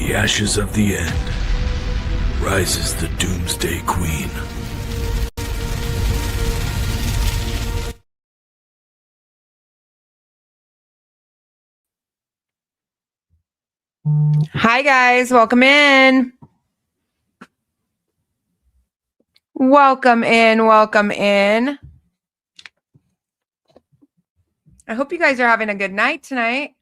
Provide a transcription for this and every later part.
the ashes of the end rises the Doomsday Queen. Hi guys, welcome in. Welcome in, welcome in. I hope you guys are having a good night tonight.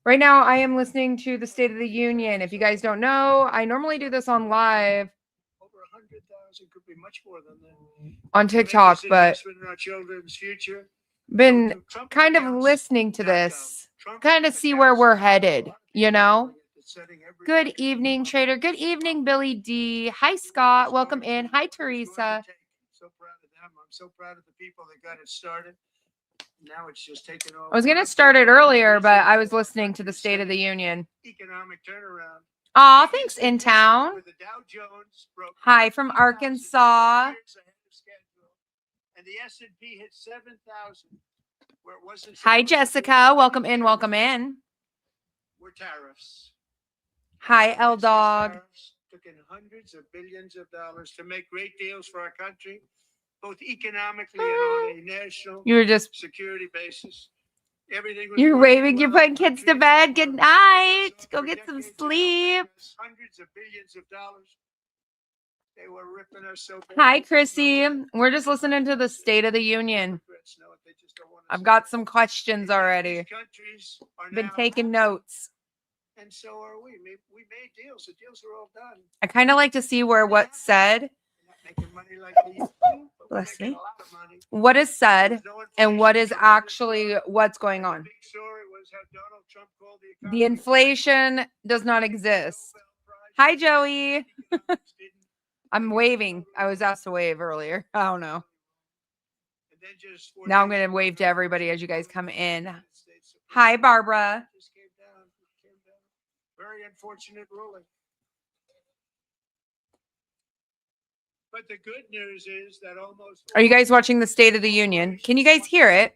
Right now, I am listening to the State of the Union. If you guys don't know, I normally do this on live. Over 100,000 could be much more than that. On TikTok, but in our children's future. been kind of listening to this, kind of see where we're headed, you know? Good evening, Trader. Good evening, Billy D. Hi, Scott. Welcome in. Hi, Teresa. So proud of them. I'm so proud of the people that got it started. Now it's just taken over. I was going to start it earlier, but I was listening to the State of the Union. Economic turnaround. Aw, thanks, In Town. Hi from Arkansas. And the S&P hit 7,000. Where it wasn't. Hi, Jessica. Welcome in. Welcome in. We're tariffs. Hi, L Dog. Took in hundreds of billions of dollars to make great deals for our country, both economically and on a national security basis. Everything was. You're waving. You're putting kids to bed. Good night. Go get some sleep. Hundreds of billions of dollars. They were ripping us so bad. Hi, Chrissy. We're just listening to the State of the Union. I've got some questions already. Been taking notes. And so are we. We made deals. The deals are all done. I kind of like to see where what's said. Bless me. What is said and what is actually what's going on. The inflation does not exist. Hi, Joey. I'm waving. I was asked to wave earlier. I don't know. Now I'm going to wave to everybody as you guys come in. Hi, Barbara. Very unfortunate ruling. But the good news is that almost. Are you guys watching the State of the Union? Can you guys hear it?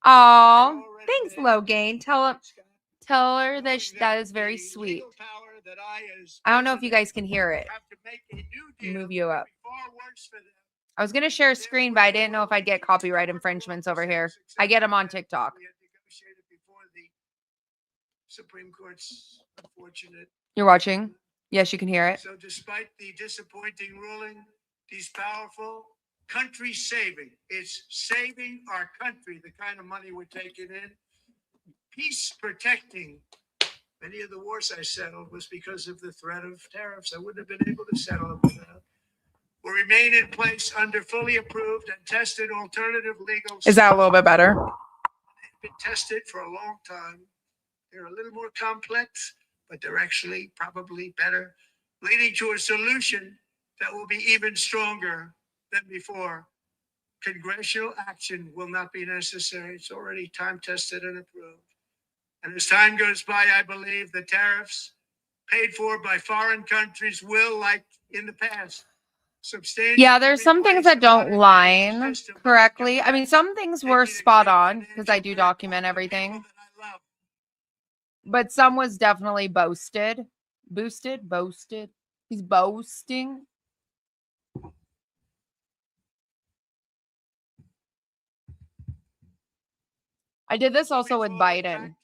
Oh, thanks, Logain. Tell her that that is very sweet. I don't know if you guys can hear it. Move you up. I was going to share a screen, but I didn't know if I'd get copyright infringements over here. I get them on TikTok. Supreme Court's unfortunate. You're watching? Yes, you can hear it. So despite the disappointing ruling, these powerful country saving, it's saving our country, the kind of money we're taking in. Peace protecting. Many of the wars I settled was because of the threat of tariffs. I wouldn't have been able to settle them without. Will remain in place under fully approved and tested alternative legal. Is that a little bit better? They've been tested for a long time. They're a little more complex, but they're actually probably better, leading to a solution that will be even stronger than before. Congressional action will not be necessary. It's already time tested and approved. And as time goes by, I believe the tariffs paid for by foreign countries will, like in the past, substantially. Yeah, there's some things that don't line correctly. I mean, some things were spot on because I do document everything. But some was definitely boasted. Boosted? He's boasting. I did this also with Biden.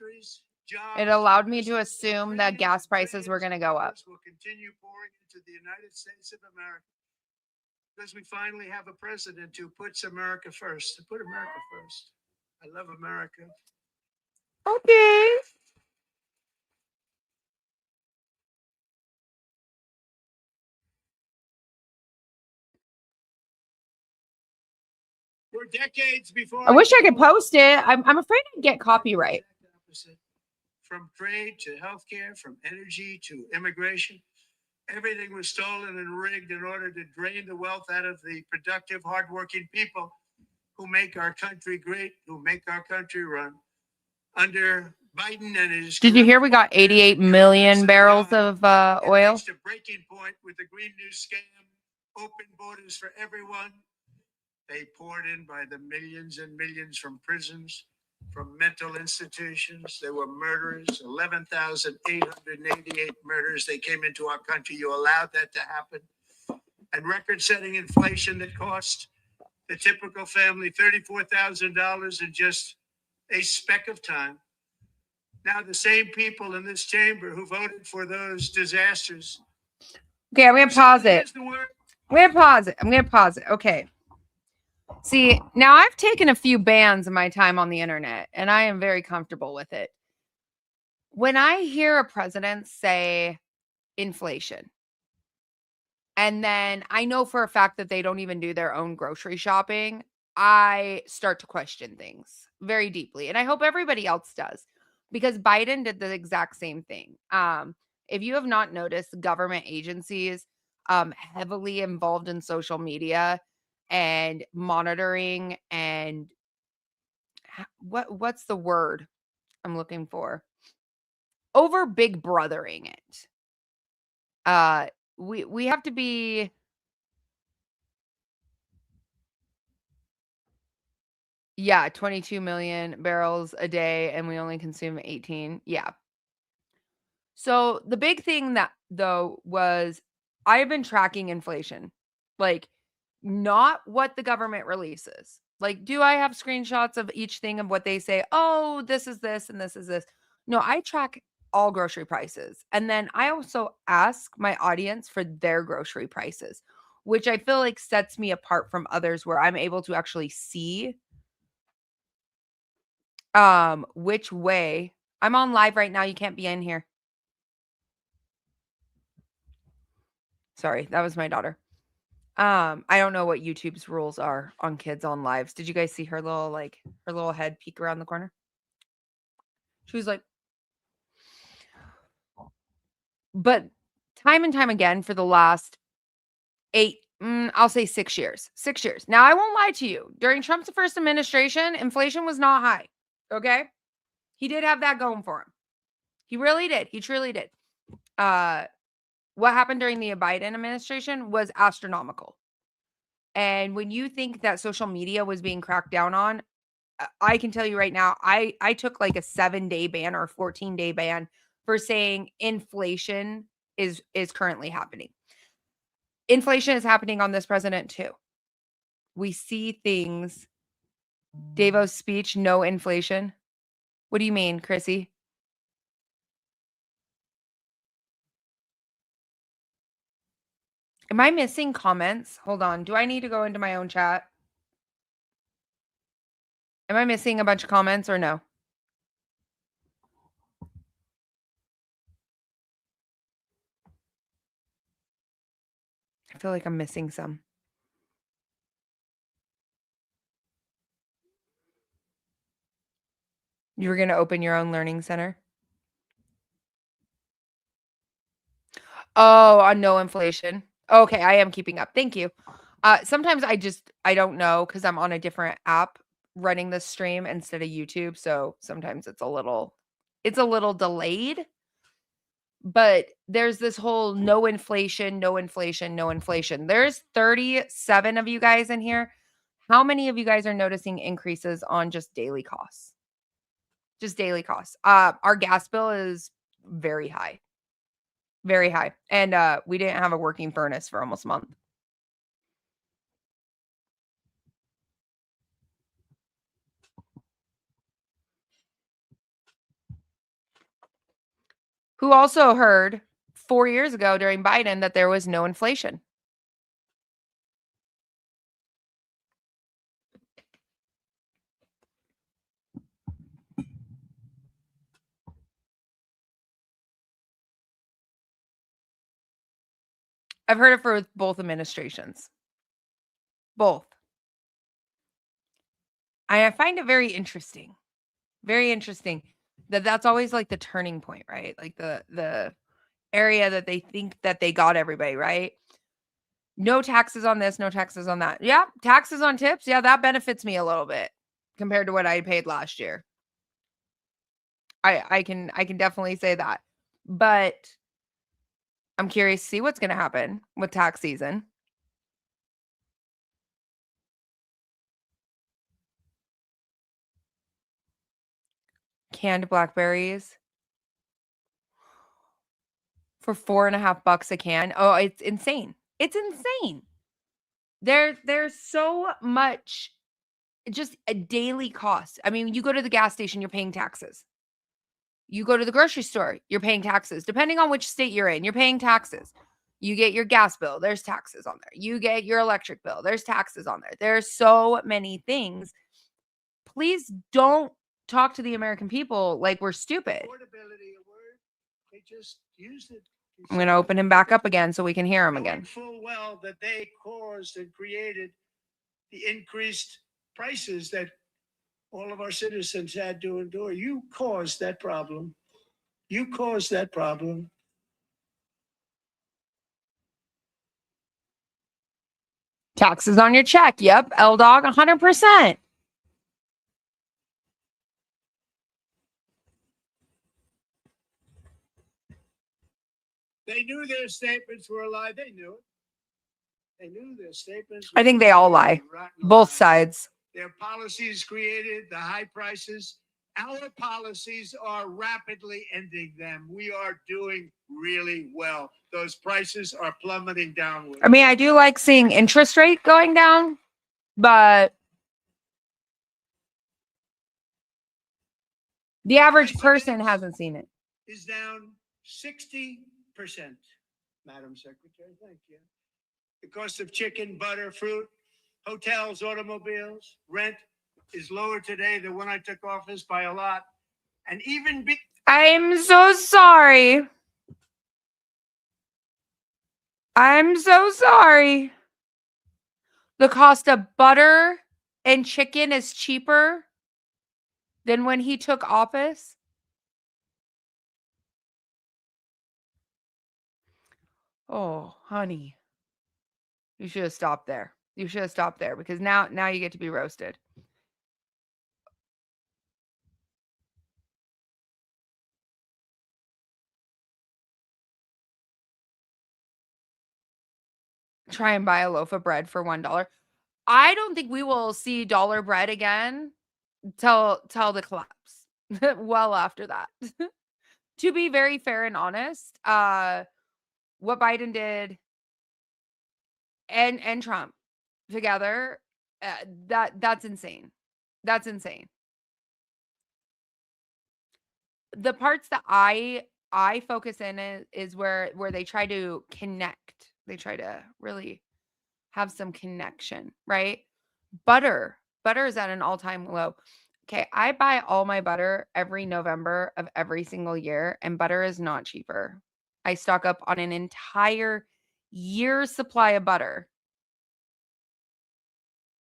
It allowed me to assume that gas prices were going to go up. Will continue pouring into the United States of America because we finally have a president who puts America first. To put America first. I love America. Okay. We're decades before. I wish I could post it. I'm afraid I'd get copyright. From trade to healthcare, from energy to immigration, everything was stolen and rigged in order to drain the wealth out of the productive, hardworking people who make our country great, who make our country run. Under Biden and his. Did you hear we got 88 million barrels of oil? Reached a breaking point with the Green New scam, open borders for everyone. They poured in by the millions and millions from prisons, from mental institutions. There were murders, 11,888 murders. They came into our country. You allowed that to happen. And record-setting inflation that cost the typical family $34,000 in just a speck of time. Now the same people in this chamber who voted for those disasters. Okay, I'm going to pause it. I'm going to pause it. Okay. See, now I've taken a few bans in my time on the internet, and I am very comfortable with it. When I hear a president say inflation, and then I know for a fact that they don't even do their own grocery shopping, I start to question things very deeply. And I hope everybody else does, because Biden did the exact same thing. If you have not noticed, government agencies heavily involved in social media and monitoring and what's the word I'm looking for? Over big brothering it. We have to be Yeah, 22 million barrels a day, and we only consume 18. Yeah. So the big thing that though was I've been tracking inflation, like not what the government releases. Like, do I have screenshots of each thing of what they say? Oh, this is this and this is this. No, I track all grocery prices. And then I also ask my audience for their grocery prices, which I feel like sets me apart from others where I'm able to actually see which way. I'm on live right now. You can't be in here. Sorry, that was my daughter. I don't know what YouTube's rules are on kids on lives. Did you guys see her little head peek around the corner? She was like, but time and time again for the last I'll say 6 years. 6 years. Now, I won't lie to you. During Trump's first administration, inflation was not high. Okay? He did have that going for him. He really did. He truly did. What happened during the Biden administration was astronomical. And when you think that social media was being cracked down on, I can tell you right now, I took like a 7-day ban or a 14-day ban for saying inflation is currently happening. Inflation is happening on this president too. We see things. Davo's speech, no inflation. What do you mean, Chrissy? Am I missing comments? Hold on. Do I need to go into my own chat? Am I missing a bunch of comments or no? I feel like I'm missing some. You were going to open your own learning center? Oh, on no inflation. Okay, I am keeping up. Thank you. Sometimes I don't know because I'm on a different app running this stream instead of YouTube. So sometimes it's a little delayed. But there's this whole no inflation, no inflation, no inflation. There's 37 of you guys in here. How many of you guys are noticing increases on just daily costs? Just daily costs. Our gas bill is very high. Very high. And we didn't have a working furnace for almost a month. Who also heard 4 years ago during Biden that there was no inflation? I've heard it for both administrations. Both. I find it very interesting. Very interesting that that's always like the turning point, right? Like the area that they think that they got everybody, right? No taxes on this, no taxes on that. Yeah, taxes on tips. Yeah, that benefits me a little bit compared to what I paid last year. I can definitely say that. But I'm curious to see what's going to happen with tax season. canned blackberries for $4.50 a can. Oh, it's insane. It's insane. There's so much, just a daily cost. I mean, you go to the gas station, you're paying taxes. You go to the grocery store, you're paying taxes. Depending on which state you're in, you're paying taxes. You get your gas bill, there's taxes on there. You get your electric bill, there's taxes on there. There's so many things. Please don't talk to the American people like we're stupid. Affordability, a word, they just used it. I'm going to open him back up again so we can hear him Knowing again. full well that they caused and created the increased prices that all of our citizens had to endure. You caused that problem. You caused that problem. Taxes on your check. Yep. L-Dog, 100%. They knew their statements were a lie. They knew it. They knew their statements. I think they all lie. Both sides. Their policies created the high prices. Our policies are rapidly ending them. We are doing really well. Those prices are plummeting downward. I mean, I do like seeing interest rate going down, but the average person hasn't seen it. Is down 60%, Madam Secretary. Thank you. The cost of chicken, butter, fruit, hotels, automobiles, rent is lower today than when I took office by a lot. And even I'm so sorry. I'm so sorry. The cost of butter and chicken is cheaper than when he took office. Oh, honey. You should have stopped there. You should have stopped there because now you get to be roasted. Try and buy a loaf of bread for $1. I don't think we will see dollar bread again till the collapse. Well after that. To be very fair and honest, what Biden did and Trump together, that's insane. That's insane. The parts that I focus in is where they try to connect. They try to really have some connection, right? Butter is at an all-time low. Okay, I buy all my butter every November of every single year, and butter is not cheaper. I stock up on an entire year's supply of butter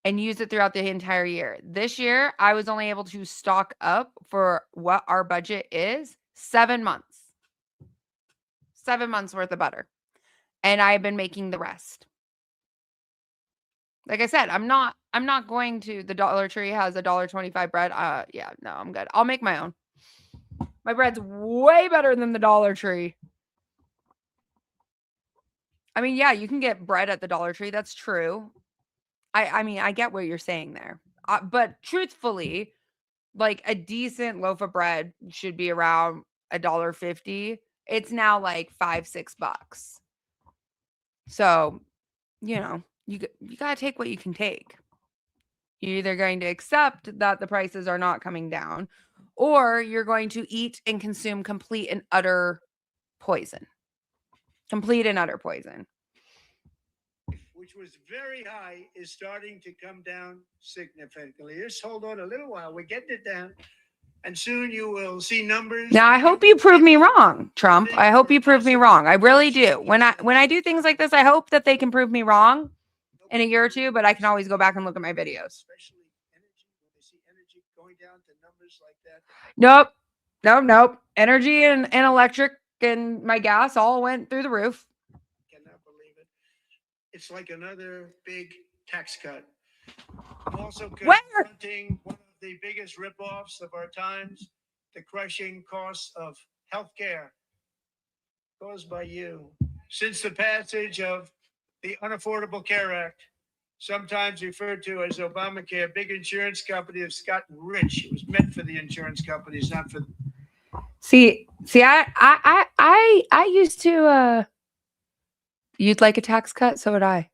and use it throughout the entire year. This year, I was only able to stock up for what our budget is 7 months. 7 months worth of butter. And I've been making the rest. Like I said, I'm not going to the Dollar Tree has $1.25 bread. Yeah, no, I'm good. I'll make my own. My bread's way better than the Dollar Tree. I mean, yeah, you can get bread at the Dollar Tree. That's true. I mean, I get what you're saying there. But truthfully, like a decent loaf of bread should be around $1.50. It's now like $5-6. So, you know, you got to take what you can take. You're either going to accept that the prices are not coming down, or you're going to eat and consume complete and utter poison. Complete and utter poison. Which was very high, is starting to come down significantly. Just hold on a little while. We're getting it down. And soon you will see numbers. Now, I hope you prove me wrong, Trump. I hope you prove me wrong. I really do. When I do things like this, I hope that they can prove me wrong in a year or two, but I can always go back and look at my videos. Especially energy, when they see energy going down to numbers like that. Nope. Energy and electric and my gas all went through the roof. Cannot believe it. It's like another big tax cut. I'm also confronting one of the biggest ripoffs of our times, the crushing costs of healthcare caused by you. Since the passage of the Unaffordable Care Act, sometimes referred to as Obamacare, big insurance company has gotten rich. It was meant for the insurance companies, not for. See, I used to. You'd like a tax cut, so would I.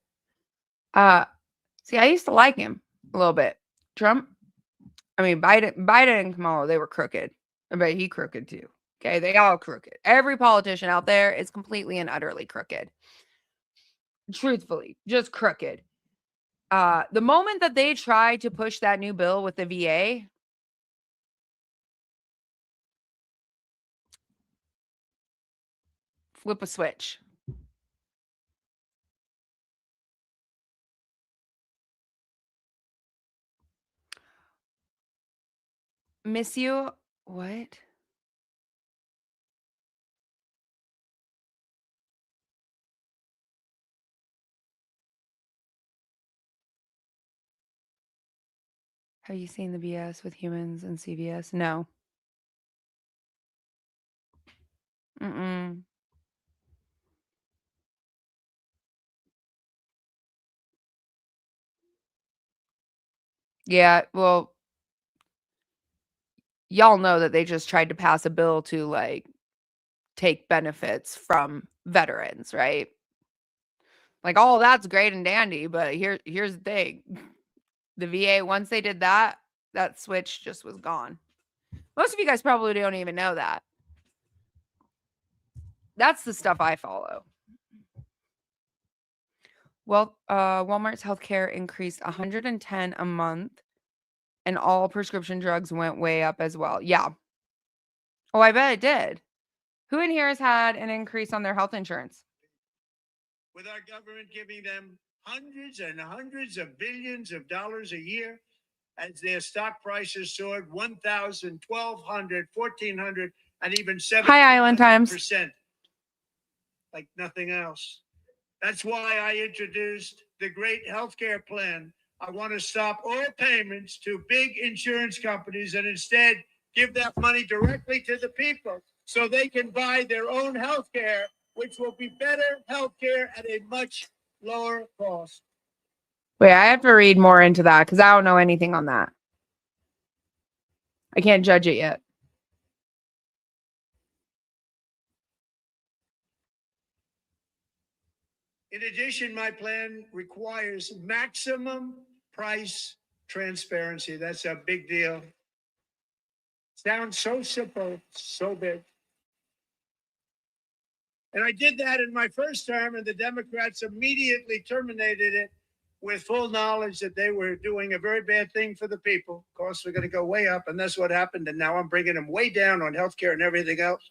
See, I used to like him a little bit. Trump, I mean, Biden and Kamala, they were crooked. But he crooked too. Okay, they all crooked. Every politician out there is completely and utterly crooked. Truthfully, just crooked. The moment that they tried to push that new bill with the VA, flip a switch. Miss you? What? Have you seen the BS with humans and CVS? No. Mm-mm. Yeah, well, y'all know that they just tried to pass a bill to like take benefits from veterans, right? Like, oh, that's great and dandy, but here's the thing. The VA, once they did that, that switch just was gone. Most of you guys probably don't even know that. That's the stuff I follow. Well, Walmart's healthcare increased 110 a month, and all prescription drugs went way up as well. Yeah. Oh, I bet it did. Who in here has had an increase on their health insurance? With our government giving them hundreds and hundreds of billions of dollars a year as their stock prices soared 1,000, 1,200, 1,400, and even 700%. Hi, Island Times. Like nothing else. That's why I introduced the great healthcare plan. I want to stop all payments to big insurance companies and instead give that money directly to the people so they can buy their own healthcare, which will be better healthcare at a much lower cost. Wait, I have to read more into that because I don't know anything on that. I can't judge it yet. In addition, my plan requires maximum price transparency. That's a big deal. Sounds so simple, so big. And I did that in my first term, and the Democrats immediately terminated it with full knowledge that they were doing a very bad thing for the people. Of course, we're going to go way up, and that's what happened. And now I'm bringing them way down on healthcare and everything else.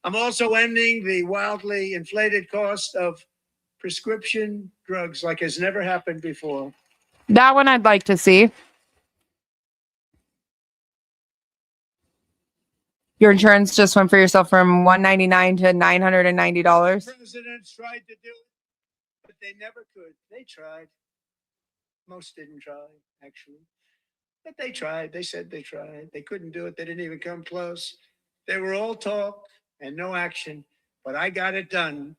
I'm also ending the wildly inflated cost of prescription drugs like has never happened before. That one I'd like to see. Your insurance just went for yourself from $199 to $990. Presidents tried to do it, but they never could. They tried. Most didn't try, actually. But they tried. They said they tried. They couldn't do it. They didn't even come close. They were all talk and no action. But I got it done.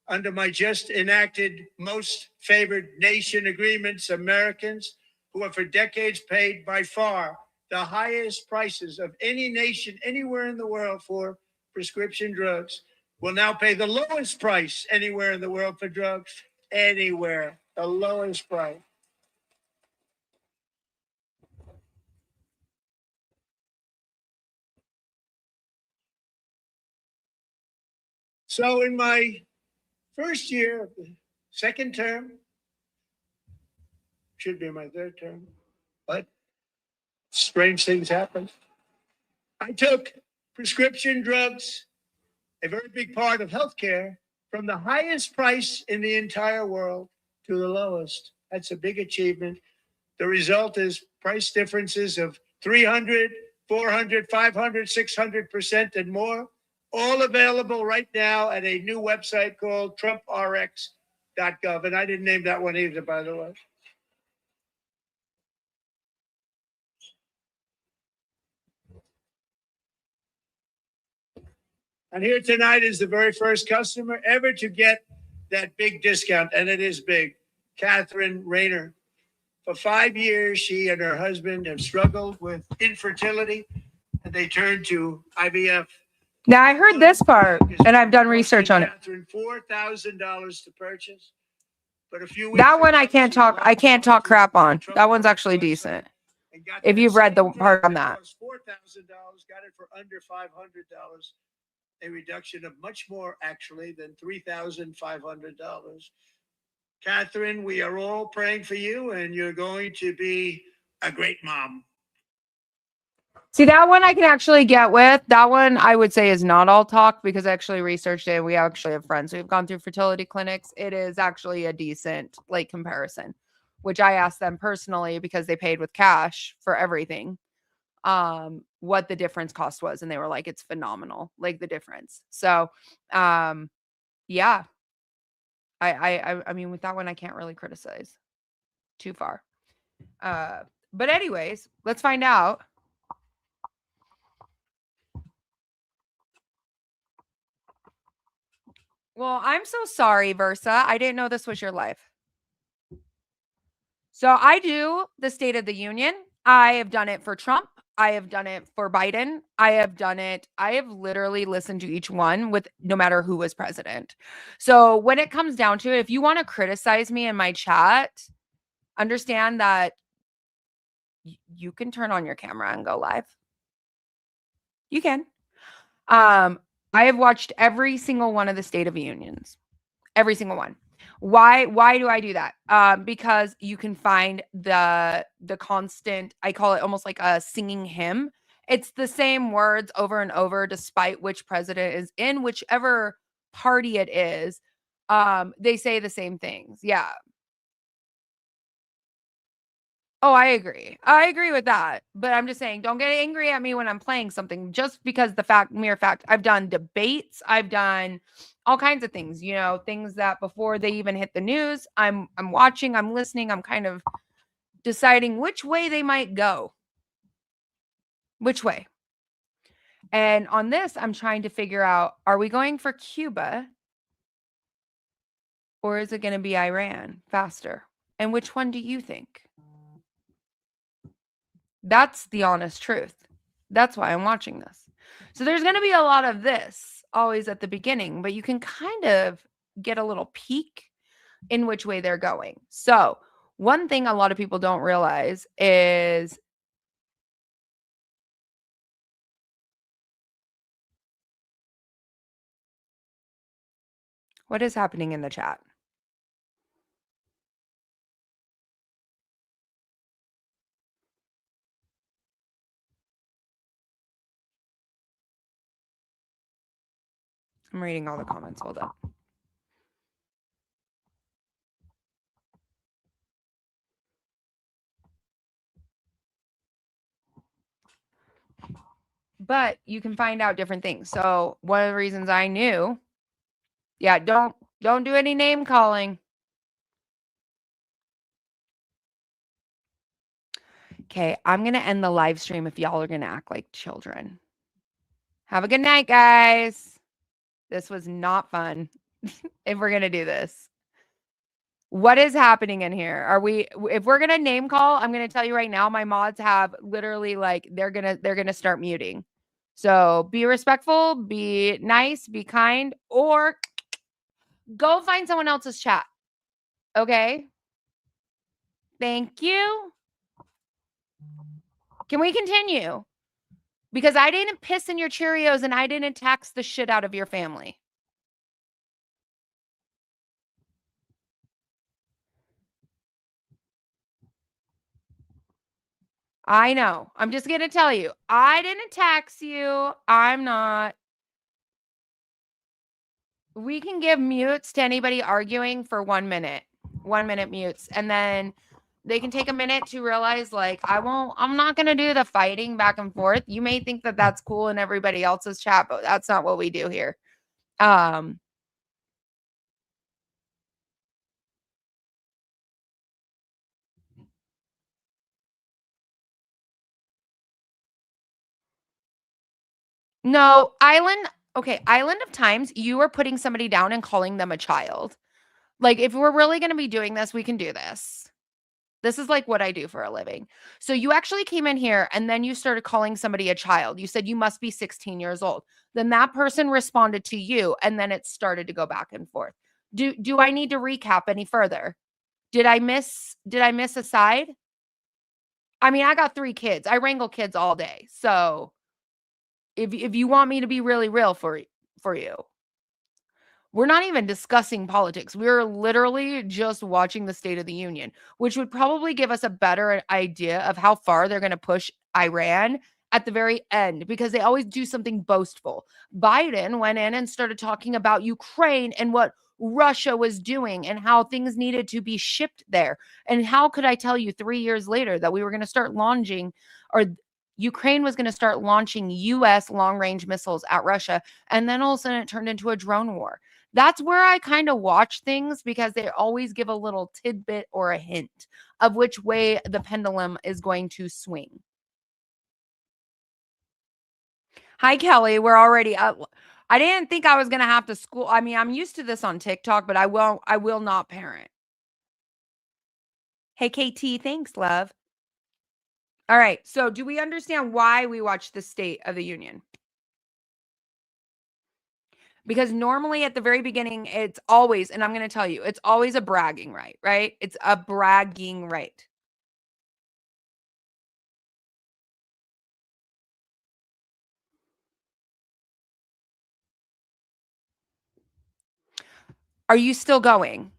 Under my just enacted most favored nation agreements, Americans who have for decades paid by far the highest prices of any nation anywhere in the world for prescription drugs will now pay the lowest price anywhere in the world for drugs. Anywhere. The lowest price. So in my first year of the second term, should be my third term, but strange things happen. I took prescription drugs, a very big part of healthcare, from the highest price in the entire world to the lowest. That's a big achievement. The result is price differences of 300, 400, 500, 600% and more, all available right now at a new website called TrumpRx.gov. And I didn't name that one either, by the way. And here tonight is the very first customer ever to get that big discount, and it is big. Catherine Rayner. For 5 years, she and her husband have struggled with infertility, and they turned to IVF. Now I heard this part, and I've done research on it. Catherine $4,000 to purchase, but a few That one I can't talk. I can't talk crap on. That one's actually decent. If you've read the part on that. $4,000, got it for under $500. A reduction of much more actually than $3,500. Catherine, we are all praying for you, and you're going to be a great mom. See, that one I can actually get with. That one I would say is not all talk because I actually researched it. We actually have friends who've gone through fertility clinics. It is actually a decent like comparison, which I asked them personally because they paid with cash for everything. What the difference cost was, and they were like, it's phenomenal, like the difference. So yeah. I mean, with that one, I can't really criticize too far. But anyways, let's find out. Well, I'm so sorry, Versa. I didn't know this was your life. So I do the State of the Union. I have done it for Trump. I have done it for Biden. I have done it. I have literally listened to each one with no matter who was president. So when it comes down to it, if you want to criticize me in my chat, understand that you can turn on your camera and go live. You can. I have watched every single one of the State of the Unions. Every single one. Why do I do that? Because you can find the constant, I call it almost like a singing hymn. It's the same words over and over, despite which president is in whichever party it is. They say the same things. Yeah. Oh, I agree. I agree with that. But I'm just saying, don't get angry at me when I'm playing something just because mere fact, I've done debates, I've done all kinds of things, things that before they even hit the news, I'm watching, I'm listening, I'm kind of deciding which way they might go. Which way? And on this, I'm trying to figure out, are we going for Cuba or is it going to be Iran faster? And which one do you think? That's the honest truth. That's why I'm watching this. So there's going to be a lot of this always at the beginning, but you can kind of get a little peek in which way they're going. So one thing a lot of people don't realize is what is happening in the chat. I'm reading all the comments. Hold up. But you can find out different things. So one of the reasons I knew, don't do any name calling. Okay, I'm going to end the live stream if y'all are going to act like children. Have a good night, guys. This was not fun. If we're going to do this. What is happening in here? If we're going to name call, I'm going to tell you right now, my mods have literally they're going to start muting. So be respectful, be nice, be kind, or go find someone else's chat. Okay? Thank you. Can we continue? Because I didn't piss in your Cheerios and I didn't tax the shit out of your family. I know. I'm just going to tell you. I didn't tax you. I'm not. We can give mutes to anybody arguing for 1 minute. 1 minute mutes. And then they can take a minute to realize, I'm not going to do the fighting back and forth. You may think that that's cool in everybody else's chat, but that's not what we do here. No, Island of Times, you are putting somebody down and calling them a child. Like, if we're really going to be doing this, we can do this. This is like what I do for a living. So you actually came in here and then you started calling somebody a child. You said you must be 16 years old. Then that person responded to you and then it started to go back and forth. Do I need to recap any further? Did I miss a side? I mean, I got 3 kids. I wrangle kids all day. So if you want me to be really real for you, we're not even discussing politics. We're literally just watching the State of the Union, which would probably give us a better idea of how far they're going to push Iran at the very end, because they always do something boastful. Biden went in and started talking about Ukraine and what Russia was doing and how things needed to be shipped there. And how could I tell you 3 years later that we were going to start launching, or Ukraine was going to start launching US long-range missiles at Russia, and then all of a sudden it turned into a drone war. That's where I kind of watch things, because they always give a little tidbit or a hint of which way the pendulum is going to swing. Hi, Kelly. We're already up. I didn't think I was going to have to school. I mean, I'm used to this on TikTok, but I will not parent. Hey, KT. Thanks, love. All right. So do we understand why we watch the State of the Union? Because normally at the very beginning, it's always, and I'm going to tell you, it's always a bragging right, right? It's a bragging right. Are you still going?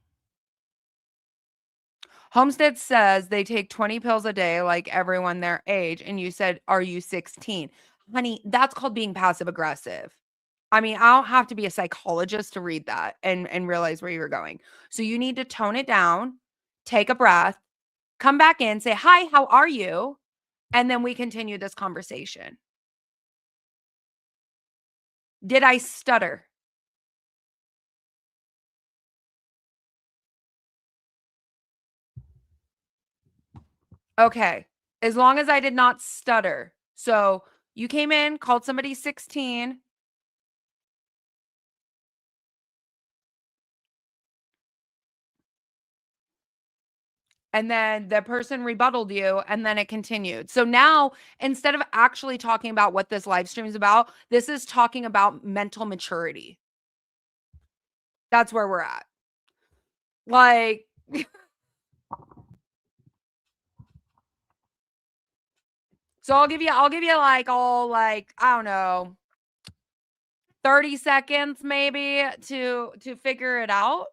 Homestead says they take 20 pills a day like everyone their age. And you said, are you 16? Honey, that's called being passive aggressive. I mean, I don't have to be a psychologist to read that and realize where you're going. So you need to tone it down, take a breath, come back in, say, hi, how are you? And then we continue this conversation. Did I stutter? Okay. As long as I did not stutter. So you came in, called somebody 16. And then the person rebutted you, and then it continued. So now, instead of actually talking about what this live stream is about, this is talking about mental maturity. That's where we're at. Like, so I'll give you like I don't know, 30 seconds maybe to figure it out.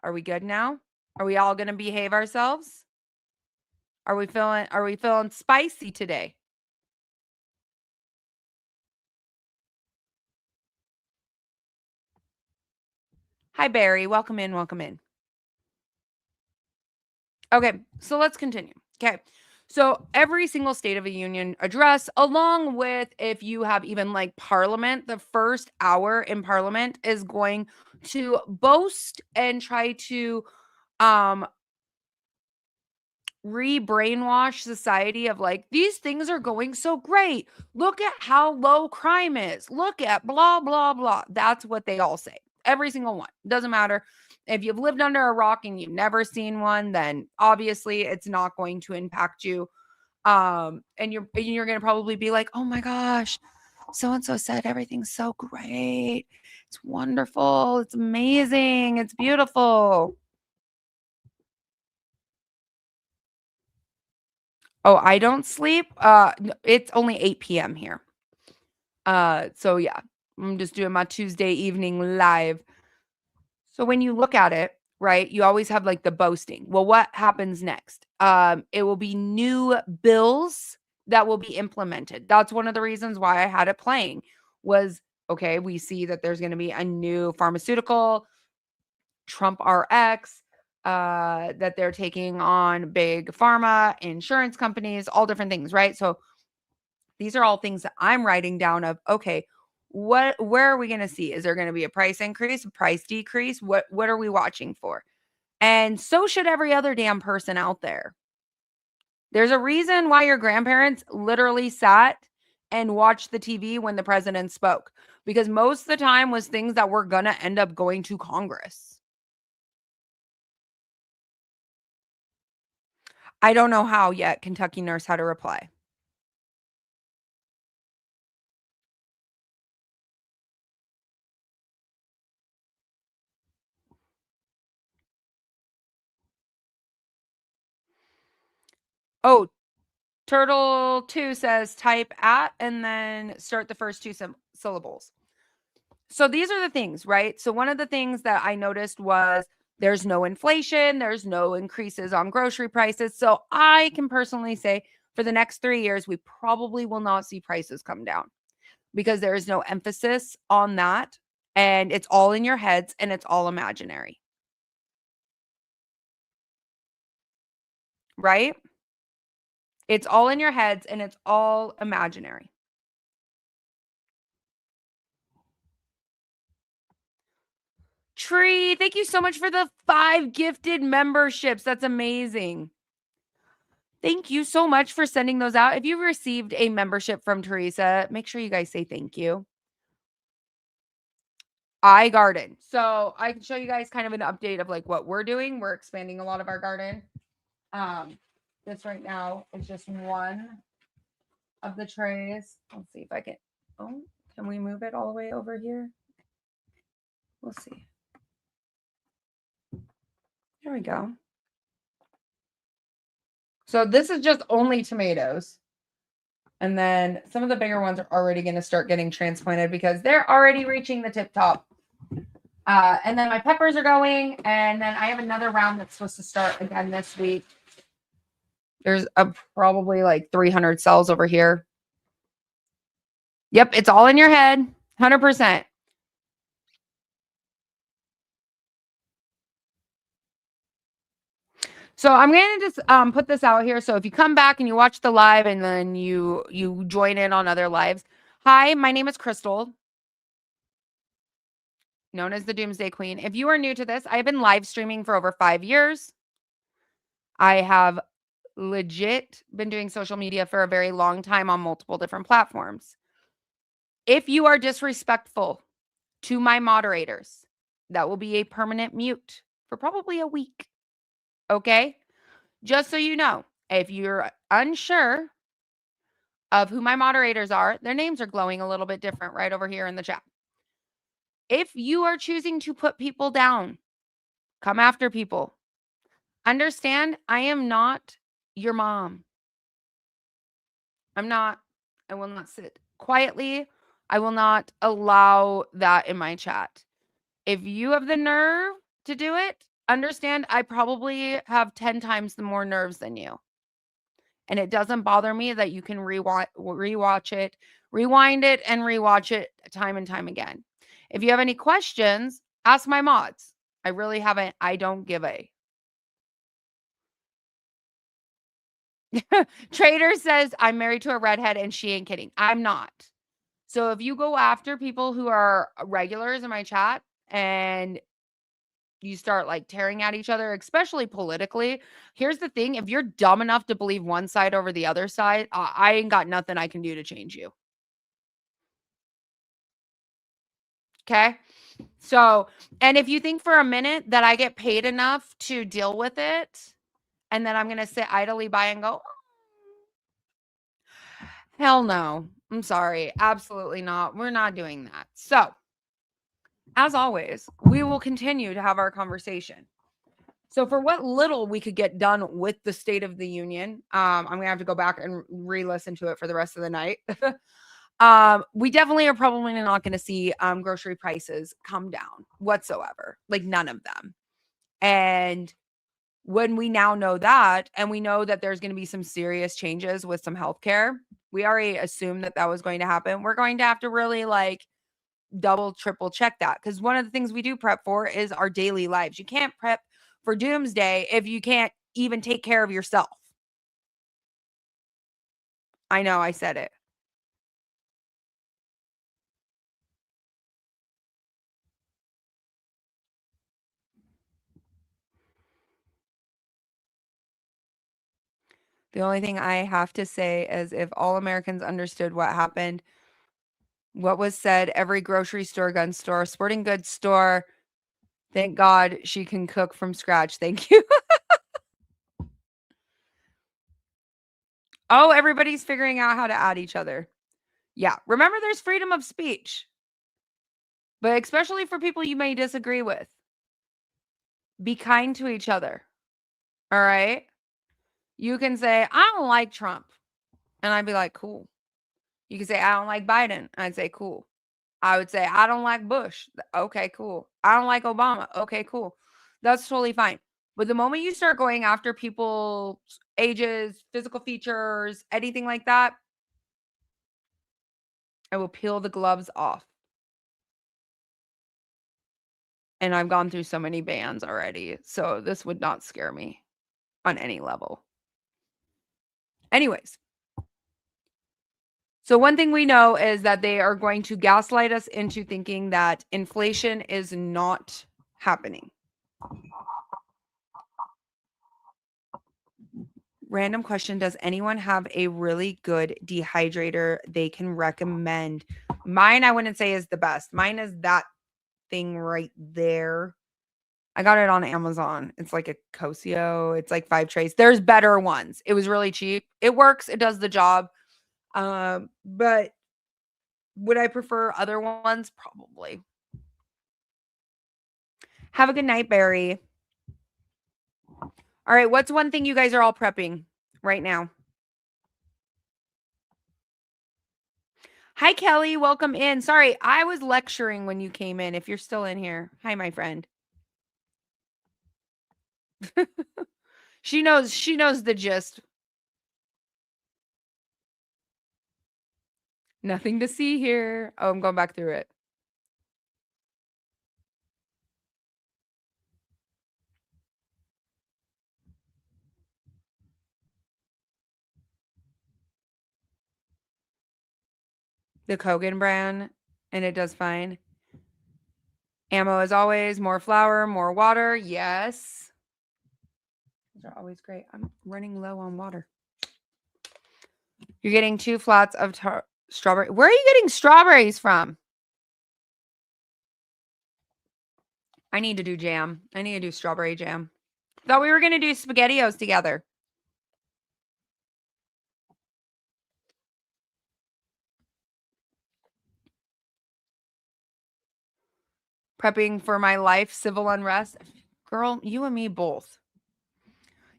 Are we good now? Are we all going to behave ourselves? Are we feeling spicy today? Hi, Barry. Welcome in. Welcome in. Okay, so let's continue. Okay. So every single State of the Union address, along with if you have even like Parliament, the first hour in Parliament is going to boast and try to re-brainwash society of like, these things are going so great. Look at how low crime is. Look at blah, blah, blah. That's what they all say. Every single one. Doesn't matter. If you've lived under a rock and you've never seen one, then obviously it's not going to impact you. And you're going to probably be like, oh my gosh, so-and-so said everything's so great. It's wonderful. It's amazing. It's beautiful. Oh, I don't sleep. It's only 8 p.m. here. So yeah, I'm just doing my Tuesday evening live. So when you look at it, right, you always have like the boasting. Well, what happens next? It will be new bills that will be implemented. That's one of the reasons why I had it playing was, okay, we see that there's going to be a new pharmaceutical, Trump RX, that they're taking on big pharma, insurance companies, all different things, right? So these are all things that I'm writing down of, okay, where are we going to see? Is there going to be a price increase, a price decrease? What are we watching for? And so should every other damn person out there. There's a reason why your grandparents literally sat and watched the TV when the president spoke, because most of the time was things that were going to end up going to Congress. I don't know how yet Kentucky Nurse had a reply. Oh, Turtle 2 says type at and then start the first two syllables. So these are the things, right? So one of the things that I noticed was there's no inflation, there's no increases on grocery prices. So I can personally say for the next 3 years, we probably will not see prices come down because there is no emphasis on that. And it's all in your heads and it's all imaginary. Right? It's all in your heads and it's all imaginary. Tree, thank you so much for the 5 gifted memberships. That's amazing. Thank you so much for sending those out. If you received a membership from Teresa, make sure you guys say thank you. I garden. So I can show you guys kind of an update of like what we're doing. We're expanding a lot of our garden. This right now is just one of the trays. Let's see if I can we move it all the way over here? We'll see. There we go. So this is just only tomatoes. And then some of the bigger ones are already going to start getting transplanted because they're already reaching the tip top. And then my peppers are going. And then I have another round that's supposed to start again this week. There's probably like 300 cells over here. Yep, it's all in your head. 100%. So I'm going to just put this out here. So if you come back and you watch the live and then you join in on other lives. Hi, my name is Crystal, known as the Doomsday Queen. If you are new to this, I've been live streaming for over 5 years. I have legit been doing social media for a very long time on multiple different platforms. If you are disrespectful to my moderators, that will be a permanent mute for probably a week. Okay? Just so you know, if you're unsure of who my moderators are, their names are glowing a little bit different right over here in the chat. If you are choosing to put people down, come after people, understand I am not your mom. I'm not. I will not sit quietly. I will not allow that in my chat. If you have the nerve to do it, understand I probably have 10 times the more nerves than you. And it doesn't bother me that you can rewatch it, rewind it, and rewatch it time and time again. If you have any questions, ask my mods. I really haven't. I don't give a. Trader says, I'm married to a redhead and she ain't kidding. I'm not. So if you go after people who are regulars in my chat and you start like tearing at each other, especially politically, here's the thing. If you're dumb enough to believe one side over the other side, I ain't got nothing I can do to change you. Okay. So, and if you think for a minute that I get paid enough to deal with it, and then I'm going to sit idly by and go, hell no. I'm sorry. Absolutely not. We're not doing that. So, as always, we will continue to have our conversation. So for what little we could get done with the State of the Union, I'm going to have to go back and re-listen to it for the rest of the night. We definitely are probably not going to see grocery prices come down whatsoever, like none of them. And when we now know that, and we know that there's going to be some serious changes with some healthcare, we already assumed that that was going to happen. We're going to have to really like double, triple check that, because one of the things we do prep for is our daily lives. You can't prep for doomsday if you can't even take care of yourself. I know I said it. The only thing I have to say is if all Americans understood what happened, what was said, every grocery store, gun store, sporting goods store, thank God she can cook from scratch. Thank you. Oh, everybody's figuring out how to add each other. Yeah. Remember, there's freedom of speech, but especially for people you may disagree with. Be kind to each other. All right. You can say, I don't like Trump. And I'd be like, cool. You can say, I don't like Biden. I'd say, cool. I would say, I don't like Bush. Okay, cool. I don't like Obama. Okay, cool. That's totally fine. But the moment you start going after people's ages, physical features, anything like that, I will peel the gloves off. And I've gone through so many bans already. So this would not scare me on any level. Anyways. So one thing we know is that they are going to gaslight us into thinking that inflation is not happening. Random question. Does anyone have a really good dehydrator they can recommend? Mine, I wouldn't say is the best. Mine is that thing right there. I got it on Amazon. It's like a Cosio. It's like 5 trays. There's better ones. It was really cheap. It works. It does the job. But would I prefer other ones? Probably. Have a good night, Barry. All right. What's one thing you guys are all prepping right now? Hi, Kelly. Welcome in. Sorry, I was lecturing when you came in. If you're still in here. Hi, my friend. She knows the gist. Nothing to see here. Oh, I'm going back through it. The Kogan brand, and it does fine. Ammo as always, more flour, more water. Yes. Those are always great. I'm running low on water. You're getting 2 flats of strawberry. Where are you getting strawberries from? I need to do jam. I need to do strawberry jam. Thought we were going to do SpaghettiOs together. Prepping for my life, civil unrest. Girl, you and me both.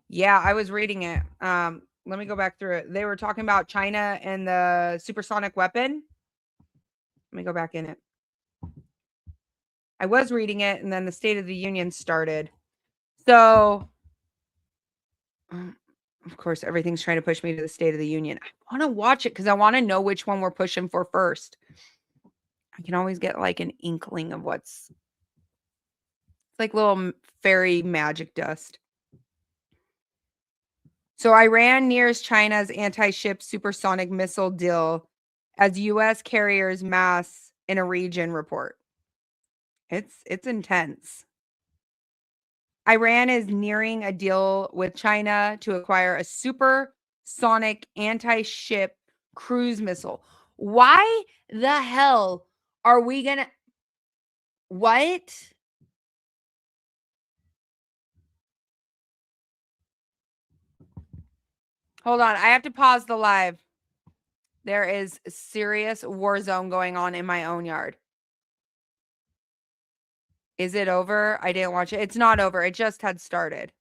Yeah, I was reading it. Let me go back through it. They were talking about China and the supersonic weapon. Let me go back in it. I was reading it, and then the State of the Union started. So, of course, everything's trying to push me to the State of the Union. I want to watch it because I want to know which one we're pushing for first. I can always get like an inkling of what's like little fairy magic dust. So Iran nears China's anti-ship supersonic missile deal as U.S. carriers mass in a region report. It's intense. Iran is nearing a deal with China to acquire a supersonic anti-ship cruise missile. Why the hell are we going to... What? Hold on. I have to pause the live. There is a serious war zone going on in my own yard. Is it over? I didn't watch it. It's not over. It just had started.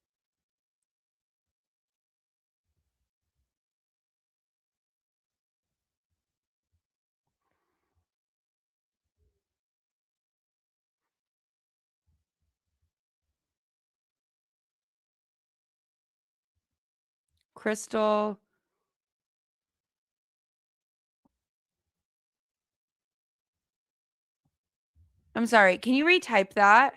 Crystal. I'm sorry. Can you retype that?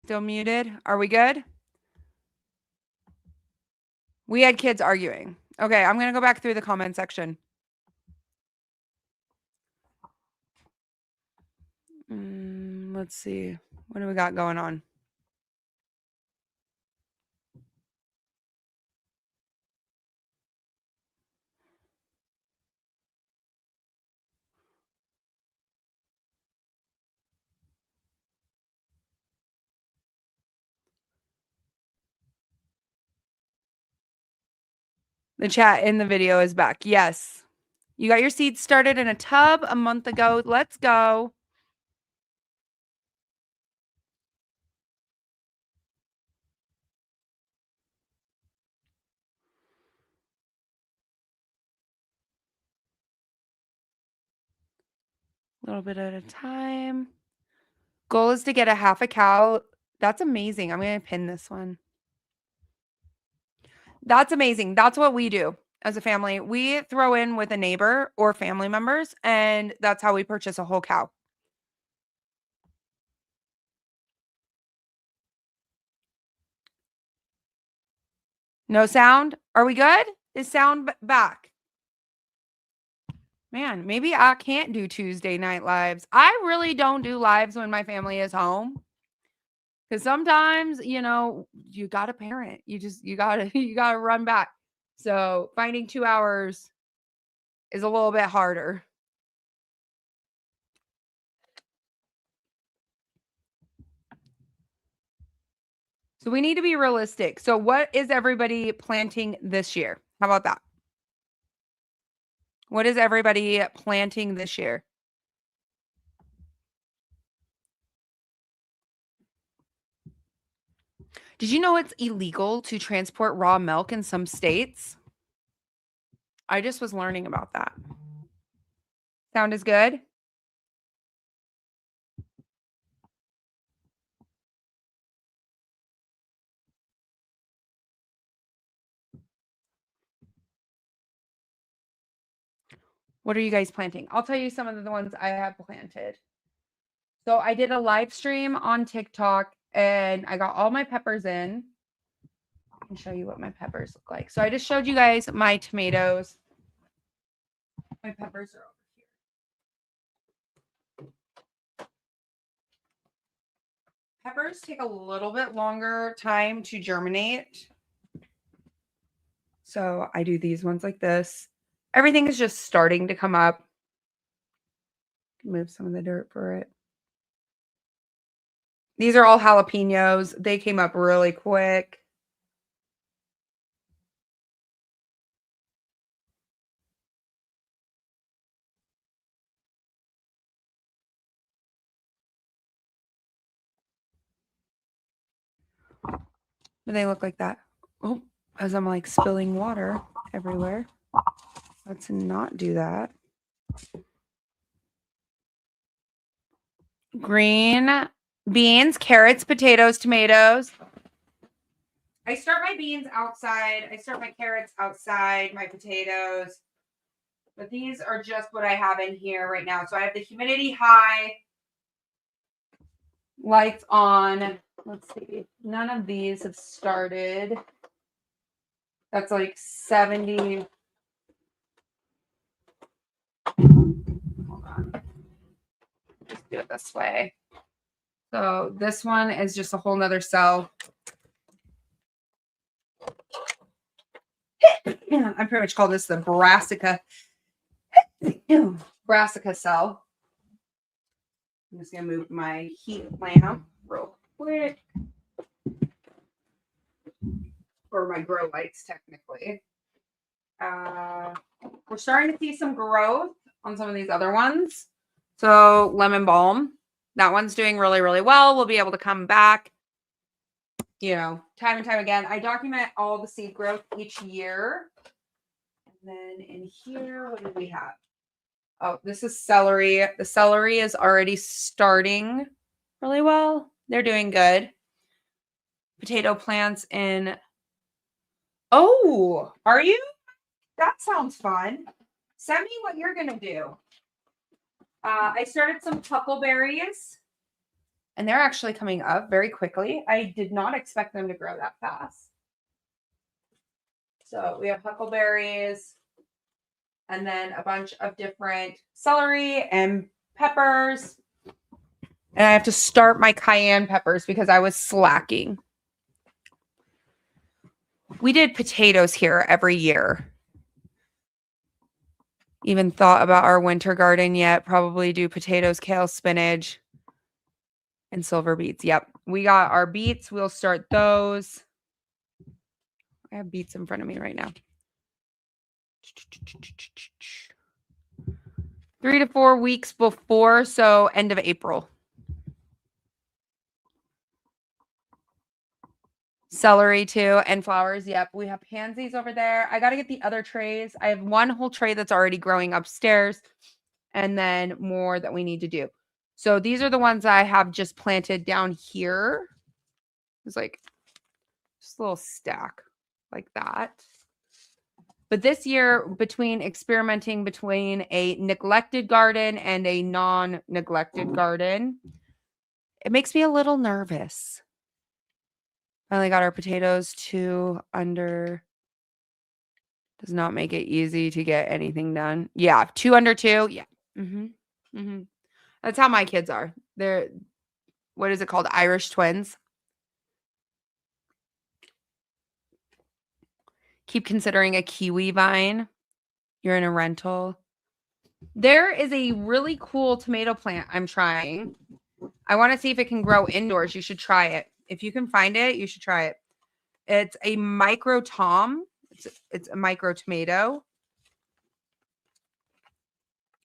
Still muted. Are we good? We had kids arguing. Okay, I'm going to go back through the comment section. Let's see. What do we got going on? The chat in the video is back. Yes. You got your seeds started in a tub a month ago. Let's go. A little bit at a time. Goal is to get a half a cow. That's amazing. I'm going to pin this one. That's amazing. That's what we do as a family. We throw in with a neighbor or family members, and that's how we purchase a whole cow. No sound? Are we good? Is sound back? Man, maybe I can't do Tuesday night lives. I really don't do lives when my family is home. Because sometimes, you know, you got to parent. You gotta run back. So finding 2 hours is a little bit harder. So we need to be realistic. So what is everybody planting this year? How about that? What is everybody planting this year? Did you know it's illegal to transport raw milk in some states? I just was learning about that. Sound is good? What are you guys planting? I'll tell you some of the ones I have planted. So I did a live stream on TikTok and I got all my peppers in. I can show you what my peppers look like. So I just showed you guys my tomatoes. My peppers are over here. Peppers take a little bit longer time to germinate. So I do these ones like this. Everything is just starting to come up. Move some of the dirt for it. These are all jalapenos. They came up really quick. Do they look like that? Oh, as I'm like spilling water everywhere. Let's not do that. Green beans, carrots, potatoes, tomatoes. I start my beans outside. I start my carrots outside, my potatoes. But these are just what I have in here right now. So I have the humidity high, lights on. Let's see. None of these have started. That's like 70. Hold on. Just do it this way. So this one is just a whole nother cell. I pretty much call this the brassica cell. I'm just gonna move my heat lamp real quick. Or my grow lights, technically. We're starting to see some growth on some of these other ones. So lemon balm, that one's doing really, really well. We'll be able to come back, you know, time and time again. I document all the seed growth each year. And then in here, what do we have? Oh, this is celery. The celery is already starting really well. They're doing good. Potato plants in. Oh, are you? That sounds fun. Send me what you're going to do. I started some huckleberries And they're actually coming up very quickly. I did not expect them to grow that fast. So we have huckleberries and then a bunch of different celery and peppers. And I have to start my cayenne peppers because I was slacking. We did potatoes here every year. Even thought about our winter garden yet. Probably do potatoes, kale, spinach, and silver beets. Yep. We got our beets. We'll start those. I have beets in front of me right now. 3 to 4 weeks before, so end of April. Celery too, and flowers. Yep, we have pansies over there. I got to get the other trays. I have one whole tray that's already growing upstairs, and then more that we need to do. So these are the ones I have just planted down here. It's like just a little stack like that. But this year, between experimenting between a neglected garden and a non-neglected garden, it makes me a little nervous. Finally got our potatoes 2 under. Does not make it easy to get anything done. Yeah, 2 under 2. Yeah. That's how my kids are. They're, what is it called? Irish twins. Keep considering a kiwi vine. You're in a rental. There is a really cool tomato plant I'm trying. I want to see if it can grow indoors. You should try it. If you can find it, you should try it. It's a micro tom. It's a micro tomato.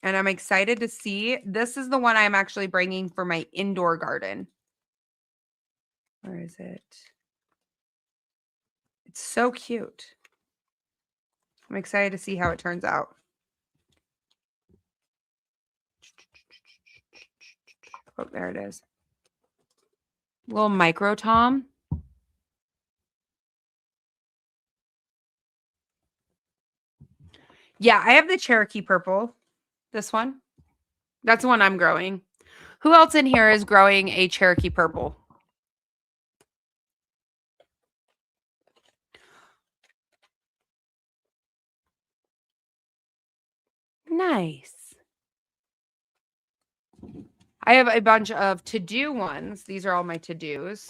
And I'm excited to see. This is the one I'm actually bringing for my indoor garden. Where is it? It's so cute. I'm excited to see how it turns out. Oh, there it is. Little micro tom. Yeah, I have the Cherokee purple. This one. That's the one I'm growing. Who else in here is growing a Cherokee purple? Nice. I have a bunch of to-do ones. These are all my to-dos.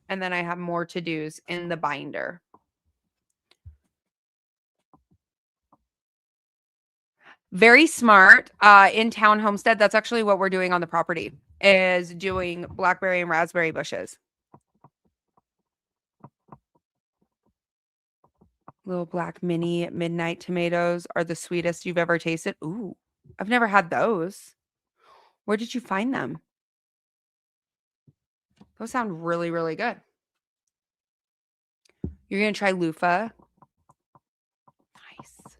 And then I have more to-dos in the binder. Very smart. In Town Homestead, that's actually what we're doing on the property, is doing blackberry and raspberry bushes. Little black mini midnight tomatoes are the sweetest you've ever tasted. Ooh, I've never had those. Where did you find them? Those sound really, really good. You're going to try loofah. Nice.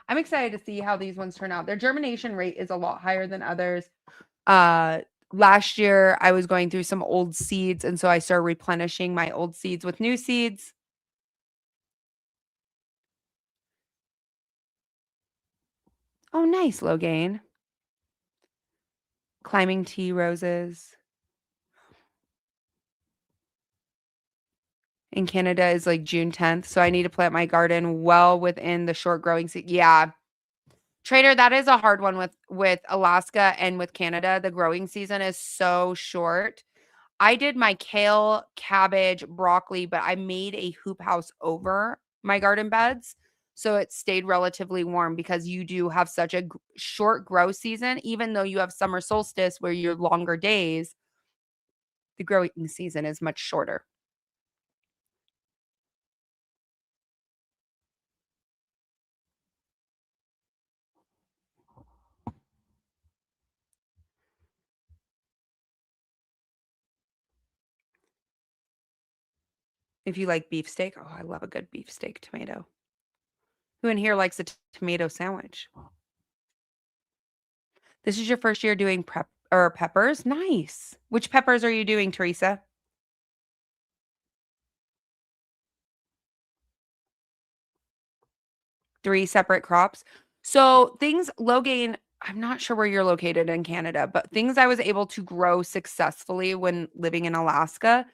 I'm excited to see how these ones turn out. Their germination rate is a lot higher than others. Last year, I was going through some old seeds, and so I started replenishing my old seeds with new seeds. Oh, nice, Logain. Climbing tea roses. In Canada is like June 10th, so I need to plant my garden well within the short growing season. Yeah. Trader, that is a hard one with Alaska and with Canada. The growing season is so short. I did my kale, cabbage, broccoli, but I made a hoop house over my garden beds. So it stayed relatively warm because you do have such a short grow season. Even though you have summer solstice where you're longer days, the growing season is much shorter. If you like beefsteak, oh, I love a good beefsteak tomato. Who in here likes a tomato sandwich? This is your first year doing prep or peppers? Nice. Which peppers are you doing, Teresa? Three separate crops. So things, Logain, I'm not sure where you're located in Canada, but things I was able to grow successfully when living in Alaska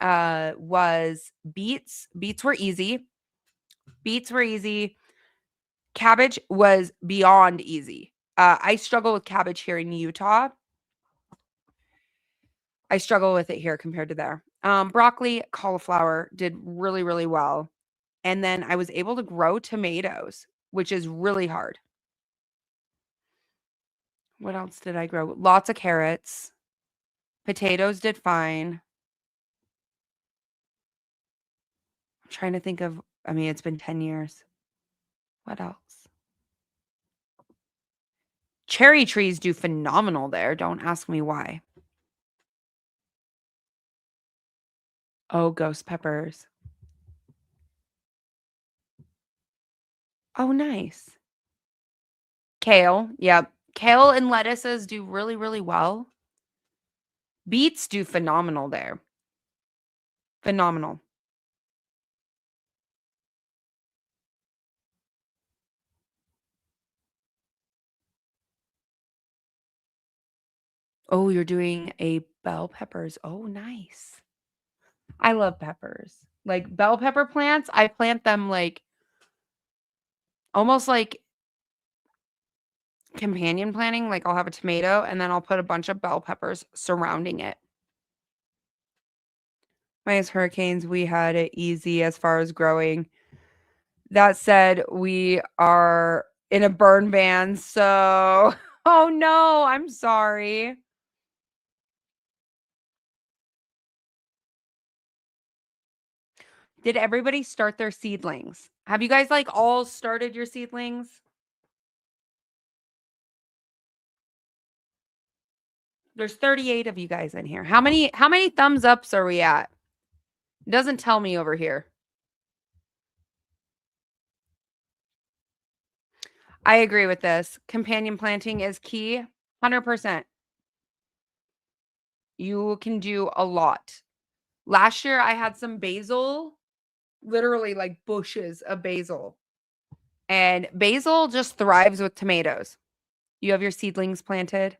was beets. Beets were easy. Beets were easy. Cabbage was beyond easy. I struggle with cabbage here in Utah. I struggle with it here compared to there. Broccoli, cauliflower did really, really well. And then I was able to grow tomatoes, which is really hard. What else did I grow? Lots of carrots. Potatoes did fine. I'm trying to think of, I mean, it's been 10 years. What else? Cherry trees do phenomenal there. Don't ask me why. Oh, ghost peppers. Oh, nice. Kale. Yep. Kale and lettuces do really, really well. Beets do phenomenal there. Phenomenal. Oh, you're doing a bell peppers. Oh, nice. I love peppers. Like bell pepper plants, I plant them like almost like companion planting. Like I'll have a tomato and then I'll put a bunch of bell peppers surrounding it. Minus hurricanes, we had it easy as far as growing. That said, we are in a burn ban, so oh no, I'm sorry. Did everybody start their seedlings? Have you guys like all started your seedlings? There's 38 of you guys in here. How many thumbs ups are we at? It doesn't tell me over here. I agree with this. Companion planting is key. 100%. You can do a lot. Last year I had some basil, literally like bushes of basil. And basil just thrives with tomatoes. You have your seedlings planted?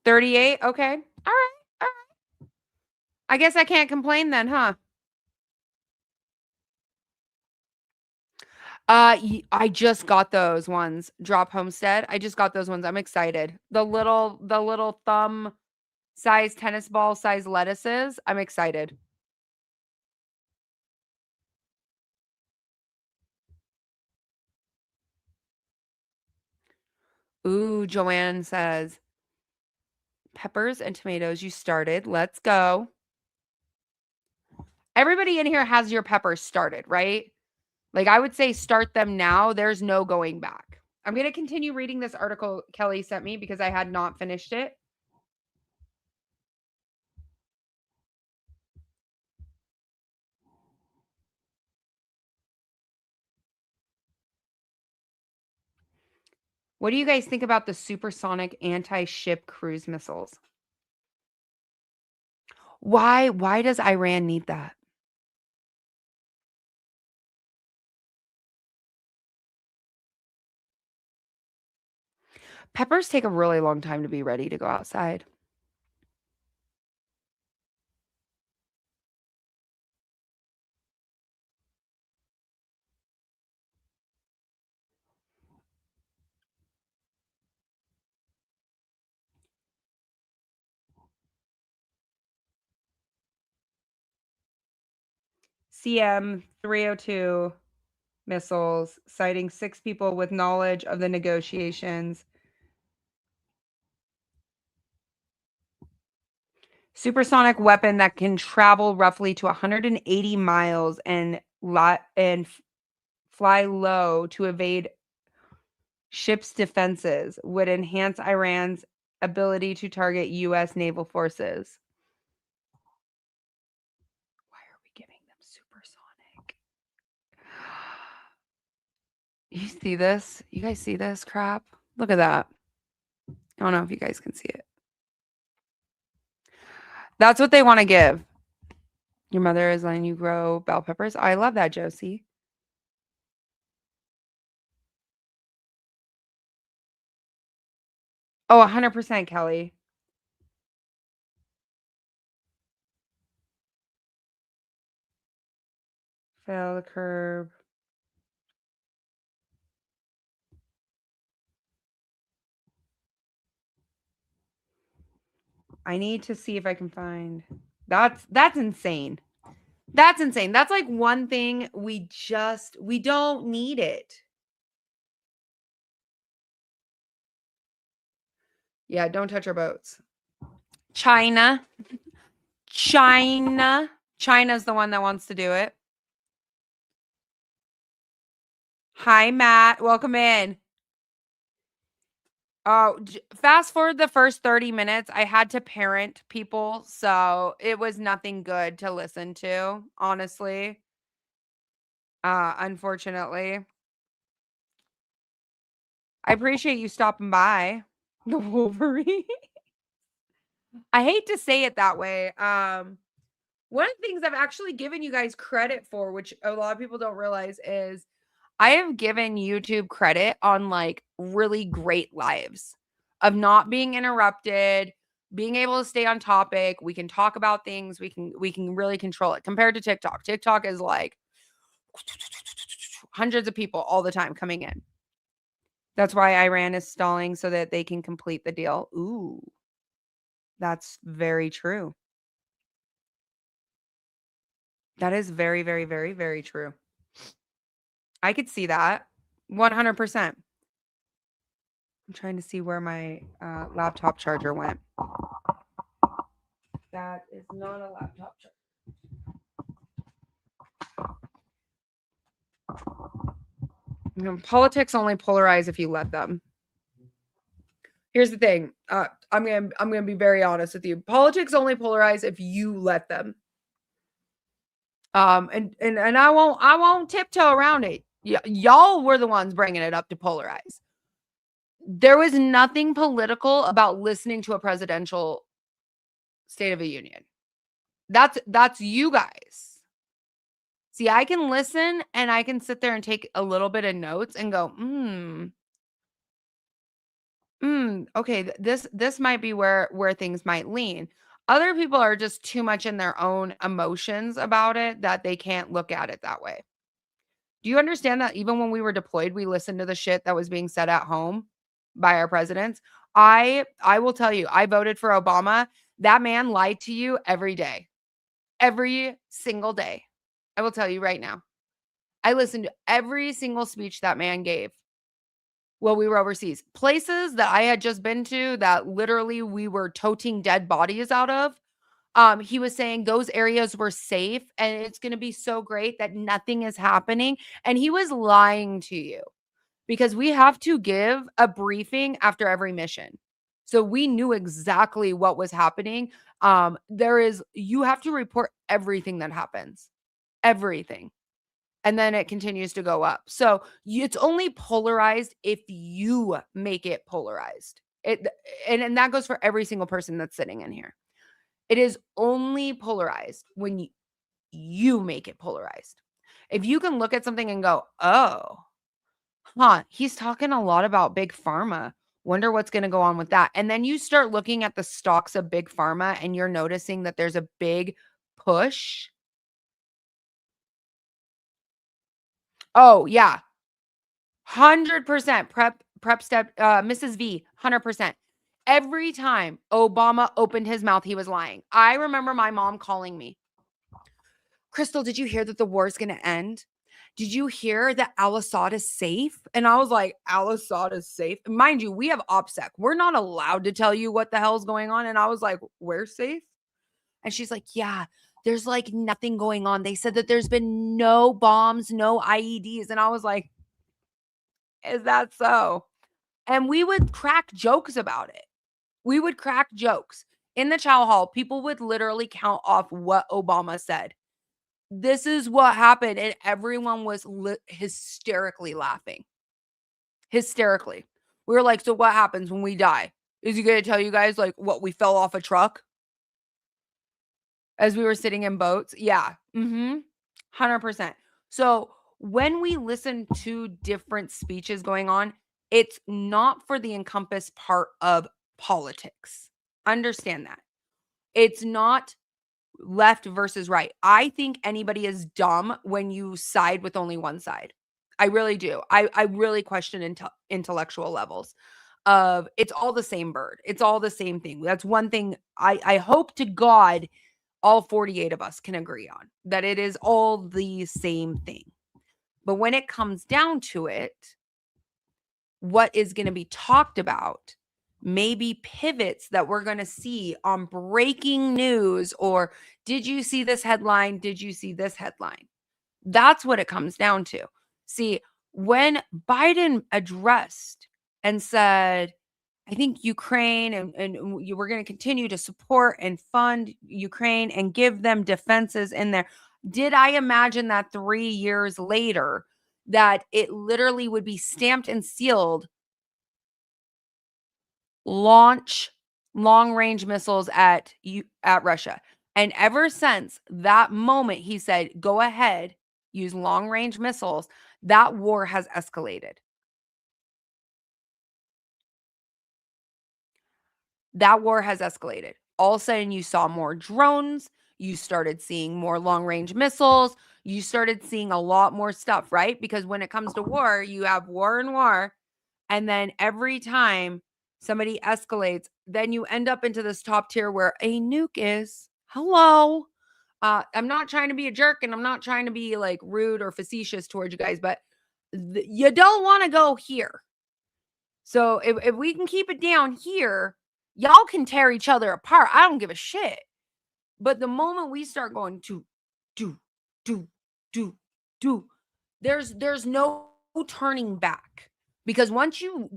38? Okay. All right. All right. I guess I can't complain then, huh? I just got those ones. Drop Homestead. I just got those ones. I'm excited. The little thumb size tennis ball size lettuces. I'm excited. Ooh, Joanne says peppers and tomatoes. You started. Let's go. Everybody in here has your peppers started, right? Like I would say start them now. There's no going back. I'm going to continue reading this article Kelly sent me because I had not finished it. What do you guys think about the supersonic anti-ship cruise missiles? Why does Iran need that? Peppers take a really long time to be ready to go outside. CM 302 missiles, citing 6 people with knowledge of the negotiations. Supersonic weapon that can travel roughly to 180 miles and fly low to evade ships' defenses would enhance Iran's ability to target U.S. naval forces. Why are we giving them supersonic? You see this? You guys see this crap? Look at that. I don't know if you guys can see it. That's what they want to give. Your mother is letting you grow bell peppers. I love that, Josie. Oh, 100%, Kelly. Fail the curb. I need to see if I can find. That's insane. That's insane. That's like one thing we don't need it. Yeah, don't touch our boats. China's the one that wants to do it. Hi, Matt. Welcome in. Oh, fast forward the first 30 minutes. I had to parent people, so it was nothing good to listen to, honestly. Unfortunately. I appreciate you stopping by. The Wolverine. I hate to say it that way. One of the things I've actually given you guys credit for, which a lot of people don't realize, is I have given YouTube credit on like really great lives of not being interrupted, being able to stay on topic. We can talk about things. We can really control it compared to TikTok. TikTok is like hundreds of people all the time coming in. That's why Iran is stalling so that they can complete the deal. Ooh, that's very true. That is very, very, very, very true. I could see that 100%. I'm trying to see where my laptop charger went. That is not a laptop charger. You know, politics only polarize if you let them. Here's the thing. I'm gonna be very honest with you. Politics only polarize if you let them. And I won't tiptoe around it. Y'all were the ones bringing it up to polarize. There was nothing political about listening to a presidential State of the Union. That's you guys. See, I can listen and I can sit there and take a little bit of notes and go, okay, this might be where things might lean. Other people are just too much in their own emotions about it that they can't look at it that way. Do you understand that even when we were deployed, we listened to the shit that was being said at home by our presidents? I will tell you, I voted for Obama. That man lied to you every day. Every single day. I will tell you right now. I listened to every single speech that man gave while we were overseas. Places that I had just been to that literally we were toting dead bodies out of. He was saying those areas were safe and it's going to be so great that nothing is happening. And he was lying to you because we have to give a briefing after every mission. So we knew exactly what was happening. You have to report everything that happens, everything. And then it continues to go up. So it's only polarized if you make it polarized. And that goes for every single person that's sitting in here. It is only polarized when you make it polarized. If you can look at something and go, oh, he's talking a lot about big pharma. Wonder what's going to go on with that. And then you start looking at the stocks of big pharma and you're noticing that there's a big push. Oh, yeah. 100% prep step, Mrs. V, 100%. Every time Obama opened his mouth, he was lying. I remember my mom calling me. Crystal, did you hear that the war is going to end? Did you hear that Al-Assad is safe? And I was like, Al-Assad is safe? Mind you, we have OPSEC. We're not allowed to tell you what the hell's going on. And I was like, we're safe? And she's like, yeah, there's like nothing going on. They said that there's been no bombs, no IEDs. And I was like, is that so? And we would crack jokes about it. We would crack jokes. In the chow hall, people would literally count off what Obama said. This is what happened. And everyone was hysterically laughing. Hysterically. We were like, so what happens when we die? Is he going to tell you guys like what we fell off a truck? As we were sitting in boats? Yeah. 100%. So when we listen to different speeches going on, it's not for the encompass part of politics. Understand that. It's not left versus right. I think anybody is dumb when you side with only one side. I really do. I really question intellectual levels of it's all the same bird. It's all the same thing. That's one thing I hope to God all 48 of us can agree on, that it is all the same thing. But when it comes down to it, what is going to be talked about maybe pivots that we're going to see on breaking news, or did you see this headline? Did you see this headline? That's what it comes down to. See, when Biden addressed and said, I think Ukraine and you were going to continue to support and fund Ukraine and give them defenses in there. Did I imagine that 3 years later that it literally would be stamped and sealed, launch long-range missiles at Russia? And ever since that moment, he said, go ahead, use long-range missiles. That war has escalated. That war has escalated. All of a sudden, you saw more drones. You started seeing more long-range missiles. You started seeing a lot more stuff, right? Because when it comes to war, you have war and war. And then every time somebody escalates, then you end up into this top tier where a nuke is. Hello. I'm not trying to be a jerk, and I'm not trying to be like rude or facetious towards you guys, but you don't want to go here. So if we can keep it down here, y'all can tear each other apart. I don't give a shit. But the moment we start going to do, there's no turning back. Because once you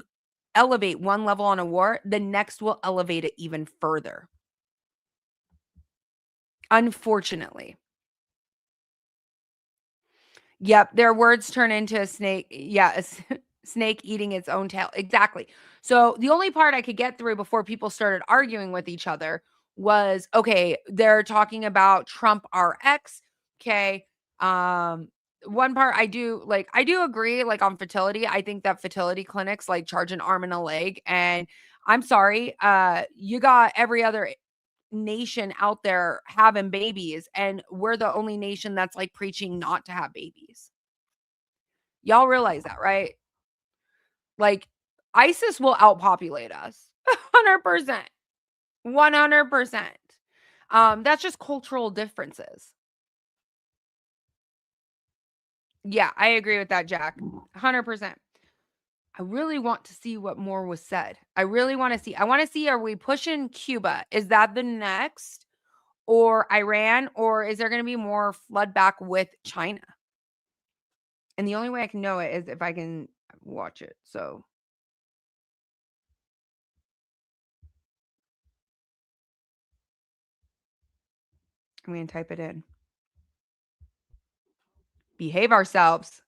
elevate one level on a war, the next will elevate it even further. Unfortunately. Yep, their words turn into a snake. Yeah, snake eating its own tail. Exactly. So the only part I could get through before people started arguing with each other was, okay, they're talking about Trump RX. Okay. One part I do agree, like on fertility. I think that fertility clinics like charge an arm and a leg. And I'm sorry, you got every other nation out there having babies, and we're the only nation that's like preaching not to have babies. Y'all realize that, right? Like ISIS will outpopulate us 100%. 100%. That's just cultural differences. Yeah, I agree with that, Jack. 100%. I really want to see what more was said. I want to see, are we pushing Cuba? Is that the next? Or Iran? Or is there going to be more flood back with China? And the only way I can know it is if I can watch it. So I'm going to type it in. Behave ourselves.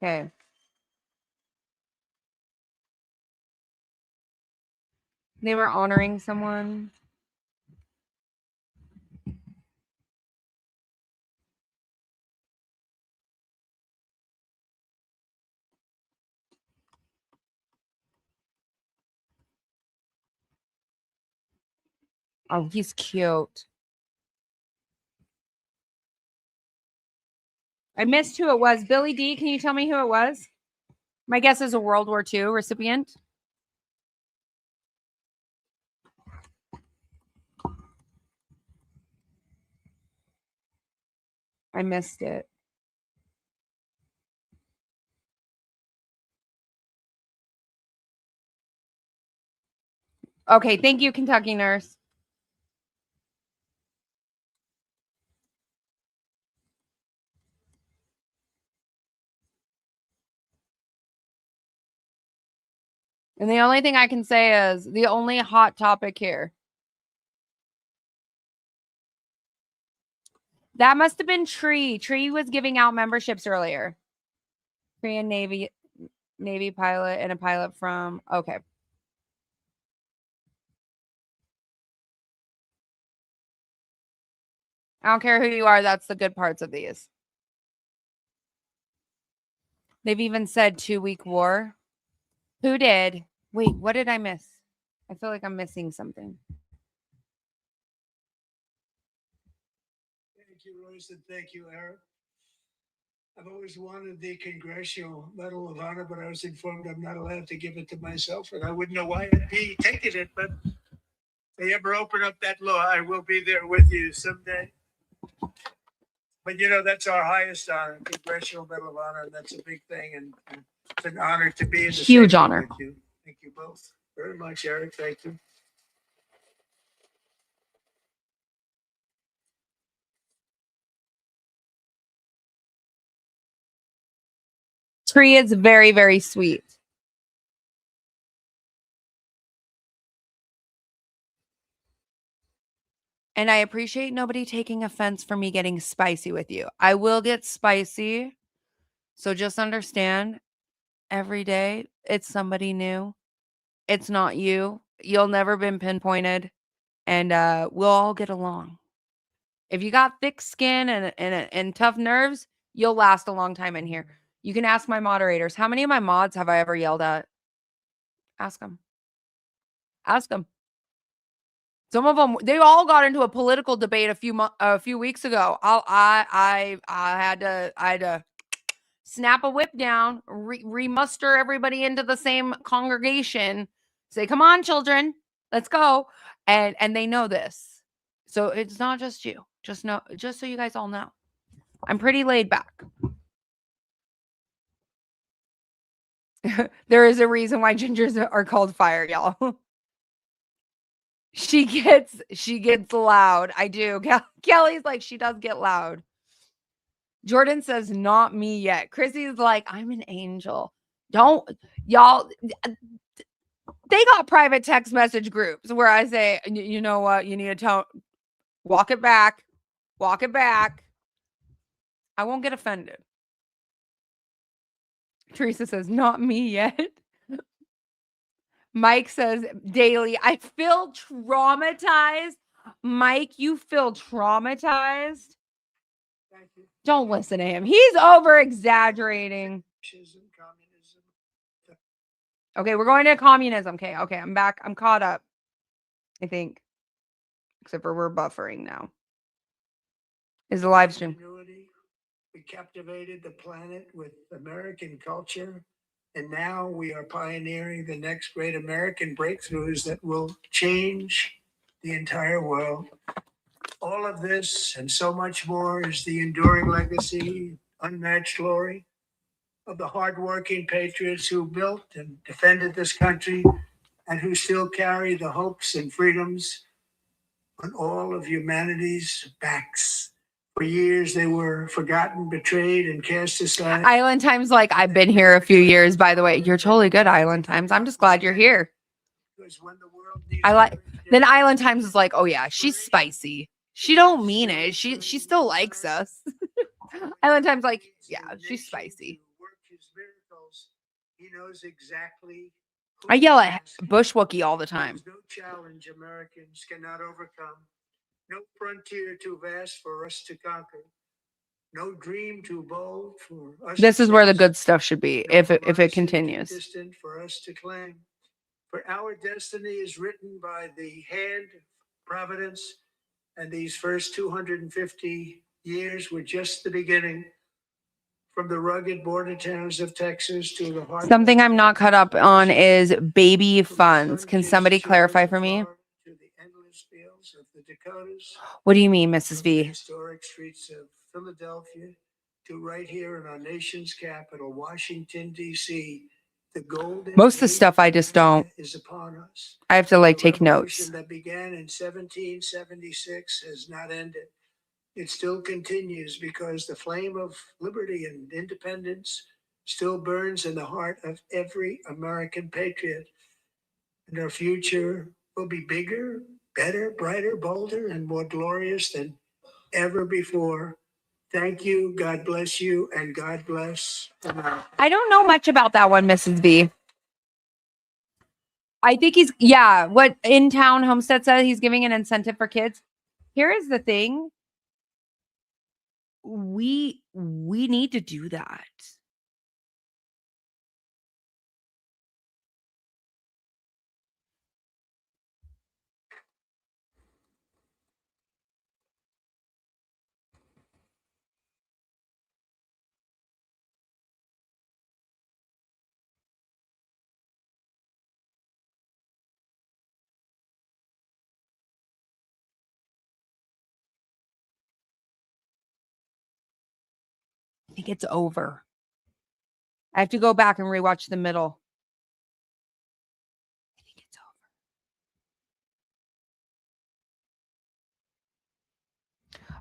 Okay. They were honoring someone. Oh, he's cute. I missed who it was. Billy D, can you tell me who it was? My guess is a World War II recipient. I missed it. Okay, thank you, Kentucky Nurse. And the only thing I can say is the only hot topic here. That must have been Tree. Tree was giving out memberships earlier. Korean Navy pilot and a pilot from, okay. I don't care who you are. That's the good parts of these. They've even said 2-week war. Who did? Wait, what did I miss? I feel like I'm missing something. Thank you, Royce, and thank you, Eric. I've always wanted the Congressional Medal of Honor, but I was informed I'm not allowed to give it to myself, and I wouldn't know why I'd be taking it. But if they ever open up that law, I will be there with you someday. But that's our highest honor, Congressional Medal of Honor, and that's a big thing, and it's an honor to be in the Huge same room honor. with you. Thank you both very much, Eric. Thank you. Tree is very, very sweet. And I appreciate nobody taking offense for me getting spicy with you. I will get spicy. So just understand every day it's somebody new. It's not you. You'll never been pinpointed. And we'll all get along. If you got thick skin and tough nerves, you'll last a long time in here. You can ask my moderators. How many of my mods have I ever yelled at? Ask them. Ask them. Some of them, they all got into a political debate a few weeks ago. I had to snap a whip down, remuster everybody into the same congregation, say, "Come on, children, let's go," and they know this, so it's not just you. Just so you guys all know, I'm pretty laid back. There is a reason why gingers are called fire, y'all. She gets loud. I do. Kelly's like, she does get loud. Jordan says, not me yet. Chrissy's like, I'm an angel. Don't, y'all, they got private text message groups where I say, you know what? You need to tell, walk it back. Walk it back. I won't get offended. Teresa says, not me yet. Mike says, daily, I feel traumatized. Mike, you feel traumatized? Don't listen to him. He's over exaggerating. Okay, we're going to communism. Okay, I'm back. I'm caught up, I think. Except for we're buffering now. Is the live stream. We captivated the planet with American culture, and now we are pioneering the next great American breakthroughs that will change the entire world. All of this and so much more is the enduring legacy, unmatched glory of the hardworking patriots who built and defended this country and who still carry the hopes and freedoms on all of humanity's backs. For years, they were forgotten, betrayed, and cast aside. Island Time's like, I've been here a few years, by the way. You're totally good, Island Times. I'm just glad you're here. Then Island Times is like, oh yeah, she's spicy. She don't mean it. She still likes us. Island Time's like, yeah, she's spicy. He knows exactly. I yell at Bush Wookie all the time. No challenge Americans cannot overcome. No frontier too vast for us to conquer. No dream too bold for us. This is where the good stuff should be if it continues. Distant for us to claim. For our destiny is written by the hand of providence, and these first 250 years were just the beginning. From the rugged border towns of Texas to the heart. Something I'm not caught up on is baby funds. Can somebody clarify for me? To the endless fields of the Dakotas. What do you mean, Mrs. V? Historic streets of Philadelphia to right here in our nation's capital, Washington, D.C. The golden Most of the stuff I just don't. Is upon us. I have to like take notes. That began in 1776 has not ended. It still continues because the flame of liberty and independence still burns in the heart of every American patriot. And our future will be bigger, better, brighter, bolder, and more glorious than ever before. Thank you. God bless you. And God bless America. I don't know much about that one, Mrs. V. I think what In Town Homestead said, he's giving an incentive for kids. Here is the thing. we need to do that. I think it's over. I have to go back and rewatch the middle. I think it's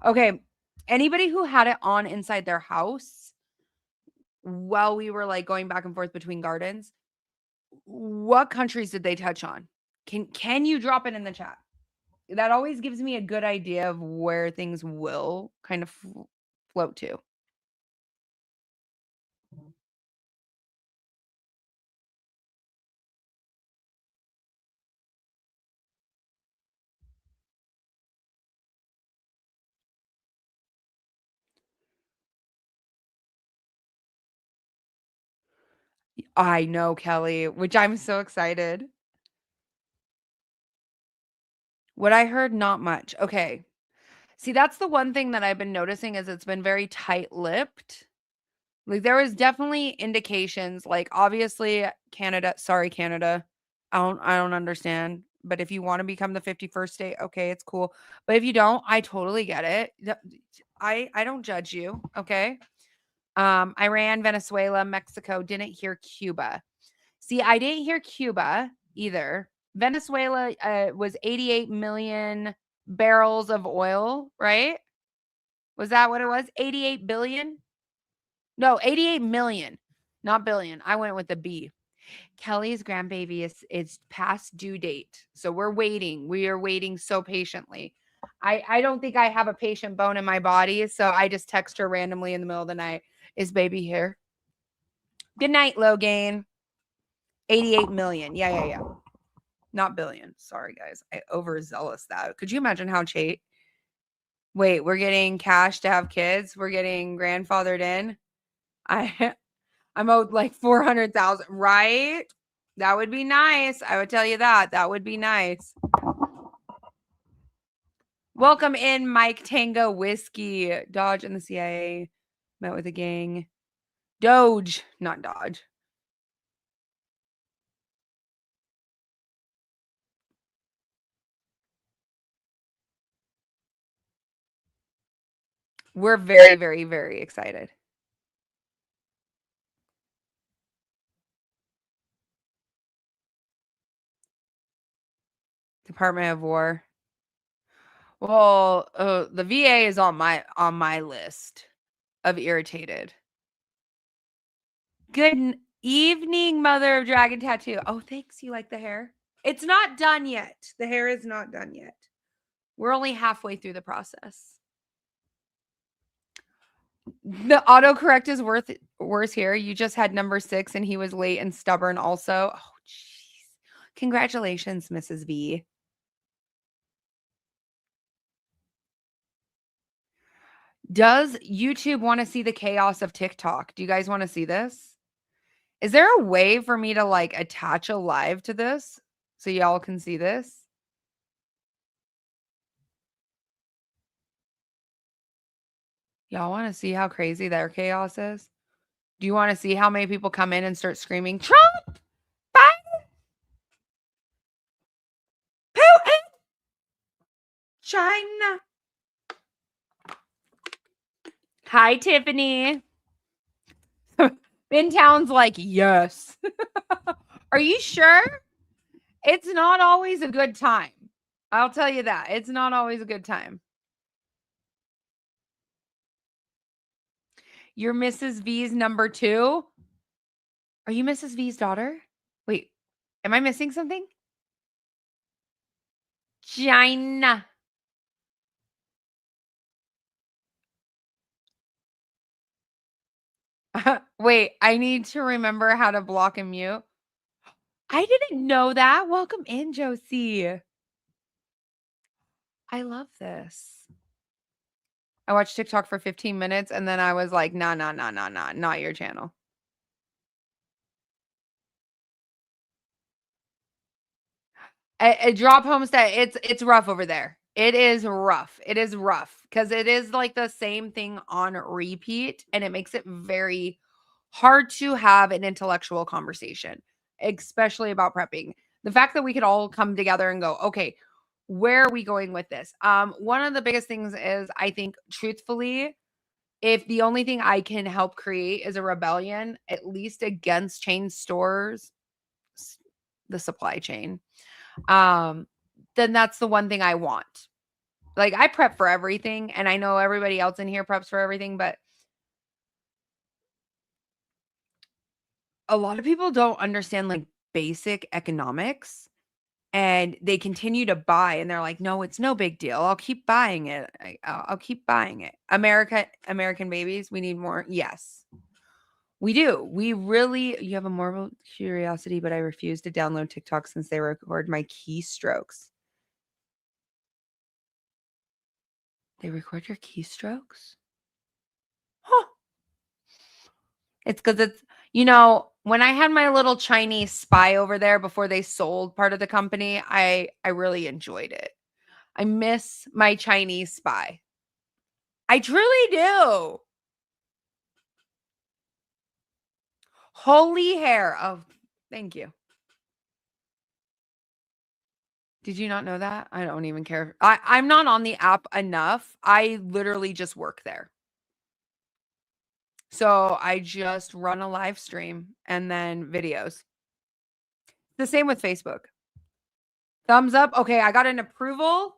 over. Okay. Anybody who had it on inside their house while we were like going back and forth between gardens, what countries did they touch on? Can you drop it in the chat? That always gives me a good idea of where things will kind of float to. I know, Kelly, which I'm so excited. What I heard, not much. Okay. See, that's the one thing that I've been noticing is it's been very tight-lipped. Like there was definitely indications, like obviously Canada, sorry, Canada. I don't understand. But if you want to become the 51st state, okay, it's cool. But if you don't, I totally get it. I don't judge you. Okay. Iran, Venezuela, Mexico, didn't hear Cuba. See, I didn't hear Cuba either. Venezuela was 88 million barrels of oil, right? Was that what it was? 88 billion? No, 88 million, not billion. I went with the B. Kelly's grandbaby is past due date. So we're waiting. We are waiting so patiently. I don't think I have a patient bone in my body. So I just text her randomly in the middle of the night. Is baby here? Good night, Logan. 88 million. Yeah. Not billion. Sorry, guys. I overzealous that. Could you imagine how Wait, we're getting cash to have kids. We're getting grandfathered in. I'm owed like 400,000, right? That would be nice. I would tell you that. That would be nice. Welcome in, Mike Tango Whiskey. Dodge and the CIA met with a gang. Doge, not Dodge. We're very, very, very excited. Department of War. Well, the VA is on my list of irritated. Good evening, Mother of Dragon Tattoo. Oh, thanks. You like the hair? It's not done yet. The hair is not done yet. We're only halfway through the process. The autocorrect is worse here. You just had number 6 and he was late and stubborn also. Oh, jeez. Congratulations, Mrs. V. Does YouTube want to see the chaos of TikTok? Do you guys want to see this? Is there a way for me to like attach a live to this so y'all can see this? Y'all want to see how crazy their chaos is? Do you want to see how many people come in and start screaming, Trump, Biden, Putin, China? Hi, Tiffany. Town's like, yes. Are you sure? It's not always a good time. I'll tell you that. It's not always a good time. You're Mrs. V's number 2? Are you Mrs. V's daughter? Wait, am I missing something? China. Wait, I need to remember how to block and mute. I didn't know that. Welcome in, Josie. I love this. I watched TikTok for 15 minutes and then I was like, nah, not your channel. A drop homestead, it's rough over there. It is rough. It is rough because it is like the same thing on repeat, and it makes it very hard to have an intellectual conversation, especially about prepping. The fact that we could all come together and go, okay, where are we going with this? One of the biggest things is I think truthfully, if the only thing I can help create is a rebellion, at least against chain stores, the supply chain, then that's the one thing I want. Like I prep for everything, and I know everybody else in here preps for everything, but a lot of people don't understand like basic economics, and they continue to buy and they're like, no, it's no big deal. I'll keep buying it. I'll keep buying it. American babies, we need more. Yes, we do. We really, you have a morbid curiosity, but I refuse to download TikTok since they record my keystrokes. They record your keystrokes? Huh. It's because it's, when I had my little Chinese spy over there before they sold part of the company, I really enjoyed it. I miss my Chinese spy. I truly do. Holy hair. Oh, thank you. Did you not know that? I don't even care. I'm not on the app enough. I literally just work there. So I just run a live stream and then videos. The same with Facebook. Thumbs up. Okay, I got an approval.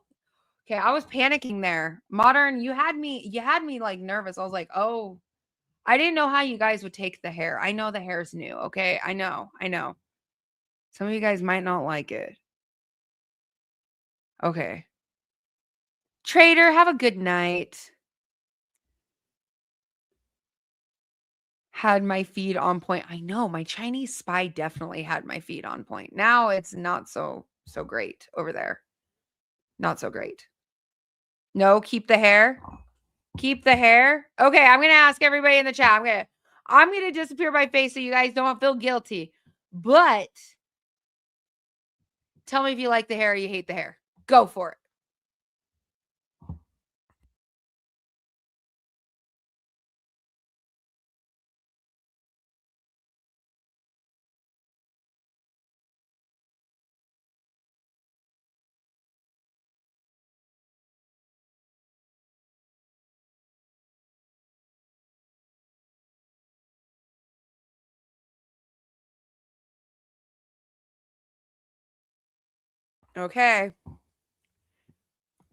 Okay, I was panicking there. Modern, you had me like nervous. I was like, "Oh, I didn't know how you guys would take the hair. I know the hair's new, okay? I know. Some of you guys might not like it. Okay. Trader, have a good night. Had my feed on point. I know, my Chinese spy definitely had my feed on point. Now it's not so great over there. Not so great. No, keep the hair. Keep the hair. Okay, I'm gonna ask everybody in the chat. I'm gonna disappear my face so you guys don't feel guilty. But tell me if you like the hair or you hate the hair. Go for it. Okay.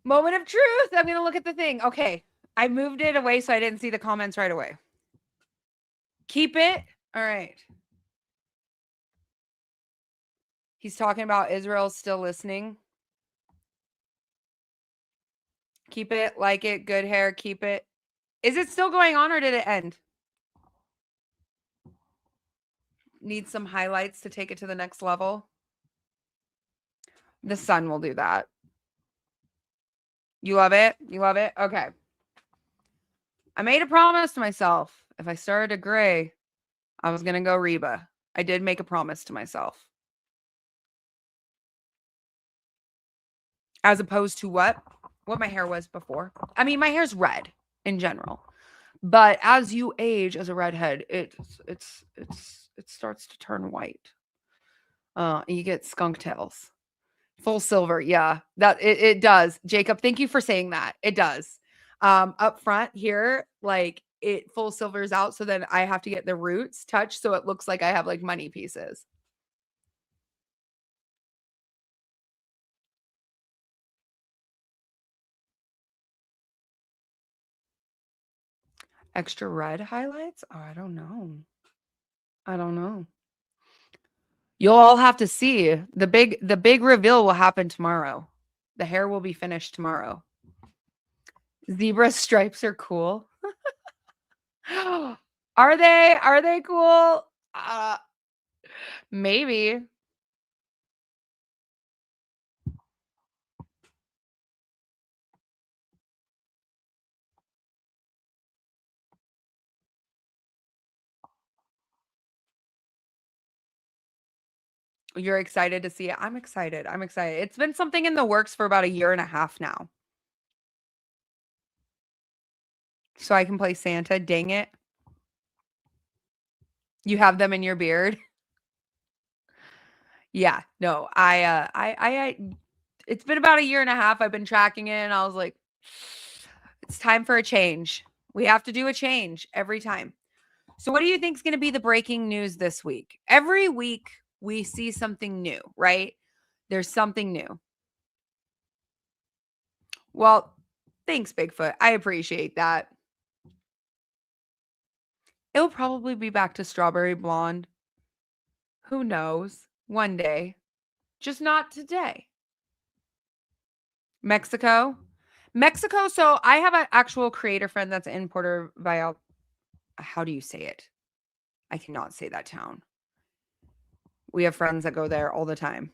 Moment of truth. I'm gonna look at the thing. Okay. I moved it away so I didn't see the comments right away. Keep it. All right. He's talking about Israel's still listening. Keep it, like it, good hair, keep it. Is it still going on or did it end? Need some highlights to take it to the next level. The sun will do that. You love it? You love it? Okay. I made a promise to myself. If I started to gray, I was going to go Reba. I did make a promise to myself. As opposed to what my hair was before. I mean, my hair's red in general. But as you age as a redhead, it starts to turn white. You get skunk tails. Full silver, yeah. That it does. Jacob, thank you for saying that. It does. Up front here, like it full silvers out, so then I have to get the roots touched so it looks like I have like money pieces. Extra red highlights? Oh, I don't know. You'll all have to see. The big reveal will happen tomorrow. The hair will be finished tomorrow. Zebra stripes are cool. Are they cool? Maybe. You're excited to see it. I'm excited. I'm excited. It's been something in the works for about a year and a half now. So I can play Santa. Dang it. You have them in your beard. Yeah. No, it's been about a year and a half. I've been tracking it and I was like, it's time for a change. We have to do a change every time. So what do you think is going to be the breaking news this week? Every week we see something new, right? There's something new. Well, thanks, Bigfoot. I appreciate that. It'll probably be back to strawberry blonde. Who knows? One day. Just not today. Mexico. Mexico. So I have an actual creator friend that's in Puerto Vallarta. How do you say it? I cannot say that town. We have friends that go there all the time.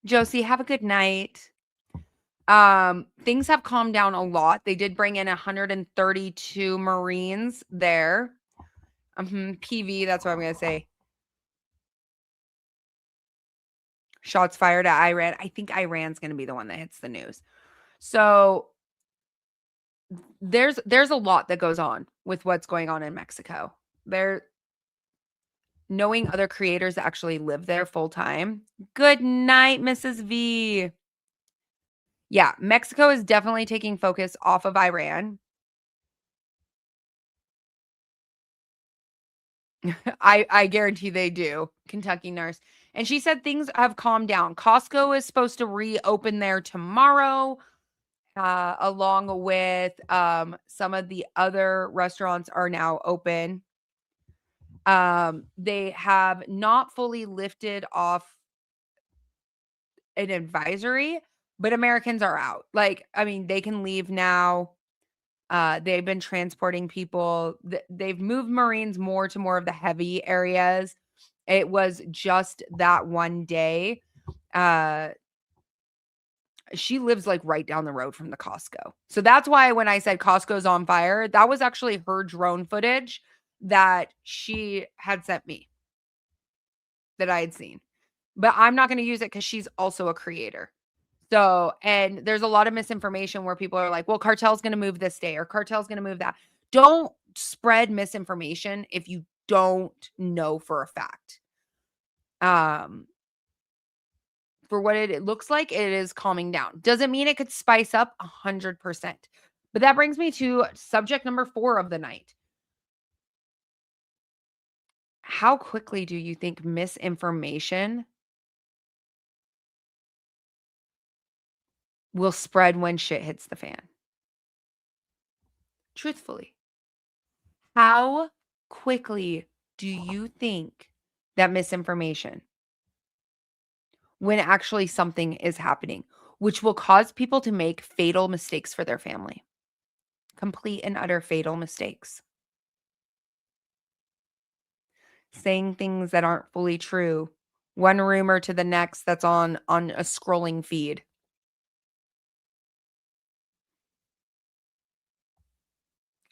Josie, have a good night. Things have calmed down a lot. They did bring in 132 Marines there. PV, that's what I'm gonna say. Shots fired at Iran. I think Iran's gonna be the one that hits the news. So there's a lot that goes on with what's going on in Mexico. Knowing other creators that actually live there full time. Good night, Mrs. V. Yeah, Mexico is definitely taking focus off of Iran. I guarantee they do. Kentucky nurse. And she said things have calmed down. Costco is supposed to reopen there tomorrow, along with some of the other restaurants are now open. They have not fully lifted off an advisory, but Americans are out. Like, I mean, they can leave now. They've been transporting people. They've moved Marines more to more of the heavy areas. It was just that one day. She lives like right down the road from the Costco. So that's why when I said Costco's on fire, that was actually her drone footage that she had sent me that I had seen. But I'm not going to use it because she's also a creator. So, and there's a lot of misinformation where people are like, well, cartel's going to move this day or cartel's going to move that. Don't spread misinformation if you don't know for a fact. For what it looks like, it is calming down. Doesn't mean it could spice up 100%. But that brings me to subject number 4 of the night. How quickly do you think misinformation will spread when shit hits the fan? Truthfully, how quickly do you think that misinformation, when actually something is happening, which will cause people to make fatal mistakes for their family? Complete and utter fatal mistakes. Saying things that aren't fully true. One rumor to the next that's on a scrolling feed.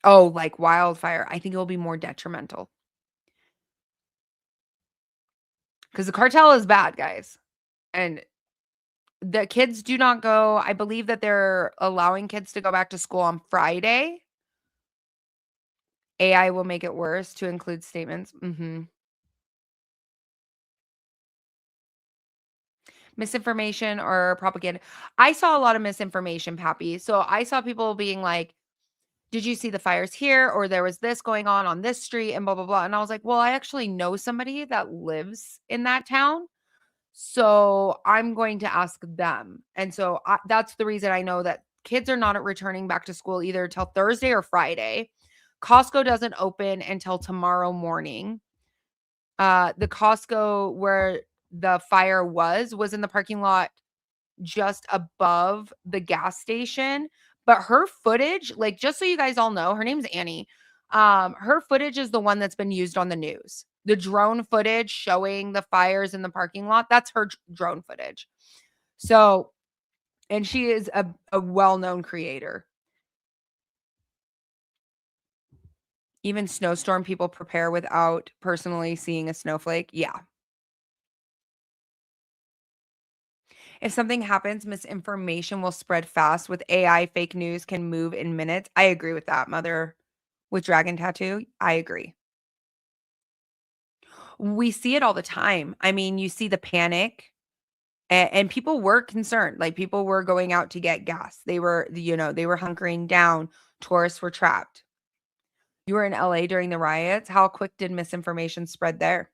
Oh, like wildfire. I think it will be more detrimental. Because the cartel is bad, guys. And the kids do not go. I believe that they're allowing kids to go back to school on Friday. AI will make it worse to include statements. Misinformation or propaganda. I saw a lot of misinformation, Pappy. So I saw people being like, did you see the fires here? Or there was this going on this street and blah, blah, blah. And I was like, well, I actually know somebody that lives in that town. So I'm going to ask them. And so that's the reason I know that kids are not returning back to school either till Thursday or Friday. Costco doesn't open until tomorrow morning. The Costco where the fire was in the parking lot just above the gas station. But her footage, like, just so you guys all know, her name's Annie. Her footage is the one that's been used on the news. The drone footage showing the fires in the parking lot, that's her drone footage. So, and she is a well-known creator. Even snowstorm people prepare without personally seeing a snowflake. Yeah. If something happens, misinformation will spread fast. With AI, fake news can move in minutes. I agree with that, Mother with Dragon Tattoo. I agree. We see it all the time. I mean, you see the panic, and people were concerned. Like, people were going out to get gas. They were, they were hunkering down. Tourists were trapped. You were in LA during the riots. How quick did misinformation spread there?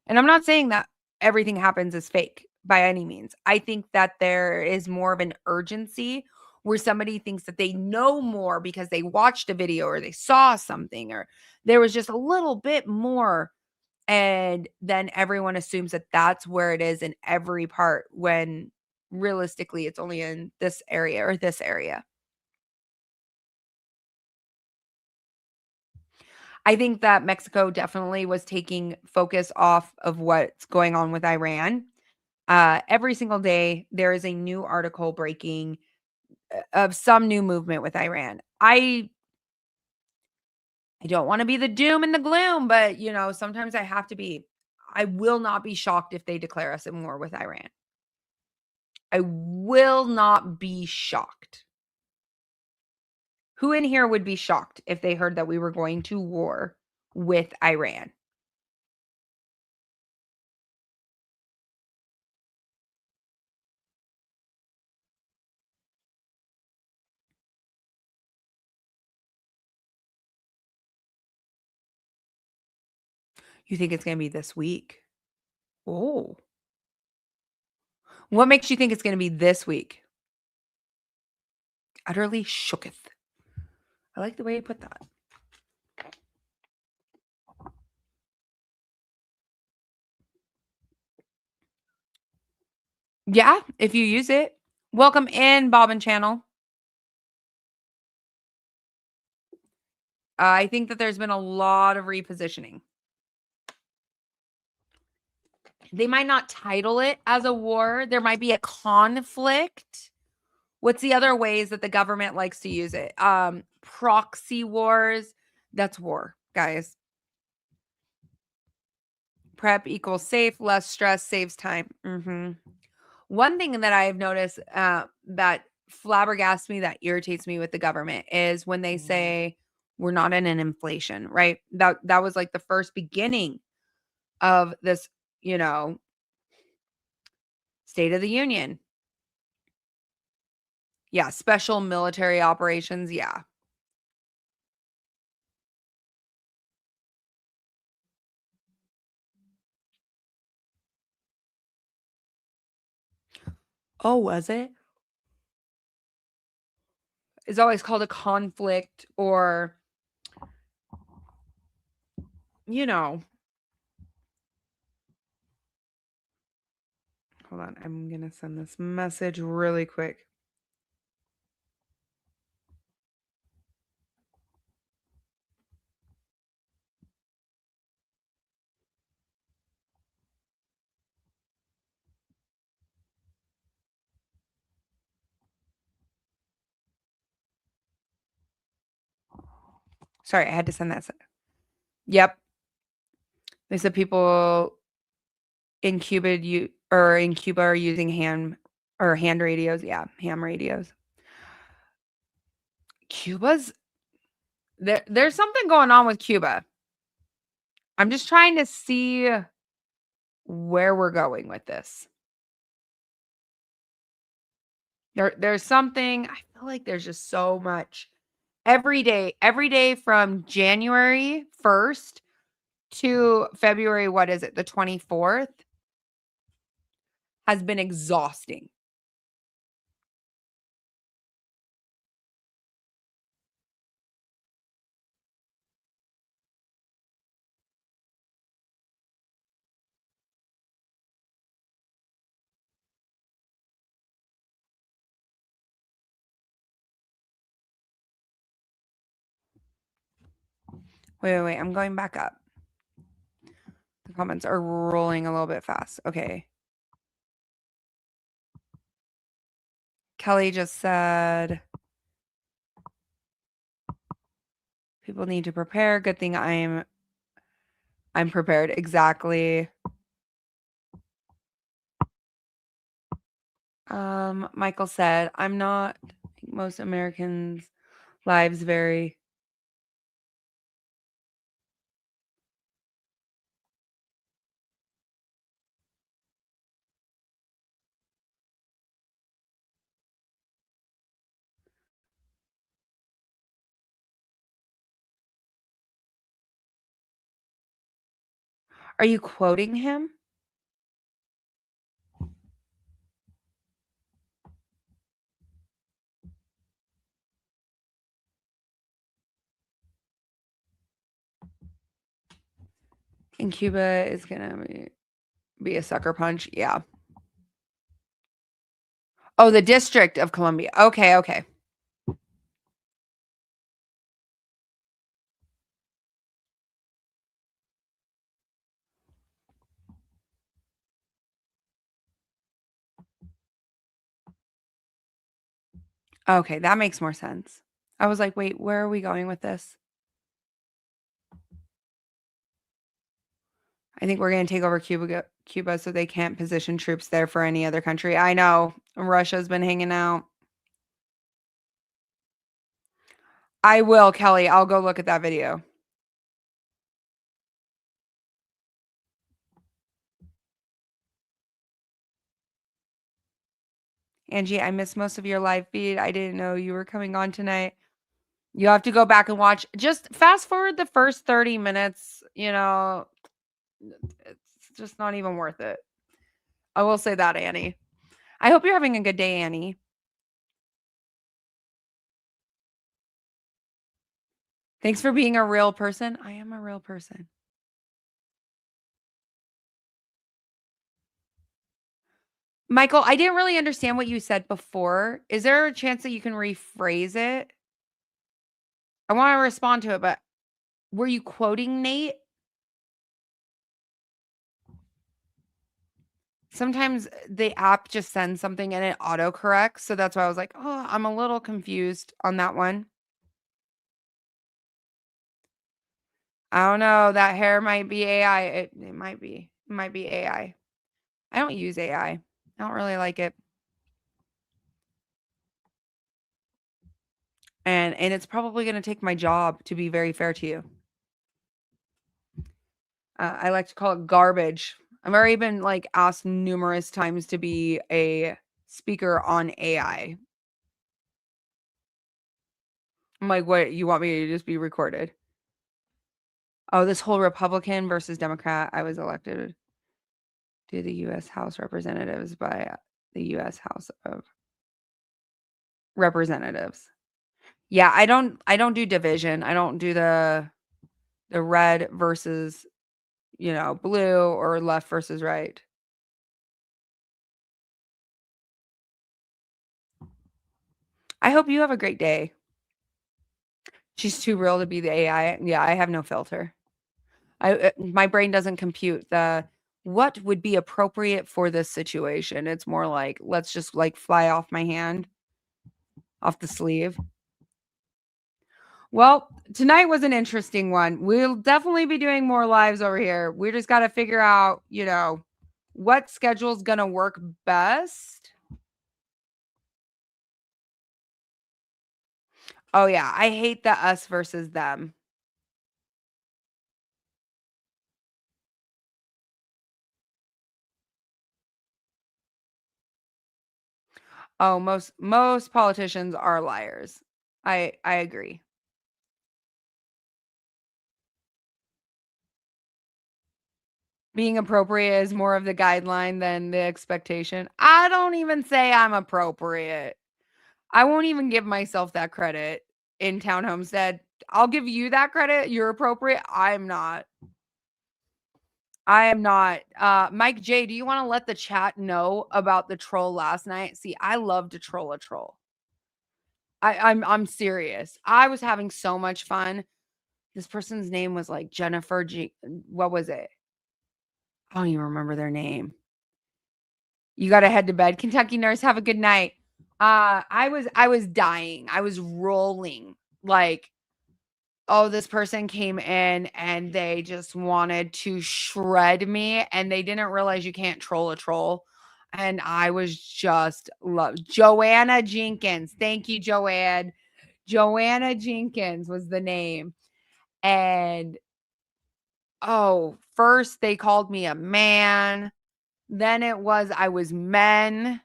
And I'm not saying that everything happens is fake by any means. I think that there is more of an urgency where somebody thinks that they know more because they watched a video or they saw something, or there was just a little bit more. And then everyone assumes that that's where it is in every part, when realistically it's only in this area or this area. I think that Mexico definitely was taking focus off of what's going on with Iran. Every single day, there is a new article breaking of some new movement with Iran. I don't want to be the doom and the gloom, but sometimes I have to be. I will not be shocked if they declare us in war with Iran. I will not be shocked. Who in here would be shocked if they heard that we were going to war with Iran? You think it's going to be this week? Oh. What makes you think it's going to be this week? Utterly shooketh. I like the way you put that. Yeah, if you use it. Welcome in, Bobbin Channel. I think that there's been a lot of repositioning. They might not title it as a war. There might be a conflict. What's the other ways that the government likes to use it? Proxy wars. That's war, guys. Prep equals safe, less stress, saves time. One thing that I've noticed that flabbergasts me, that irritates me with the government, is when they say we're not in an inflation, right? That was like the first beginning of this, State of the Union. Yeah, special military operations. Yeah. Oh, was it? It's always called a conflict, or, hold on. I'm going to send this message really quick. Sorry, I had to send that. Yep. They said people in Cuba are using hand radios. Yeah, ham radios. There's something going on with Cuba. I'm just trying to see where we're going with this. There's something. I feel like there's just so much every day from January 1st to February, what is it, the 24th, has been exhausting. Wait. I'm going back up. The comments are rolling a little bit fast. Okay. Kelly just said, people need to prepare. Good thing I'm prepared. Exactly. Michael said, I'm not, most Americans' lives vary. Are you quoting him? And Cuba is gonna be a sucker punch. Yeah. Oh, the District of Columbia. Okay, okay. Okay, that makes more sense. I was like, wait, where are we going with this? I think we're going to take over Cuba so they can't position troops there for any other country. I know Russia's been hanging out. I will, Kelly. I'll go look at that video. Angie, I missed most of your live feed. I didn't know you were coming on tonight. You have to go back and watch. Just fast forward the first 30 minutes. You know, it's just not even worth it. I will say that, Annie. I hope you're having a good day, Annie. Thanks for being a real person. I am a real person. Michael, I didn't really understand what you said before. Is there a chance that you can rephrase it? I want to respond to it, but were you quoting Nate? Sometimes the app just sends something and it autocorrects. So that's why I was like, oh, I'm a little confused on that one. I don't know. That hair might be AI. It might be. It might be AI. I don't use AI. I don't really like it. And it's probably going to take my job, to be very fair to you. I like to call it garbage. I've already been like asked numerous times to be a speaker on AI. I'm like, what? You want me to just be recorded? Oh, this whole Republican versus Democrat. I was elected to the U.S. House Representatives by the U.S. House of Representatives. Yeah, I don't do division. I don't do the red versus, blue or left versus right. I hope you have a great day. She's too real to be the AI. Yeah, I have no filter. My brain doesn't compute what would be appropriate for this situation. It's more like, let's just like fly off my hand, off the sleeve. Well, tonight was an interesting one. We'll definitely be doing more lives over here. We just got to figure out, what schedule's going to work best. Oh yeah, I hate the us versus them. Oh, most politicians are liars. I agree. Being appropriate is more of the guideline than the expectation. I don't even say I'm appropriate. I won't even give myself that credit in Town Homestead. I'll give you that credit. You're appropriate. I'm not. I am not. Mike J, do you want to let the chat know about the troll last night? See, I love to troll a troll. I'm serious. I was having so much fun. This person's name was like Jennifer G. What was it? I don't even remember their name. You got to head to bed. Kentucky Nurse, have a good night. I was dying. I was rolling. Like, oh, this person came in and they just wanted to shred me and they didn't realize you can't troll a troll. And I was just Joanna Jenkins. Thank you, Joanne. Joanna Jenkins was the name. And first they called me a man. Then I was men.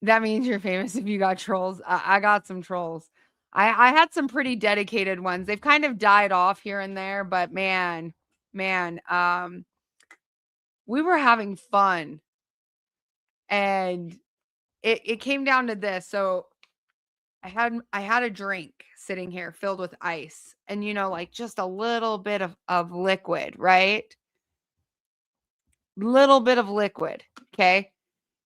That means you're famous if you got trolls. I got some trolls. I had some pretty dedicated ones. They've kind of died off here and there, but man, we were having fun. And it came down to this. So I had a drink sitting here filled with ice and like just a little bit of liquid, right? Little bit of liquid. Okay.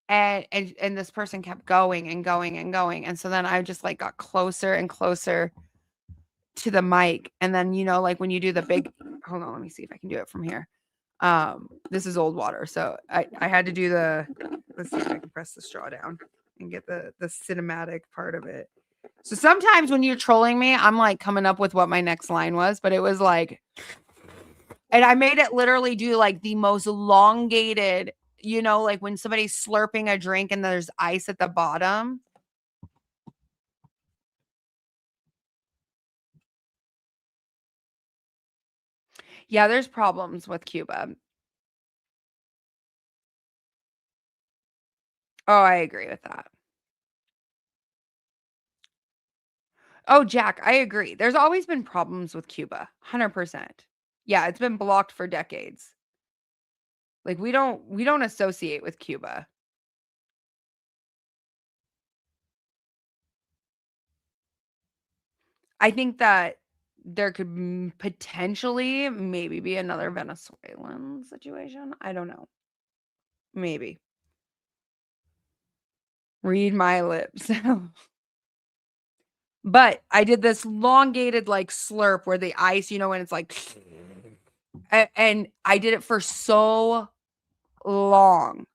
And this person kept going and going and going. And so then I just like got closer and closer to the mic. And then, like when you do the big, hold on, let me see if I can do it from here. This is old water. So I had to do let's see if I can press the straw down and get the cinematic part of it. So sometimes when you're trolling me, I'm like coming up with what my next line was, but it was like, and I made it literally do like the most elongated, like when somebody's slurping a drink and there's ice at the bottom. Yeah, there's problems with Cuba. Oh, I agree with that. Oh, Jack, I agree. There's always been problems with Cuba. 100%. Yeah, it's been blocked for decades. Like we don't associate with Cuba. I think that there could potentially maybe be another Venezuelan situation. I don't know. Maybe. Read my lips. But I did this elongated like slurp where the ice, when it's like, and I did it for so long.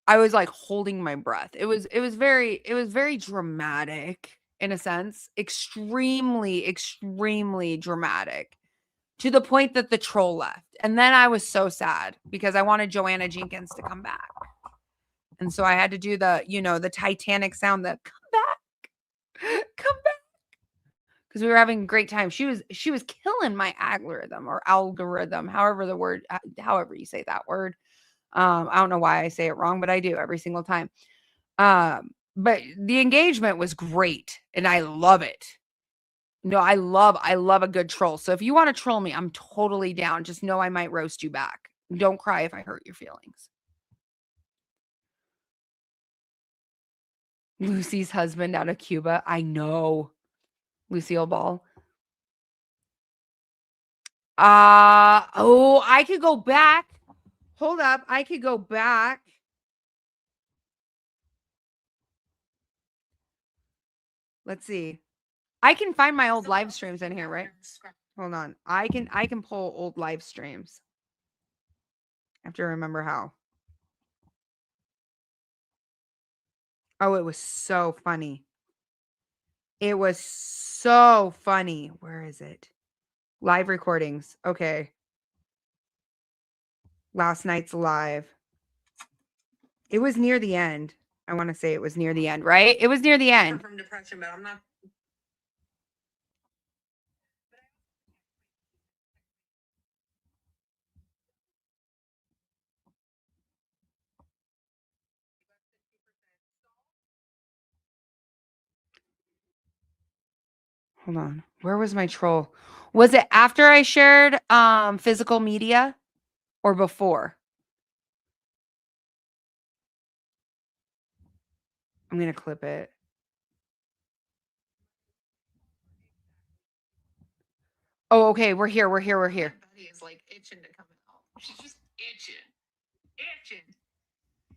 I was like holding my breath. It was very dramatic in a sense, extremely, extremely dramatic to the point that the troll left. And then I was so sad because I wanted Joanna Jenkins to come back. And so I had to do the Titanic sound, the come back, come back. Because we were having a great time. She was killing my algorithm, however you say that word. I don't know why I say it wrong, but I do every single time. But the engagement was great and I love it. No, I love a good troll. So if you want to troll me, I'm totally down. Just know I might roast you back. Don't cry if I hurt your feelings. Lucy's husband out of Cuba. I know. Lucille Ball. I could go back. Hold up. I could go back. Let's see. I can find my old live streams in here, right? Hold on. I can pull old live streams. I have to remember how. Oh, it was so funny. It was so funny. Where is it? Live recordings. Okay. Last night's live. It was near the end. I want to say it was near the end, right? It was near the end. From depression, but I'm not. Hold on. Where was my troll? Was it after I shared physical media or before? I'm going to clip it. Oh, okay. We're here. Is like itching to come out. She's just itching.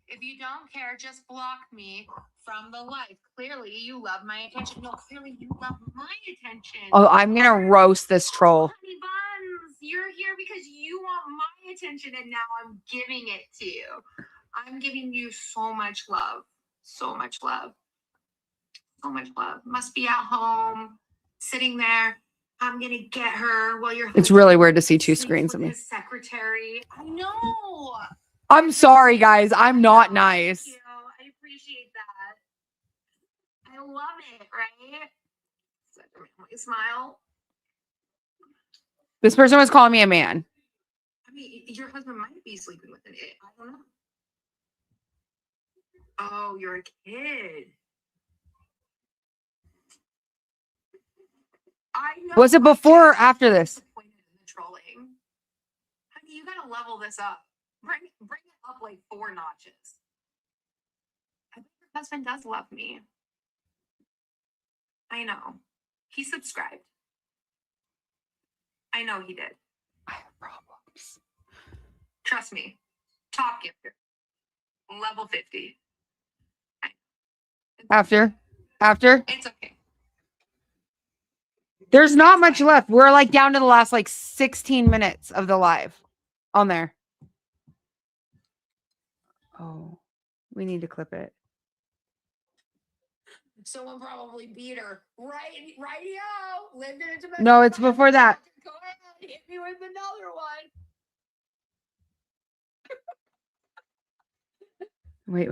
If you don't care, just block me from the life. Clearly, you love my attention. No, clearly, you love my attention. Oh, I'm going to roast this troll. Honey buns, you're here because you want my attention, and now I'm giving it to you. I'm giving you so much love. So much love. So much love. Must be at home, sitting there, I'm gonna get her while you're. It's really weird to see two screens of me. His secretary. I know. I'm sorry, guys. I'm not nice. Thank you. I appreciate that. I love it. Right? Such a manly smile. This person was calling me a man. I mean, your husband might be sleeping with it. I don't know. Oh, you're a kid. I know. Was it before or after this? Disappointed in the trolling. Honey, you gotta level this up. Bring it up like 4 notches. I think your husband does love me. I know. He subscribed. I know he did. I have problems. Trust me. Top gifter. Level 50. After? It's okay. There's not much left. We're like down to the last like 16 minutes of the live on there. Oh, we need to clip it. Someone probably beat her. Rightio. Lived in a domestic. No, it's before that. Go ahead. Hit me with another one. Wait.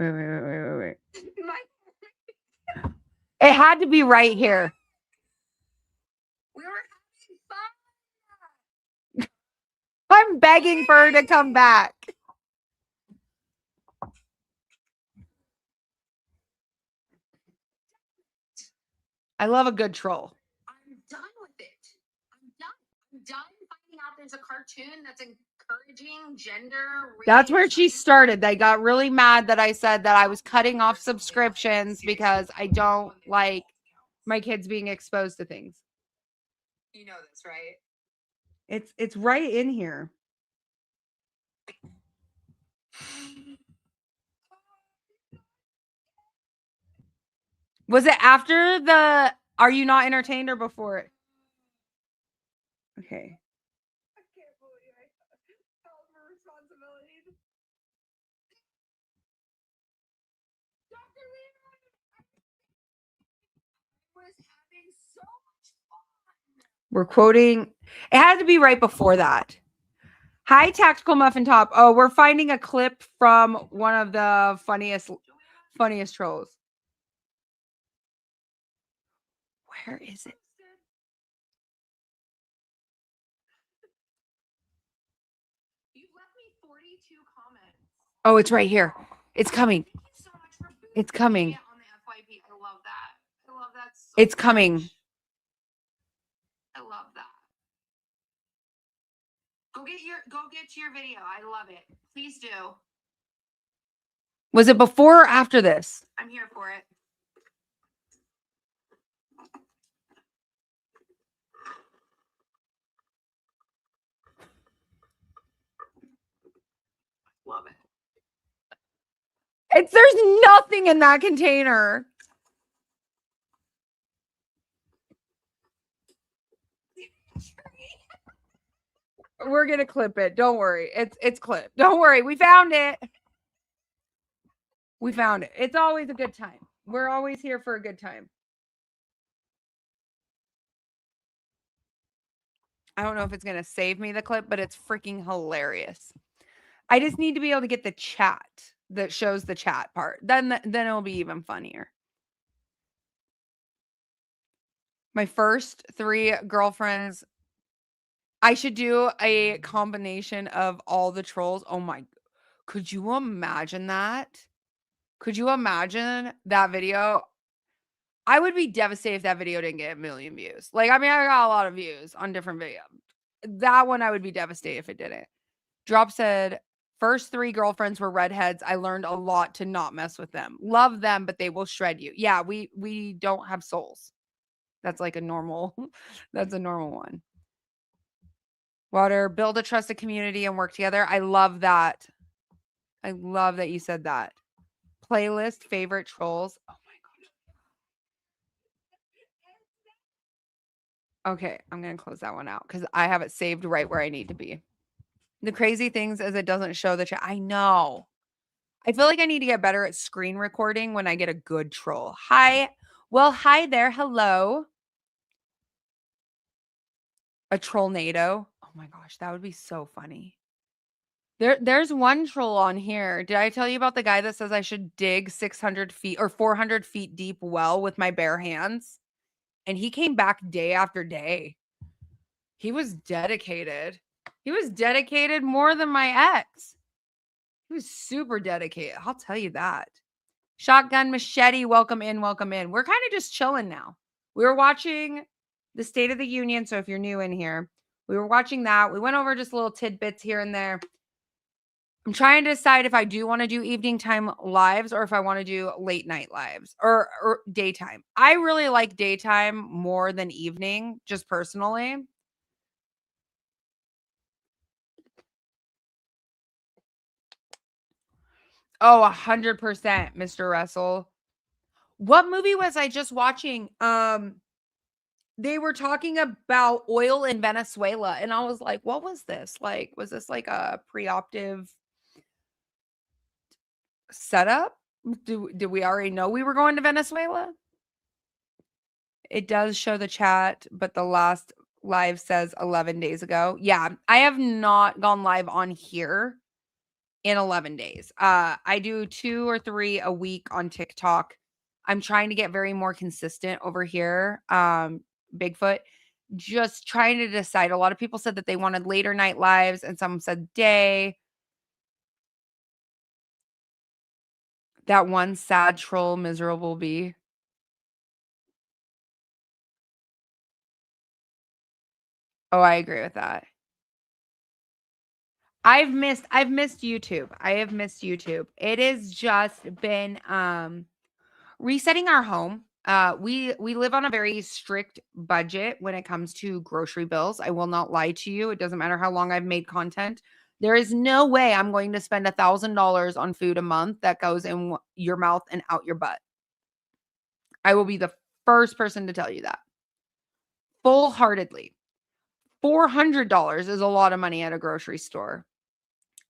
My- It had to be right here. We were having fun. I'm begging for her to come back. I love a good troll. I'm done with it. I'm done finding out there's a cartoon that's encouraging gender. That's where she started. They got really mad that I said that I was cutting off subscriptions because I don't like my kids being exposed to things. You know this, right? It's right in here. Was it after the Are You Not Entertained or before it? Okay. I can't believe I have her responsibilities. Dr. Leon, I was having so much fun. We're quoting. It had to be right before that. Hi, Tactical Muffin Top. Oh, we're finding a clip from one of the funniest trolls. Where is it? You've left me 42 comments. Oh, it's right here. It's coming. Thank you so much for It's coming. it on the FYP. I love that. I love that so It's coming. much. I love that. Go get to your video. I love it. Please do. Was it before or after this? I'm here for it. Love it. There's nothing in that container. We're gonna clip it. Don't worry. It's clipped. Don't worry. We found it. We found it. It's always a good time. We're always here for a good time. I don't know if it's gonna save me the clip, but it's freaking hilarious. I just need to be able to get the chat that shows the chat part. Then it'll be even funnier. My first 3 girlfriends. I should do a combination of all the trolls. Oh my, could you imagine that? Could you imagine that video? I would be devastated if that video didn't get 1 million views. Like, I mean, I got a lot of views on different videos. That one, I would be devastated if it didn't. Drop said, first 3 girlfriends were redheads. I learned a lot to not mess with them. Love them, but they will shred you. Yeah, we don't have souls. That's like a normal, that's a normal one. Water, build a trusted community and work together. I love that. I love that you said that. Playlist, favorite trolls. Oh my God. Okay, I'm going to close that one out because I have it saved right where I need to be. The crazy things is it doesn't show the chat. I know. I feel like I need to get better at screen recording when I get a good troll. Hi. Well, hi there. Hello. A trollnado. Oh my gosh, that would be so funny. There's one troll on here. Did I tell you about the guy that says I should dig 600 feet or 400 feet deep well with my bare hands? And he came back day after day. He was dedicated. He was dedicated more than my ex. He was super dedicated. I'll tell you that. Shotgun Machete, welcome in, welcome in. We're kind of just chilling now. We were watching the State of the Union. So if you're new in here, we were watching that. We went over just little tidbits here and there. I'm trying to decide if I do want to do evening time lives or if I want to do late night lives or daytime. I really like daytime more than evening, just personally. Oh, 100%, Mr. Russell. What movie was I just watching? They were talking about oil in Venezuela, and I was like, what was this? Like, was this like a preoptive setup? Did we already know we were going to Venezuela? It does show the chat, but the last live says 11 days ago. Yeah, I have not gone live on here in 11 days. I do 2 or 3 a week on TikTok. I'm trying to get very more consistent over here. Bigfoot, just trying to decide. A lot of people said that they wanted later night lives, and some said day. That one sad troll, miserable bee. Oh, I agree with that. I've missed YouTube. I have missed YouTube. It has just been resetting our home. We live on a very strict budget when it comes to grocery bills. I will not lie to you. It doesn't matter how long I've made content. There is no way I'm going to spend $1,000 on food a month that goes in your mouth and out your butt. I will be the first person to tell you that. Full-heartedly. $400 is a lot of money at a grocery store.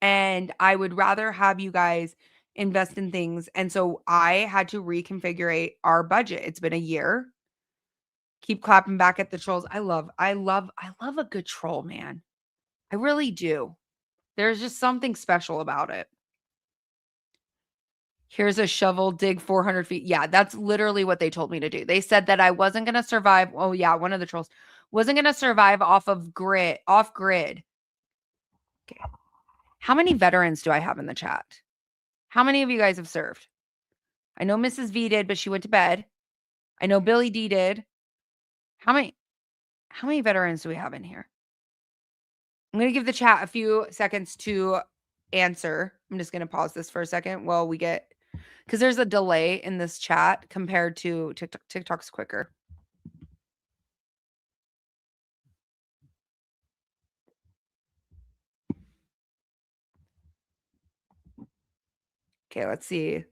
And I would rather have you guys invest in things. And so I had to reconfigure our budget. It's been a year. Keep clapping back at the trolls. I love a good troll, man. I really do. There's just something special about it. Here's a shovel, dig 400 feet. Yeah, that's literally what they told me to do. They said that I wasn't going to survive. Oh yeah, one of the trolls wasn't going to survive off grid. Okay. How many veterans do I have in the chat? How many of you guys have served? I know Mrs. V did, but she went to bed. I know Billy D did. How many veterans do we have in here? I'm going to give the chat a few seconds to answer. I'm just going to pause this for a second while we get, because there's a delay in this chat compared to TikTok. TikTok's quicker. Okay, let's see.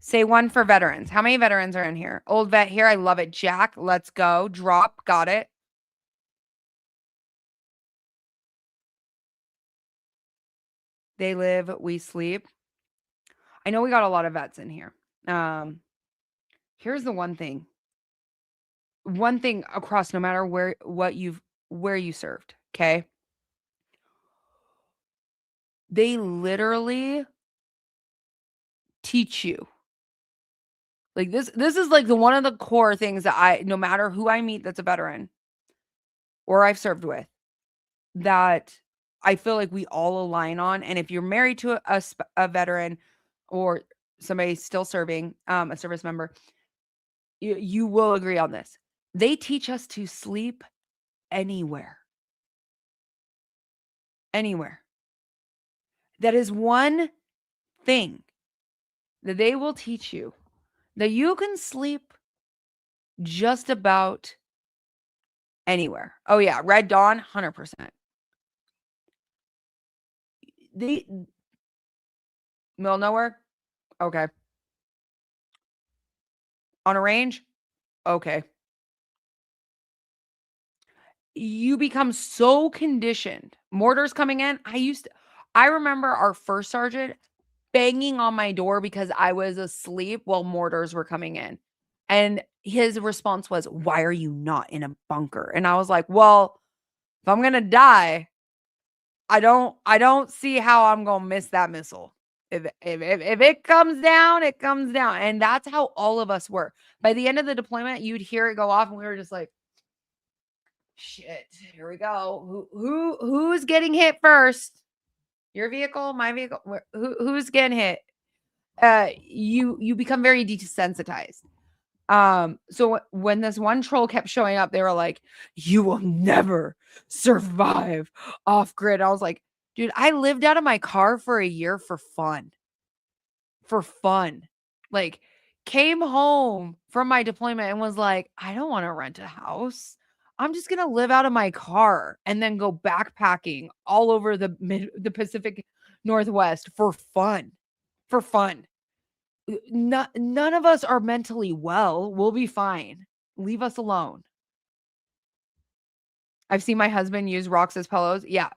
Say one for veterans. How many veterans are in here? Old vet here. I love it. Jack, let's go. Drop. Got it. They live, we sleep. I know we got a lot of vets in here. Here's the one thing. One thing across, no matter where you served, okay? They literally teach you. Like this is like one of the core things that no matter who I meet that's a veteran or I've served with, that I feel like we all align on. And if you're married to a veteran or somebody still serving, a service member, you will agree on this. They teach us to sleep anywhere. Anywhere. That is one thing that they will teach you, that you can sleep just about anywhere. Oh yeah, Red Dawn, 100%. Middle of nowhere? Okay. On a range? Okay. You become so conditioned. Mortars coming in. I remember our first sergeant banging on my door because I was asleep while mortars were coming in. And his response was, "Why are you not in a bunker?" And I was like, "Well, if I'm gonna die, I don't see how I'm gonna miss that missile. If it comes down, it comes down." And that's how all of us were. By the end of the deployment, you'd hear it go off, and we were just like, "Shit, here we go. Who's getting hit first? Your vehicle, my vehicle? Who's getting hit?" You become very desensitized. So when this one troll kept showing up, they were like, "You will never survive off grid." I was like, dude, I lived out of my car for a year for fun. For fun. Like, came home from my deployment and was like, I don't want to rent a house. I'm just gonna live out of my car and then go backpacking all over the Pacific Northwest for fun. For fun. None of us are mentally well. We'll be fine. Leave us alone. I've seen my husband use rocks as pillows. Yeah.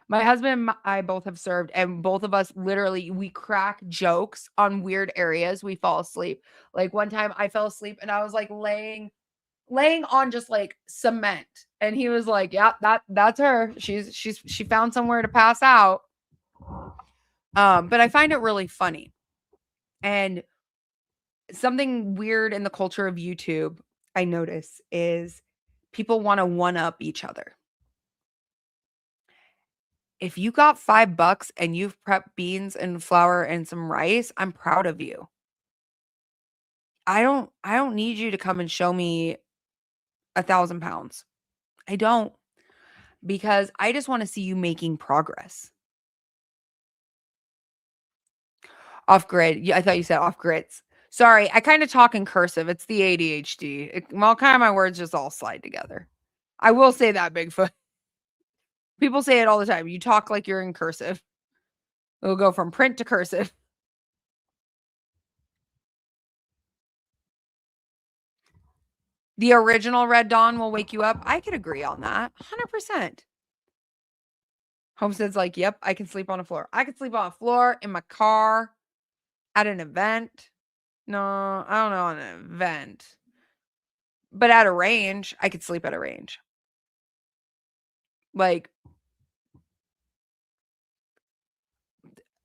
My husband and I both have served, and both of us literally, we crack jokes on weird areas. We fall asleep. Like one time I fell asleep and I was like laying on just like cement. And he was like, "Yeah, that's her. She found somewhere to pass out." But I find it really funny. And something weird in the culture of YouTube I notice is people want to one up each other. If you got $5 and you've prepped beans and flour and some rice, I'm proud of you. I don't need you to come and show me 1,000 pounds. I don't, because I just want to see you making progress. Off grid. Yeah, I thought you said off grids. Sorry, I kind of talk in cursive. It's the ADHD. All kind of my words just all slide together. I will say that, Bigfoot. People say it all the time. You talk like you're in cursive. It'll go from print to cursive. The original Red Dawn will wake you up. I could agree on that. 100%. Homestead's like, "Yep, I can sleep on a floor." I could sleep on a floor, in my car, at an event. No, I don't know, on an event. But at a range, I could sleep at a range. Like,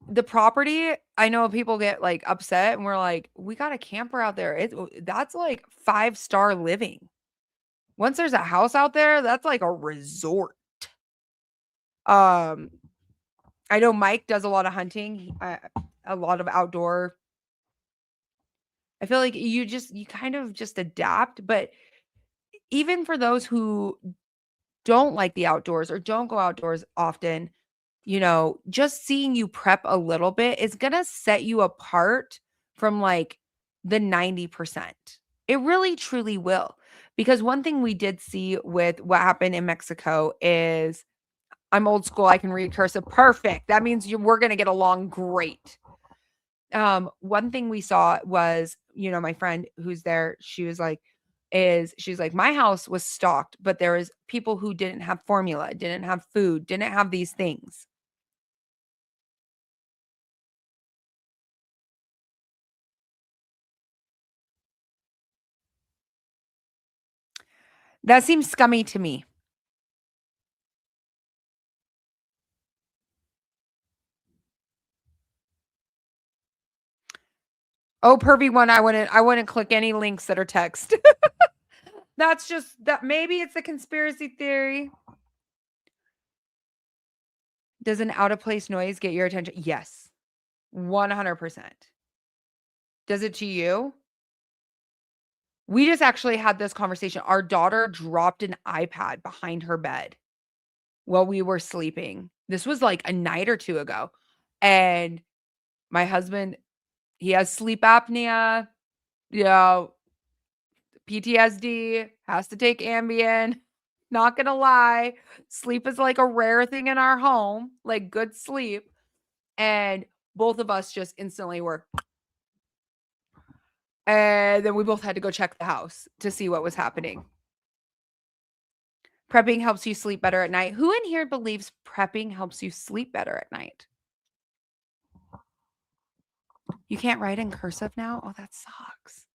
the property, I know people get like upset and we're like, "We got a camper out there." That's like 5-star living. Once there's a house out there, that's like a resort. Um, I know Mike does a lot of hunting, a lot of outdoor. I feel like you kind of just adapt, but even for those who don't like the outdoors or don't go outdoors often, just seeing you prep a little bit is going to set you apart from like the 90%. It really truly will. Because one thing we did see with what happened in Mexico is, I'm old school. I can read cursive. Perfect. That means we're going to get along great. One thing we saw was, my friend who's there, she's like, my house was stocked, but there was people who didn't have formula, didn't have food, didn't have these things. That seems scummy to me. Oh, pervy one, I wouldn't click any links that are text. That's just that, maybe it's a conspiracy theory. Does an out of place noise get your attention? Yes. 100%. Does it to you? We just actually had this conversation. Our daughter dropped an iPad behind her bed while we were sleeping. This was like a night or two ago. And my husband, he has sleep apnea, PTSD, has to take Ambien. Not gonna lie, sleep is like a rare thing in our home, like good sleep. And both of us just instantly were. And then we both had to go check the house to see what was happening. Prepping helps you sleep better at night. Who in here believes prepping helps you sleep better at night? You can't write in cursive now? Oh, that sucks.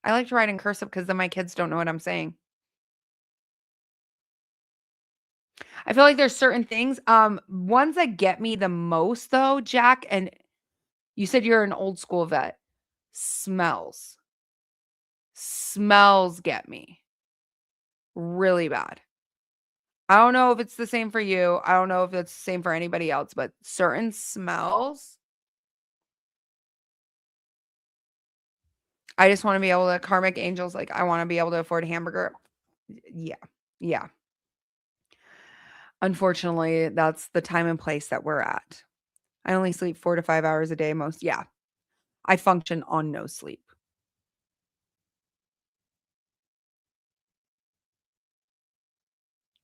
I like to write in cursive because then my kids don't know what I'm saying. I feel like there's certain things, ones that get me the most though, Jack, and you said you're an old school vet. Smells. Smells get me really bad. I don't know if it's the same for you. I don't know if it's the same for anybody else, but certain smells, I just want to be able to karmic angels, like I want to be able to afford a hamburger. Yeah. Yeah. Unfortunately, that's the time and place that we're at. I only sleep 4 to 5 hours a day most. Yeah. I function on no sleep.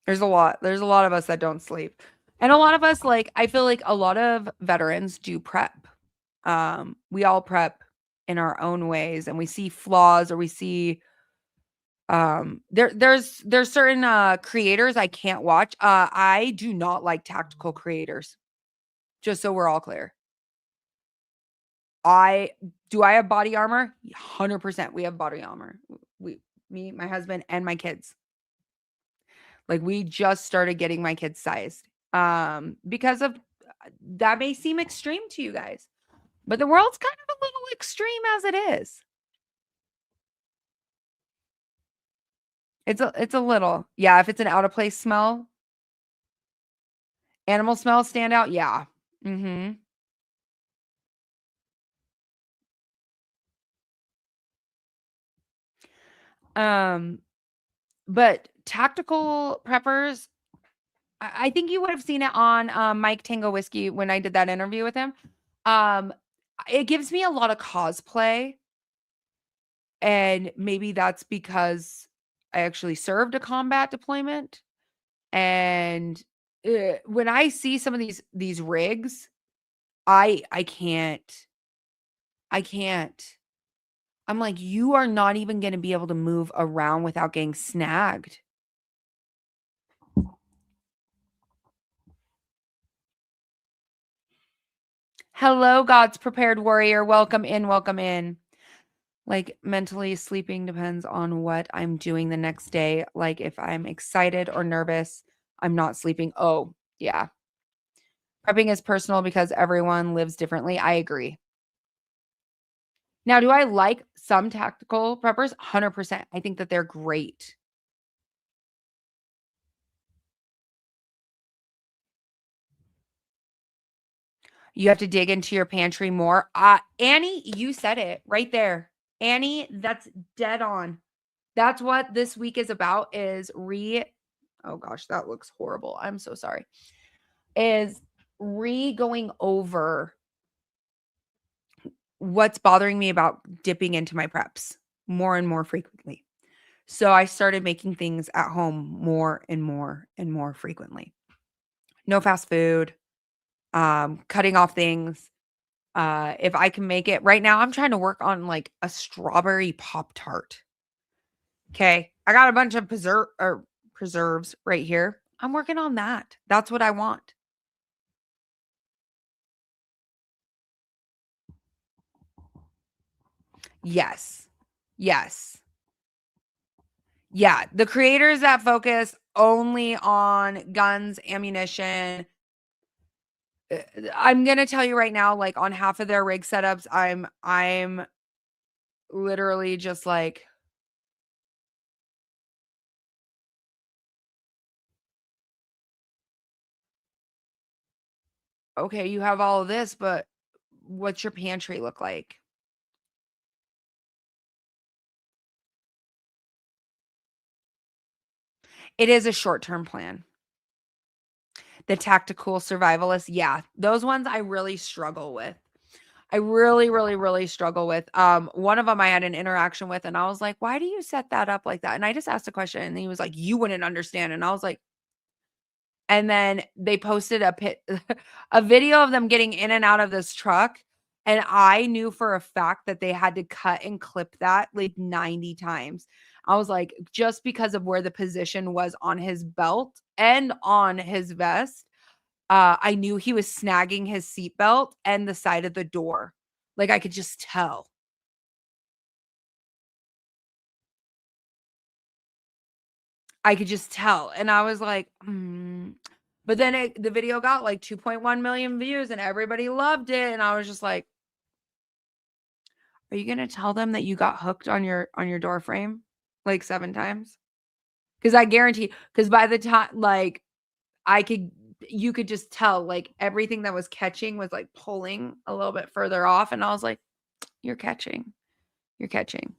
There's a lot. There's a lot of us that don't sleep. And a lot of us, like, I feel like a lot of veterans do prep. We all prep in our own ways and we see flaws or we see there's certain creators I can't watch. I do not like tactical creators. Just so we're all clear. I have body armor? 100% we have body armor. Me, my husband, and my kids. Like we just started getting my kids sized. Because of that may seem extreme to you guys. But the world's kind of a little extreme as it is. It's a little. Yeah, if it's an out of place smell, animal smells stand out. Yeah. Mhm. Um but tactical preppers, I think you would have seen it on Mike Tango Whiskey when I did that interview with him. Um it gives me a lot of cosplay. And maybe that's because I actually served a combat deployment. And when I see some of these rigs, I can't. I can't. I'm like, you are not even going to be able to move around without getting snagged. Hello, God's prepared warrior. Welcome in. Welcome in. Like mentally sleeping depends on what I'm doing the next day. Like if I'm excited or nervous, I'm not sleeping. Oh, yeah. Prepping is personal because everyone lives differently. I agree. Now, do I like some tactical preppers? 100%. I think that they're great. You have to dig into your pantry more. Annie, you said it right there. Annie, that's dead on. That's what this week is about is oh gosh, that looks horrible. I'm so sorry. Is going over what's bothering me about dipping into my preps more and more frequently. So I started making things at home more and more and more frequently. No fast food, cutting off things. If I can make it right now, I'm trying to work on like a strawberry Pop-Tart. Okay. I got a bunch of preserves right here. I'm working on that. That's what I want. Yes. Yes. Yeah. The creators that focus only on guns, ammunition. I'm going to tell you right now, like on half of their rig setups, I'm literally just like, okay, you have all of this, but what's your pantry look like? It is a short-term plan. The tactical survivalist, yeah, those ones I really struggle with. I really, really, really struggle with. One of them I had an interaction with, and I was like, "Why do you set that up like that?" And I just asked a question, and he was like, "You wouldn't understand." And I was like, and then they posted a video of them getting in and out of this truck, and I knew for a fact that they had to cut and clip that like 90 times. I was like, just because of where the position was on his belt and on his vest, I knew he was snagging his seatbelt and the side of the door. Like I could just tell. I could just tell. And I was like, But then the video got like 2.1 million views and everybody loved it. And I was just like, are you going to tell them that you got hooked on your door frame like 7 times? Because I guarantee, because by the time, like, you could just tell, like, everything that was catching was like pulling a little bit further off. And I was like, you're catching. You're catching.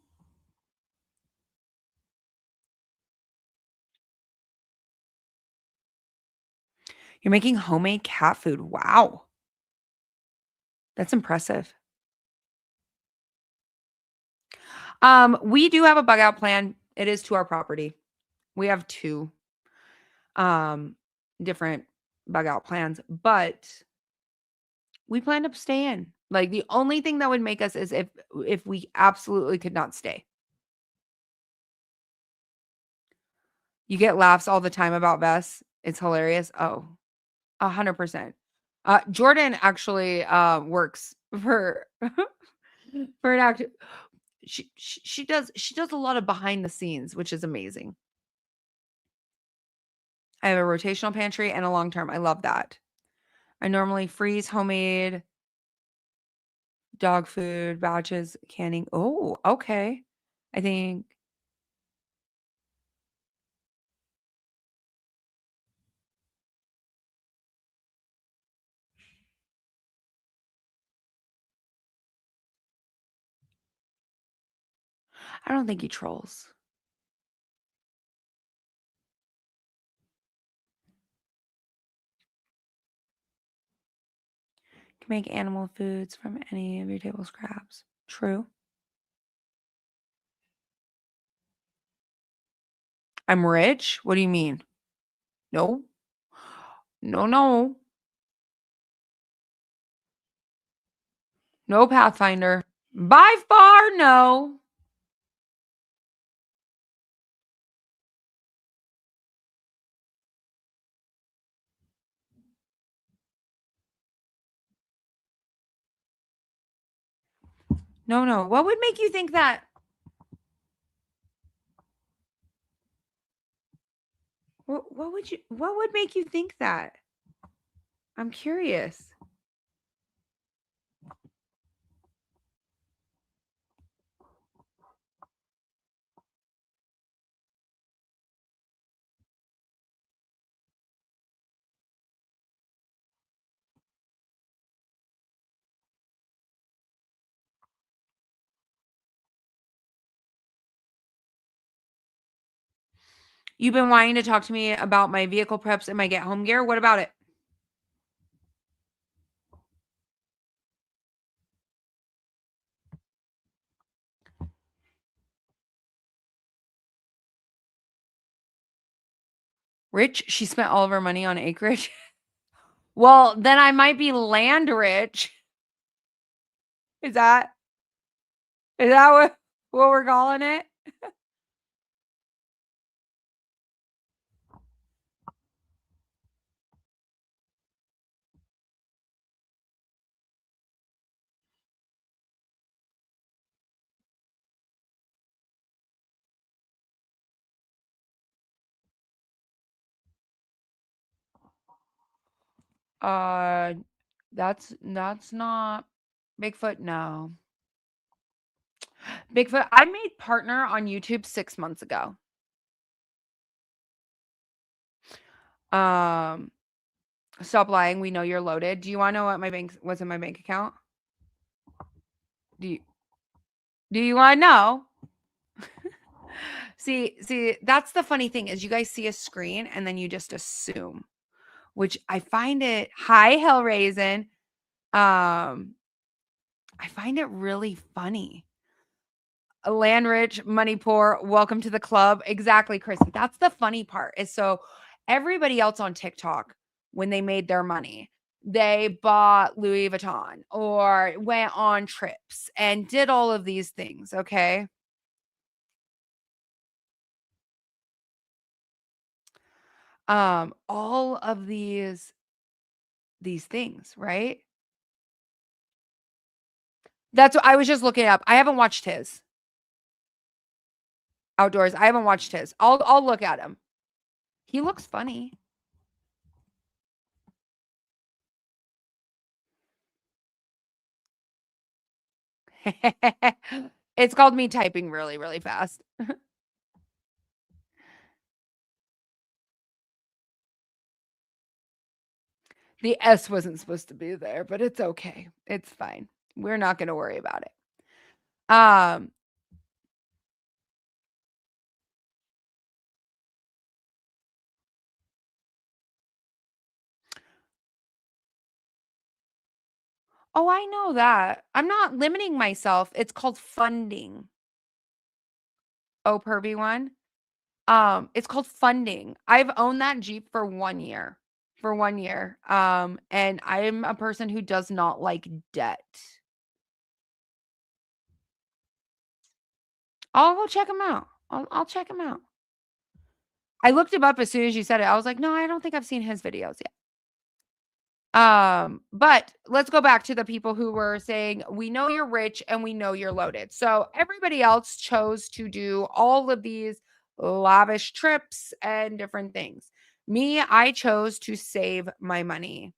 You're making homemade cat food. Wow. That's impressive. We do have a bug out plan. It is to our property. We have 2 different bug out plans, but we plan to stay in. Like, the only thing that would make us is if we absolutely could not stay. You get laughs all the time about Vess. It's hilarious. Oh, 100%. Jordan actually works for for an actor. She does a lot of behind the scenes, which is amazing. I have a rotational pantry and a long term. I love that. I normally freeze homemade dog food, batches, canning. Oh, okay. I think I don't think he trolls. Can make animal foods from any of your table scraps. True. I'm rich? What do you mean? No. No, no. No, Pathfinder. By far, no. No, no. What would make you think that? What would make you think that? I'm curious. You've been wanting to talk to me about my vehicle preps and my get home gear. What about it? Rich? She spent all of her money on acreage. Well, then I might be land rich. Is that what we're calling it? Uh, that's not Bigfoot. No, Bigfoot. I made partner on YouTube 6 months ago. Um, stop lying. We know you're loaded. Do you want to know what's in my bank account? Do you want to know? See, that's the funny thing is you guys see a screen and then you just assume, which I find it. Hi, Hellraisin. I find it really funny. Land rich, money poor, welcome to the club. Exactly, Chrissy. That's the funny part is so everybody else on TikTok, when they made their money, they bought Louis Vuitton or went on trips and did all of these things. Okay. All of these things, right? That's what I was just looking up. I haven't watched his outdoors. I haven't watched his. I'll look at him. He looks funny. It's called me typing really, really fast. The S wasn't supposed to be there, but it's okay. It's fine. We're not going to worry about it. Oh, I know that. I'm not limiting myself. It's called funding. Oh, pervy one. It's called funding. I've owned that Jeep for 1 year. For 1 year. And I'm a person who does not like debt. I'll go check him out. I'll check him out. I looked him up as soon as you said it. I was like, no, I don't think I've seen his videos yet. But let's go back to the people who were saying, we know you're rich and we know you're loaded. So everybody else chose to do all of these lavish trips and different things. Me, I chose to save my money.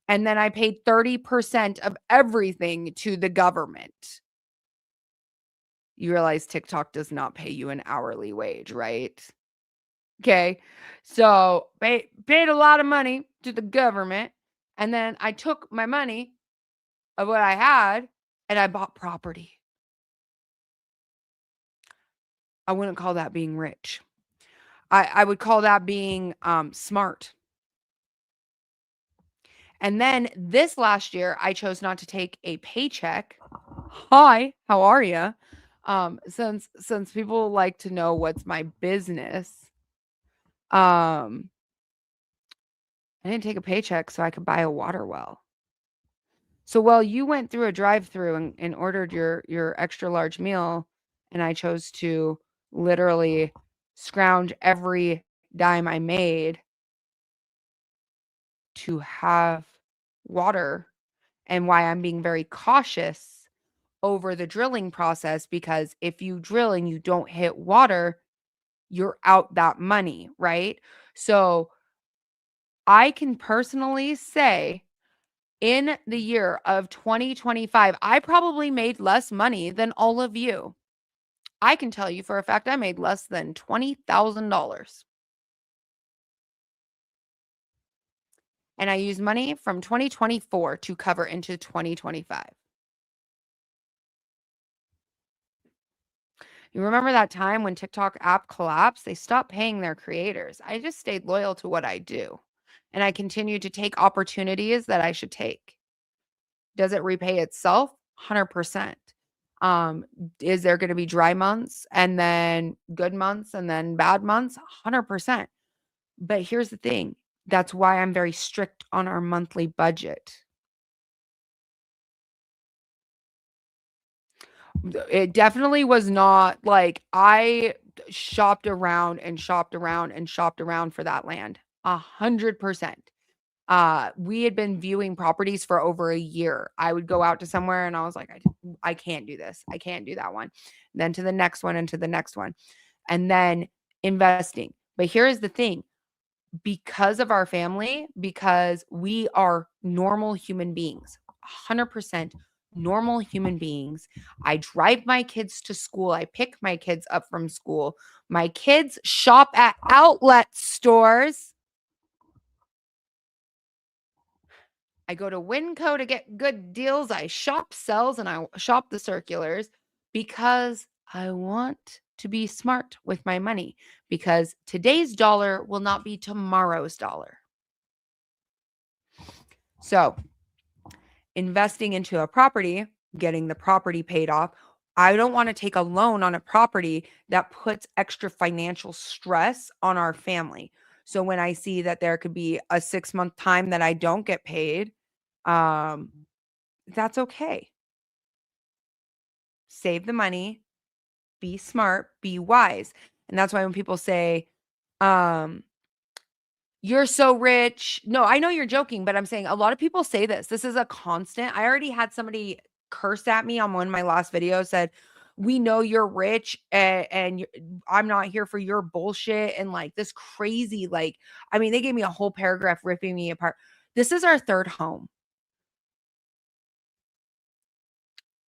And then I paid 30% of everything to the government. You realize TikTok does not pay you an hourly wage, right? Okay. So paid a lot of money to the government. And then I took my money of what I had and I bought property. I wouldn't call that being rich. I would call that being smart. And then this last year, I chose not to take a paycheck. Hi, how are you? Since people like to know what's my business, I didn't take a paycheck so I could buy a water well. So while you went through a drive-through and ordered your extra large meal, and I chose to literally scrounge every dime I made to have water, and why I'm being very cautious over the drilling process, because if you drill and you don't hit water, you're out that money, right? So I can personally say in the year of 2025, I probably made less money than all of you. I can tell you for a fact I made less than $20,000. And I used money from 2024 to cover into 2025. You remember that time when TikTok app collapsed? They stopped paying their creators. I just stayed loyal to what I do. And I continue to take opportunities that I should take. Does it repay itself? 100%. Is there going to be dry months and then good months and then bad months? 100%. But here's the thing. That's why I'm very strict on our monthly budget. It definitely was not like I shopped around and shopped around and shopped around for that land. 100%. We had been viewing properties for over a year. I would go out to somewhere and I was like, I can't do this. I can't do that one. Then to the next one and to the next one. And then investing. But here's the thing. Because of our family, because we are normal human beings, 100% normal human beings. I drive my kids to school. I pick my kids up from school. My kids shop at outlet stores. I go to Winco to get good deals. I shop sells and I shop the circulars because I want to be smart with my money, because today's dollar will not be tomorrow's dollar. So investing into a property, getting the property paid off. I don't want to take a loan on a property that puts extra financial stress on our family. So when I see that there could be a 6-month time that I don't get paid, that's okay. Save the money, be smart, be wise. And that's why when people say, you're so rich. No, I know you're joking, but I'm saying a lot of people say this. This is a constant. I already had somebody curse at me on one of my last videos, said, We know you're rich and I'm not here for your bullshit and like this crazy, like, I mean, they gave me a whole paragraph ripping me apart. This is our third home.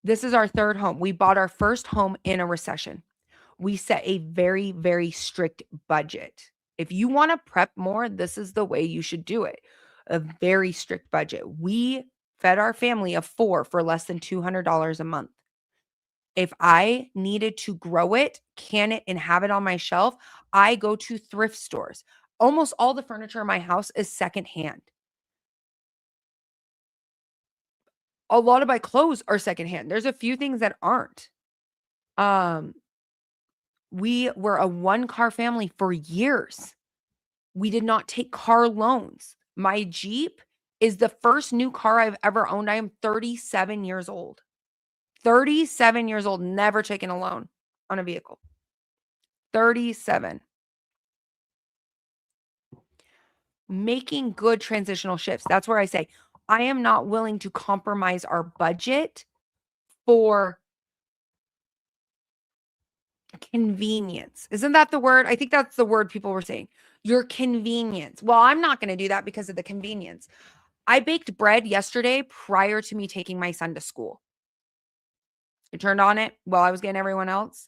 This is our third home. We bought our first home in a recession. We set a very, very strict budget. If you want to prep more, this is the way you should do it. A very strict budget. We fed our family of 4 for less than $200 a month. If I needed to grow it, can it, and have it on my shelf, I go to thrift stores. Almost all the furniture in my house is secondhand. A lot of my clothes are secondhand. There's a few things that aren't. We were a one-car family for years. We did not take car loans. My Jeep is the first new car I've ever owned. I am 37 years old. 37 years old, never taken a loan on a vehicle. 37. Making good transitional shifts. That's where I say, I am not willing to compromise our budget for convenience. Isn't that the word? I think that's the word people were saying. Your convenience. Well, I'm not going to do that because of the convenience. I baked bread yesterday prior to me taking my son to school. I turned on it while I was getting everyone else.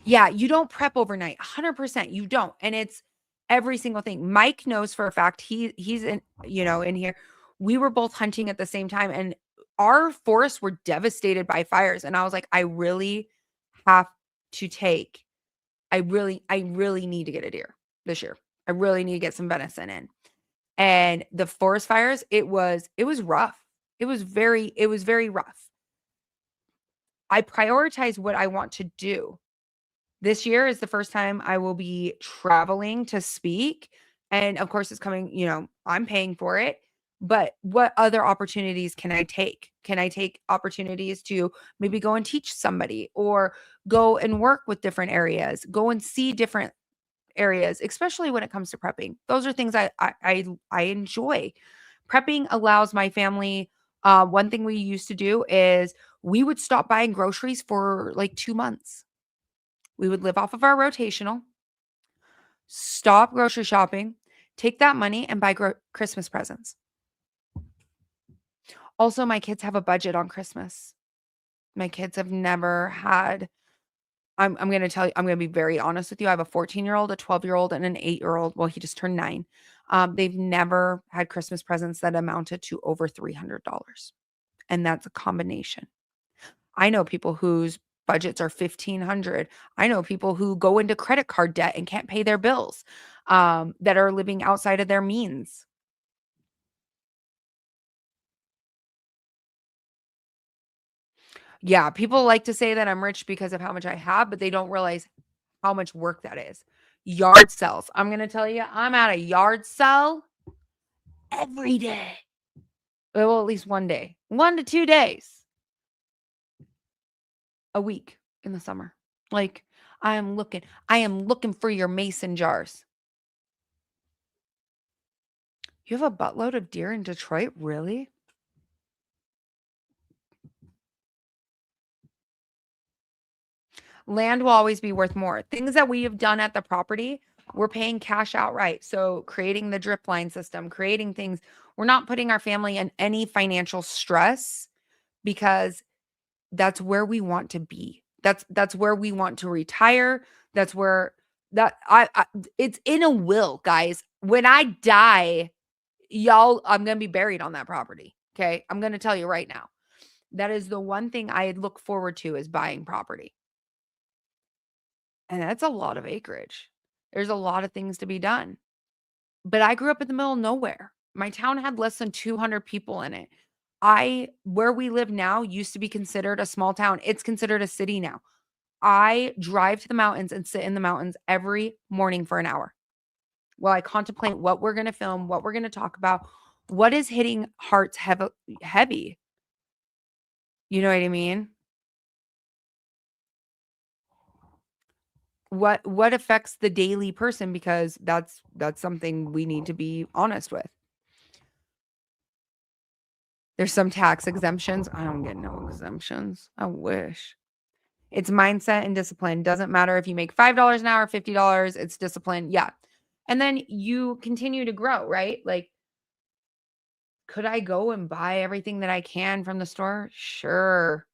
Yeah, you don't prep overnight. 100%, you don't. And it's every single thing. Mike knows for a fact, he's in, in here. We were both hunting at the same time and our forests were devastated by fires. And I was like, I really have to I really need to get a deer this year. I really need to get some venison in. And the forest fires, it was rough. It was very rough. I prioritize what I want to do. This year is the first time I will be traveling to speak. And of course, it's coming, I'm paying for it. But what other opportunities can I take? Can I take opportunities to maybe go and teach somebody or go and work with different areas, go and see different areas, especially when it comes to prepping? Those are things I enjoy. Prepping allows my family. One thing we used to do is we would stop buying groceries for like 2 months. We would live off of our rotational, stop grocery shopping, take that money and buy Christmas presents. Also, my kids have a budget on Christmas. My kids have never had, I'm going to tell you, I'm going to be very honest with you. I have a 14-year-old, a 12-year-old, and an 8-year-old. Well, he just turned 9. They've never had Christmas presents that amounted to over $300. And that's a combination. I know people whose budgets are $1,500. I know people who go into credit card debt and can't pay their bills, that are living outside of their means. Yeah, people like to say that I'm rich because of how much I have, but they don't realize how much work that is. Yard sales. I'm going to tell you, I'm at a yard sale every day. Well, at least one day, 1 to 2 days a week in the summer. Like I am looking for your mason jars. You have a buttload of deer in Detroit? Really? Land will always be worth more. Things that we have done at the property, we're paying cash outright. So creating the drip line system, creating things, we're not putting our family in any financial stress because that's where we want to be. That's where we want to retire. That's where it's in a will, guys. When I die, y'all, I'm going to be buried on that property. Okay. I'm going to tell you right now. That is the one thing I look forward to is buying property. And that's a lot of acreage. There's a lot of things to be done. But I grew up in the middle of nowhere. My town had less than 200 people in it. Where we live now used to be considered a small town. It's considered a city now. I drive to the mountains and sit in the mountains every morning for an hour while I contemplate what we're going to film, what we're going to talk about, what is hitting hearts heavy. You know what I mean? What affects the daily person, because that's something we need to be honest with. There's some tax exemptions. I don't get no exemptions. I wish. It's mindset and discipline. Doesn't matter if you make $5 an hour, $50, it's discipline. Yeah. And then you continue to grow, right? Like, could I go and buy everything that I can from the store? Sure.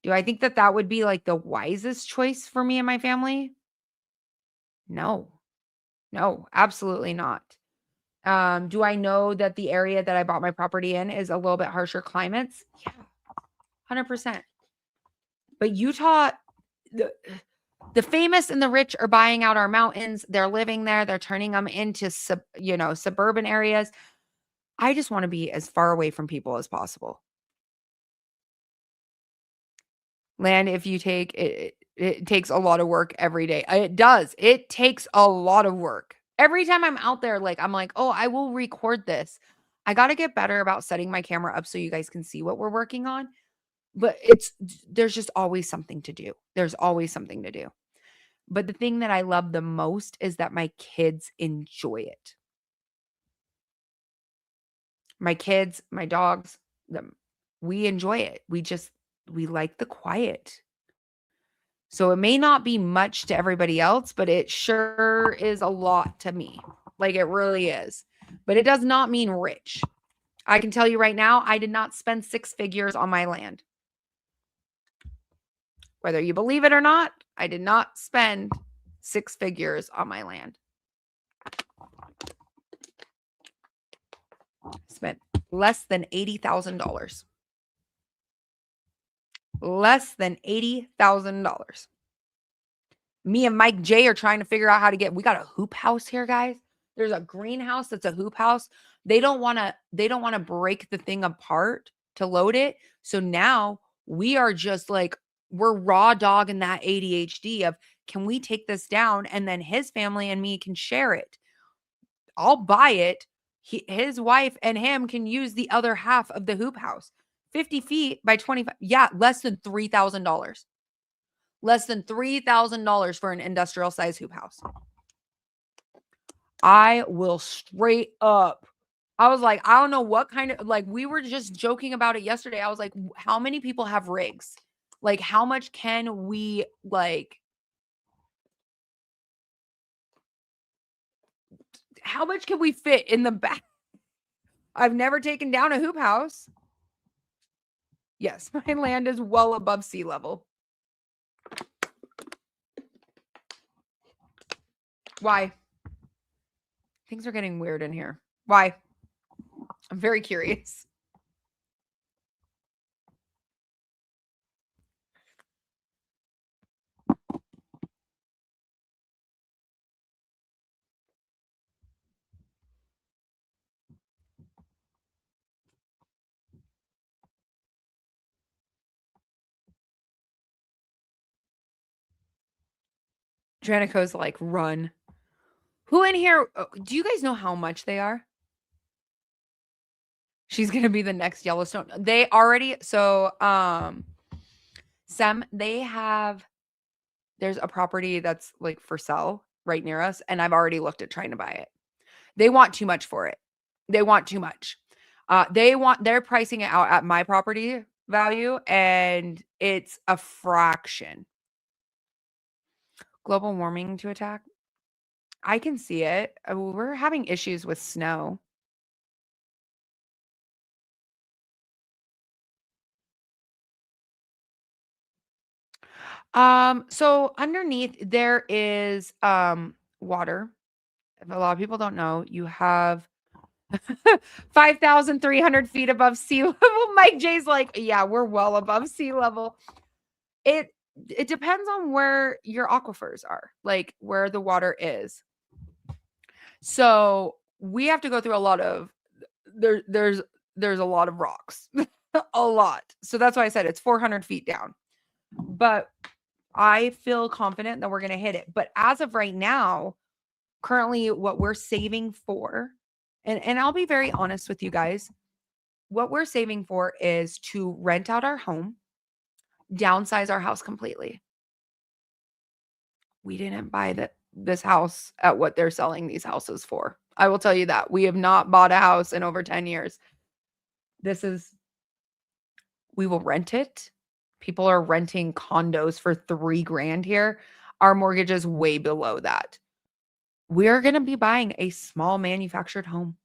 Do I think that that would be like the wisest choice for me and my family? No. No, absolutely not. Do I know that the area that I bought my property in is a little bit harsher climates? Yeah, 100%. But Utah, the famous and the rich are buying out our mountains. They're living there. They're turning them into suburban areas. I just want to be as far away from people as possible. Land, if you take it, it takes a lot of work every day. It does. It takes a lot of work. Every time I'm out there, like, I'm like, oh, I will record this. I got to get better about setting my camera up so you guys can see what we're working on. But there's just always something to do. There's always something to do. But the thing that I love the most is that my kids enjoy it. My kids, my dogs, we enjoy it. We like the quiet. So it may not be much to everybody else, but it sure is a lot to me. Like, it really is. But it does not mean rich. I can tell you right now, I did not spend 6 figures on my land. Whether you believe it or not, I did not spend 6 figures on my land. Spent less than $80,000. Less than $80,000. Me and Mike J are trying to figure out how to we got a hoop house here, guys. There's a greenhouse that's a hoop house. They don't want to break the thing apart to load it. So now we are just like, we're raw dogging that ADHD of, can we take this down? And then his family and me can share it. I'll buy it. His wife and him can use the other half of the hoop house. 50 feet by 25. Yeah, less than $3,000. Less than $3,000 for an industrial size hoop house. I will straight up. I was like, I don't know what kind of, like, we were just joking about it yesterday. I was like, how many people have rigs? Like, how much can we, like, how much can we fit in the back? I've never taken down a hoop house. Yes, my land is well above sea level. Why? Things are getting weird in here. Why? I'm very curious. Dranico's like, run. Who in here? Do you guys know how much they are? She's going to be the next Yellowstone. They already, so, Sem, there's a property that's like for sale right near us. And I've already looked at trying to buy it. They want too much for it. They want too much. They're pricing it out at my property value, and it's a fraction. Global warming to attack. I can see it. We're having issues with snow. So underneath there is water. If a lot of people don't know, you have 5,300 feet above sea level. Mike J's like, yeah, we're well above sea level. It depends on where your aquifers are, like where the water is. So we have to go through a lot of there's a lot of rocks. A lot. So that's why I said it's 400 feet down. But I feel confident that we're going to hit it. But as of right now, currently what we're saving for, and I'll be very honest with you guys, what we're saving for is to rent out our home, downsize our house completely. We didn't buy this house at what they're selling these houses for. I will tell you that. We have not bought a house in over 10 years. We will rent it. People are renting condos for $3,000 here. Our mortgage is way below that. We're going to be buying a small manufactured home,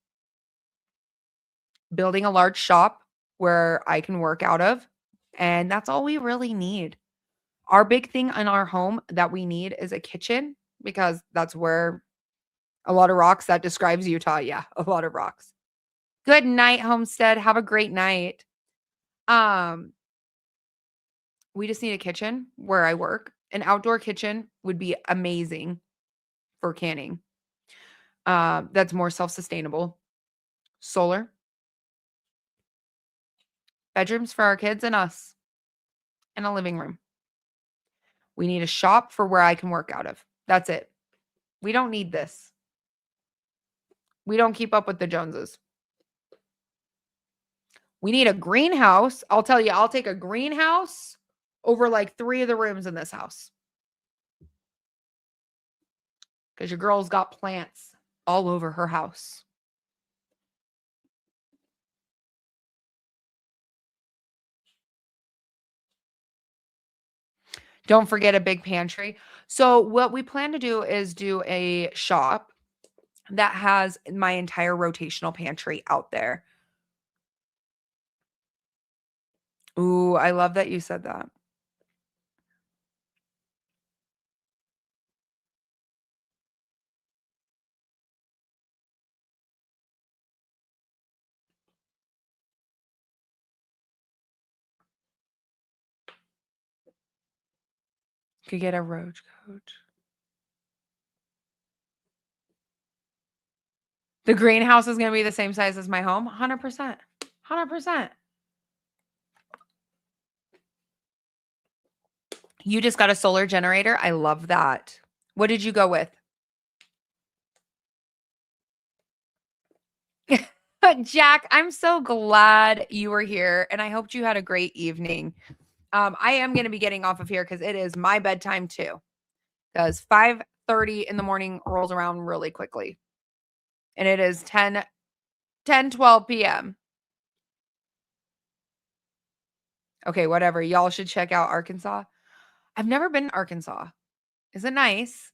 building a large shop where I can work out of. And that's all we really need. Our big thing in our home that we need is a kitchen, because that's where a lot of rocks. That describes Utah. Yeah, a lot of rocks. Good night, Homestead. Have a great night. We just need a kitchen where I work. An outdoor kitchen would be amazing for canning. That's more self-sustainable. Solar. Bedrooms for our kids and us. And a living room. We need a shop for where I can work out of. That's it. We don't need this. We don't keep up with the Joneses. We need a greenhouse. I'll tell you, I'll take a greenhouse over like 3 of the rooms in this house. Because your girl's got plants all over her house. Don't forget a big pantry. So what we plan to do is do a shop that has my entire rotational pantry out there. Ooh, I love that you said that. Could get a roach coat. The greenhouse is going to be the same size as my home. 100%. 100%. You just got a solar generator. I love that. What did you go with? Jack, I'm so glad you were here, and I hoped you had a great evening. I am going to be getting off of here because it is my bedtime too. Because 5:30 in the morning rolls around really quickly. And it is 12 p.m. Okay, whatever. Y'all should check out Arkansas. I've never been to Arkansas. Is it nice?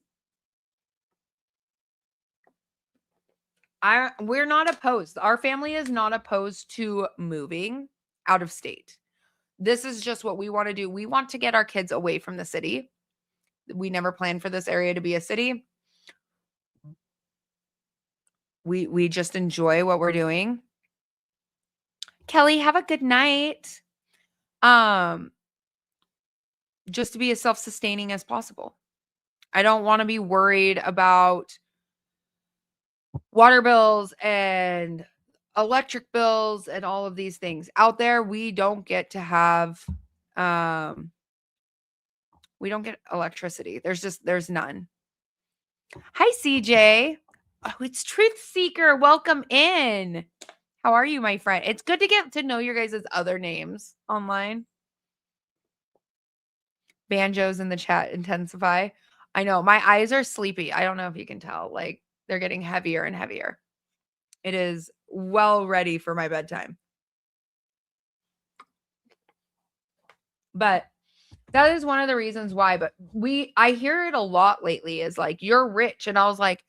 We're not opposed. Our family is not opposed to moving out of state. This is just what we want to do. We want to get our kids away from the city. We never planned for this area to be a city. We just enjoy what we're doing. Kelly, have a good night. Just to be as self-sustaining as possible. I don't want to be worried about water bills and electric bills and all of these things. Out there, we don't get to have we don't get electricity. There's none. Hi, CJ. Oh, it's Truth Seeker. Welcome in. How are you, my friend? It's good to get to know your guys' other names online. Banjos in the chat intensify. I know my eyes are sleepy. I don't know if you can tell. Like, they're getting heavier and heavier. It is well ready for my bedtime. But that is one of the reasons why. But I hear it a lot lately is like, you're rich. And I was like,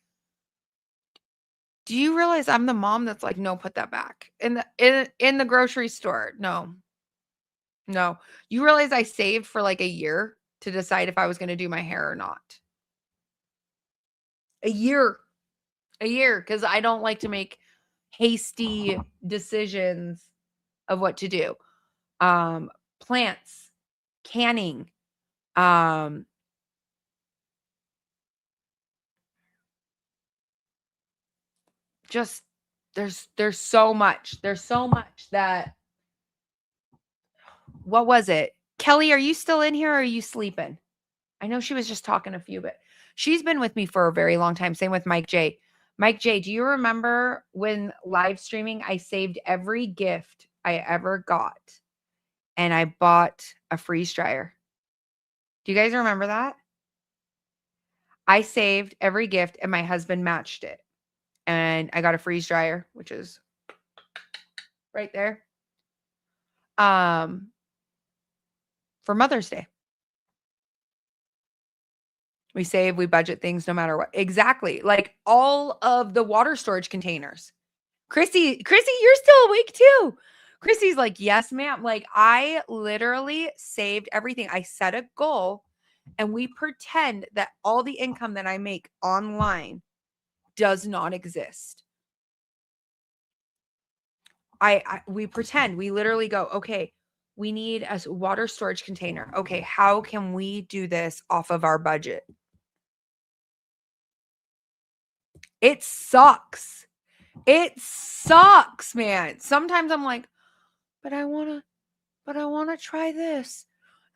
do you realize I'm the mom that's like, no, put that back in the grocery store? No. You realize I saved for like a year to decide if I was going to do my hair or not. A year, because I don't like to make hasty decisions of what to do. Plants, canning, just there's so much. There's so much that. What was it? Kelly, are you still in here or are you sleeping? I know she was just talking a few, but she's been with me for a very long time. Same with Mike J. Mike J, do you remember when live streaming, I saved every gift I ever got and I bought a freeze dryer? Do you guys remember that? I saved every gift and my husband matched it. And I got a freeze dryer, which is right there. for Mother's Day. We save, we budget things no matter what. Exactly. Like all of the water storage containers. Chrissy, you're still awake too. Chrissy's like, yes, ma'am. Like I literally saved everything. I set a goal and we pretend that all the income that I make online does not exist. We pretend, we literally go, okay, we need a water storage container. Okay, how can we do this off of our budget? It sucks. It sucks, man. Sometimes I'm like, but I want to try this.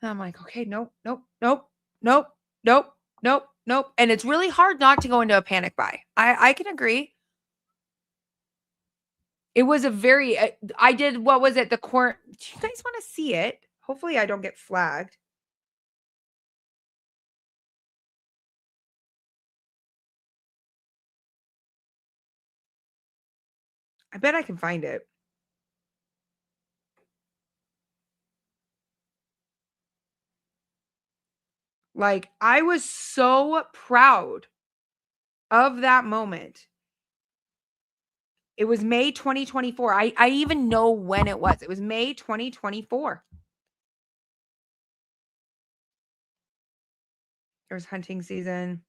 And I'm like, okay, nope, nope, nope, nope, nope, nope, nope. And it's really hard not to go into a panic buy. I can agree. It was a very, I did, what was it? The corn. Do you guys want to see it? Hopefully I don't get flagged. I bet I can find it. Like, I was so proud of that moment. It was May 2024. I even know when it was. It was May 2024. It was hunting season.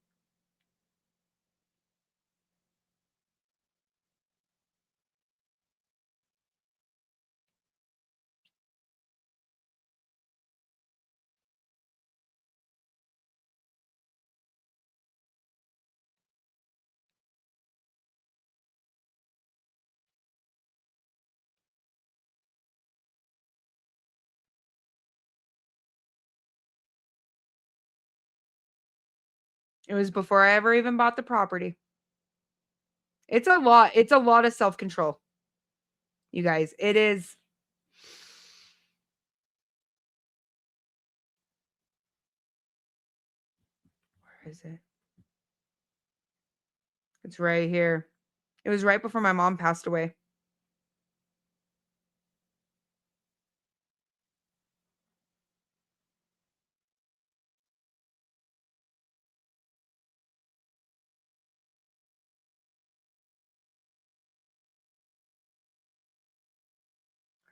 It was before I ever even bought the property. It's a lot. It's a lot of self-control. You guys, it is. Where is it? It's right here. It was right before my mom passed away.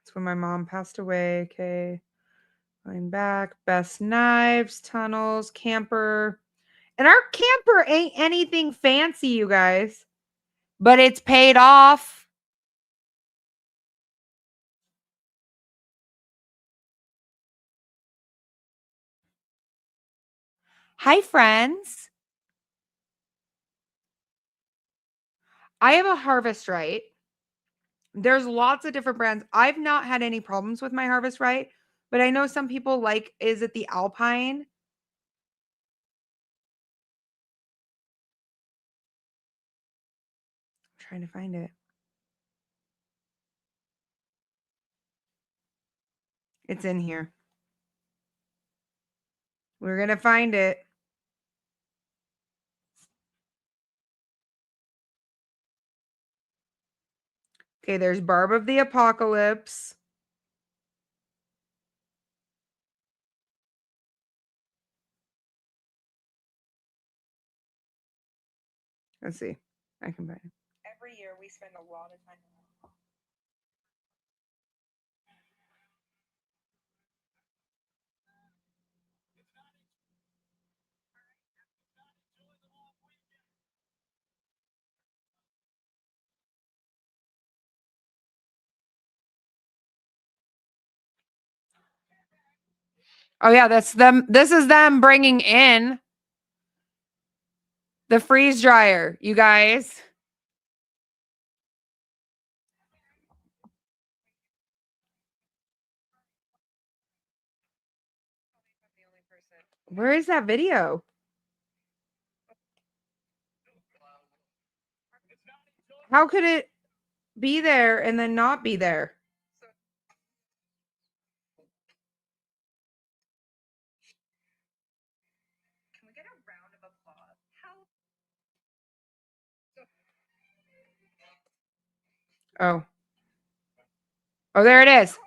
That's when my mom passed away. Okay. Going back. Best knives, tunnels, camper. And our camper ain't anything fancy, you guys. But it's paid off. Hi, friends. I have a Harvest Right. There's lots of different brands. I've not had any problems with my Harvest Right, but I know some people like, is it the Alpine? I'm trying to find it. It's in here. We're going to find it. Okay, there's Barb of the Apocalypse. Let's see. I can find it. Every year we spend a lot of time. Oh yeah, that's them. This is them bringing in the freeze dryer, you guys. Where is that video? How could it be there and then not be there? Can we get a round of applause? Oh. Oh, there it is.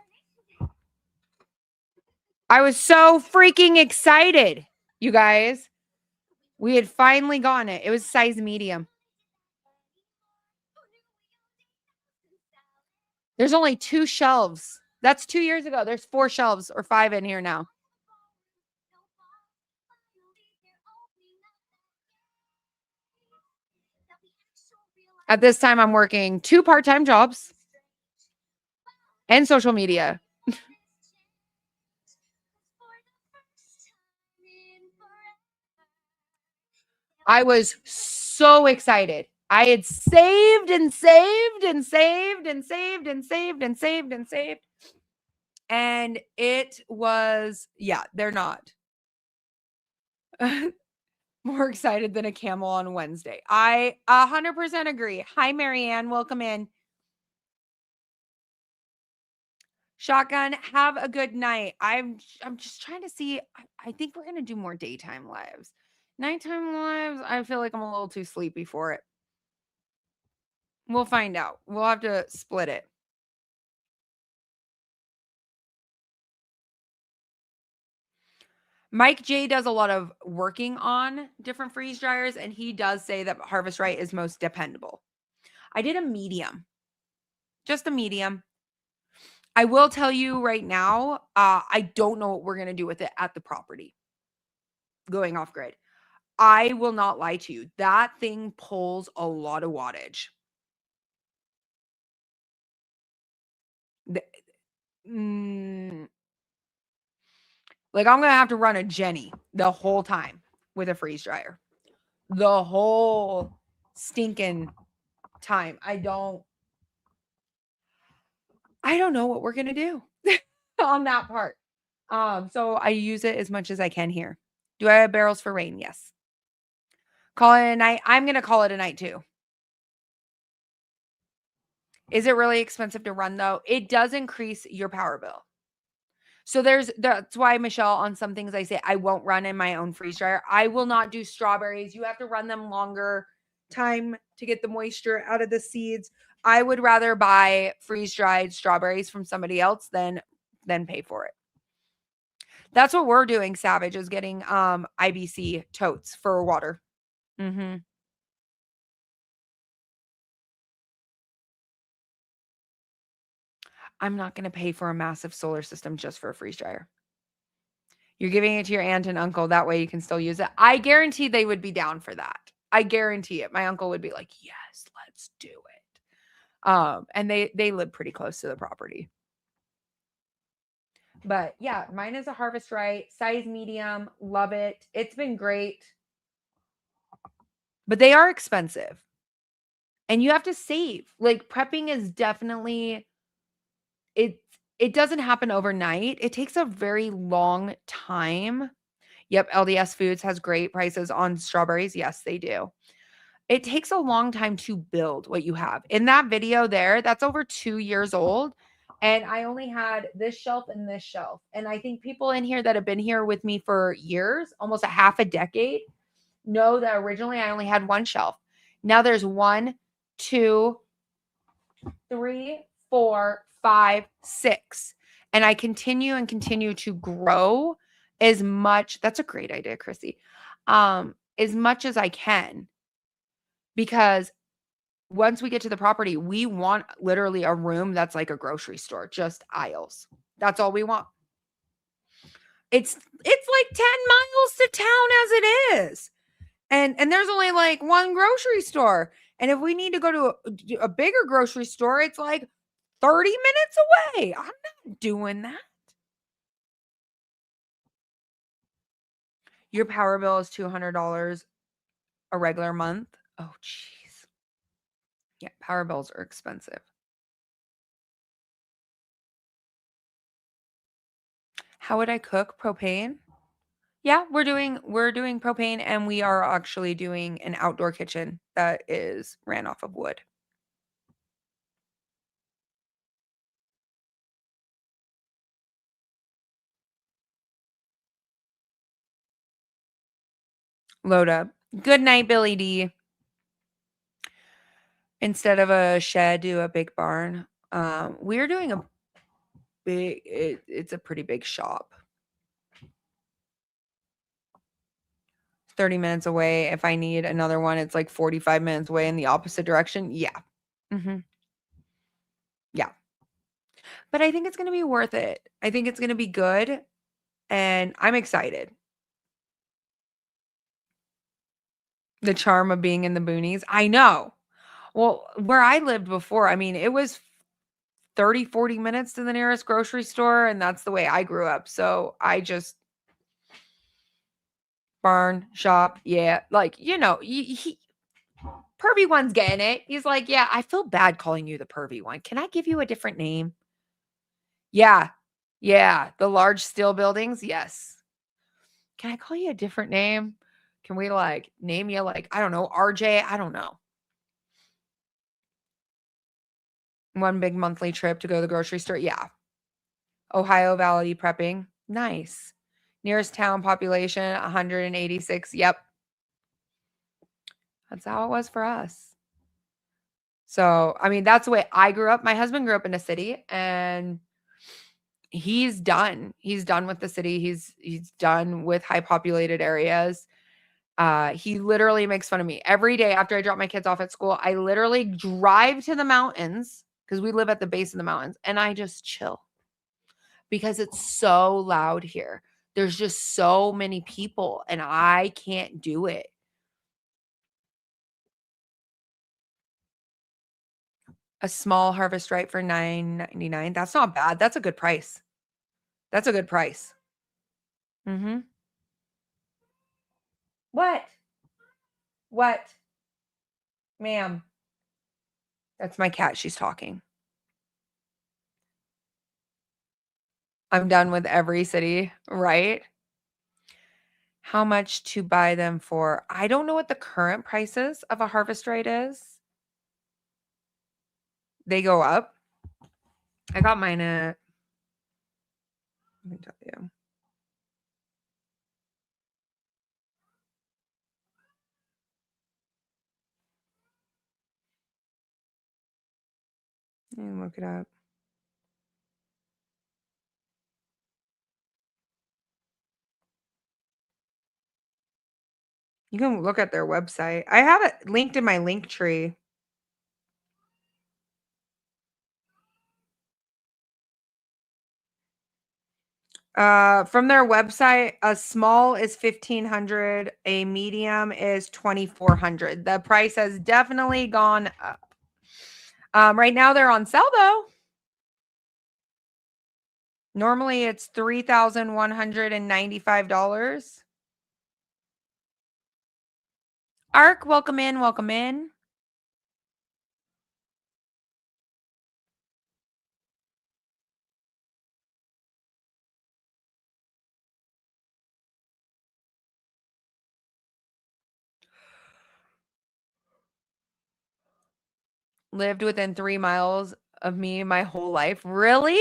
I was so freaking excited, you guys. We had finally gotten it. It was size medium. There's only 2 shelves. That's 2 years ago. There's 4 shelves or 5 in here now. At this time, I'm working 2 part-time jobs and social media. I was so excited. I had saved and saved and saved and saved and saved and saved and saved. And it was, yeah, they're not. More excited than a camel on Wednesday. I 100% agree. Hi, Marianne. Welcome in. Shotgun, have a good night. I'm just trying to see. I think we're gonna do more daytime lives. Nighttime lives, I feel like I'm a little too sleepy for it. We'll find out. We'll have to split it. Mike J does a lot of working on different freeze dryers, and he does say that Harvest Right is most dependable. I did a medium, just a medium. I will tell you right now, I don't know what we're going to do with it at the property going off grid. I will not lie to you. That thing pulls a lot of wattage. Like I'm going to have to run a Jenny the whole time with a freeze dryer. The whole stinking time. I don't know what we're going to do on that part. So I use it as much as I can here. Do I have barrels for rain? Yes. Call it a night. I'm going to call it a night too. Is it really expensive to run though? It does increase your power bill. So that's why, Michelle, on some things I say I won't run in my own freeze dryer. I will not do strawberries. You have to run them longer time to get the moisture out of the seeds. I would rather buy freeze dried strawberries from somebody else than pay for it. That's what we're doing, Savage, is getting IBC totes for water. Mm-hmm. I'm not going to pay for a massive solar system just for a freeze dryer. You're giving it to your aunt and uncle. That way you can still use it. I guarantee they would be down for that. I guarantee it. My uncle would be like, yes, let's do it. And they live pretty close to the property. But yeah, mine is a Harvest Right, size medium. Love it. It's been great. But they are expensive. And you have to save. Like prepping is definitely, it doesn't happen overnight. It takes a very long time. Yep, LDS Foods has great prices on strawberries. Yes, they do. It takes a long time to build what you have. In that video there, that's over 2 years old. And I only had this shelf and this shelf. And I think people in here that have been here with me for years, almost a half a decade, know that originally I only had 1 shelf. Now there's 1, 2, 3, 4, 5, 6. And I continue to grow as much. That's a great idea, Chrissy. As much as I can. Because once we get to the property, we want literally a room that's like a grocery store, just aisles. That's all we want. It's like 10 miles to town as it is. And there's only like 1 grocery store. And if we need to go to a bigger grocery store, it's like 30 minutes away. I'm not doing that. Your power bill is $200 a regular month. Oh, jeez. Yeah, power bills are expensive. How would I cook? Propane? Yeah, we're doing propane, and we are actually doing an outdoor kitchen that is ran off of wood. Load up. Good night, Billy D. Instead of a shed, do a big barn. We're doing a big, it's a pretty big shop. 30 minutes away. If I need another one, it's like 45 minutes away in the opposite direction. Yeah. Yeah. But I think it's going to be worth it. I think it's going to be good. And I'm excited. The charm of being in the boonies. I know. Well, where I lived before, I mean, it was 30, 40 minutes to the nearest grocery store. And that's the way I grew up. So I just barn shop. Yeah. Like, pervy one's getting it. He's like, yeah, I feel bad calling you the pervy one. Can I give you a different name? Yeah. Yeah. The large steel buildings. Yes. Can I call you a different name? Can we like name you like, I don't know, RJ? I don't know. One big monthly trip to go to the grocery store. Yeah. Ohio Valley prepping. Nice. Nearest town population, 186. Yep. That's how it was for us. So, I mean, that's the way I grew up. My husband grew up in a city and he's done. He's done with the city. He's done with high populated areas. He literally makes fun of me every day after I drop my kids off at school. I literally drive to the mountains because we live at the base of the mountains and I just chill because it's so loud here. There's just so many people and I can't do it. A small harvest right for $9.99. That's not bad. That's a good price. That's a good price. Mm-hmm. What? What? Ma'am. That's my cat. She's talking. I'm done with every city, right? How much to buy them for? I don't know what the current prices of a harvest right is. They go up. I got mine at, let me tell you. Look it up. You can look at their website. I have it linked in my link tree. From their website, a small is $1,500, a medium is $2,400. The price has definitely gone up. Right now they're on sale though. Normally it's $3,195. Ark, welcome in, welcome in. Lived within 3 miles of me my whole life. Really?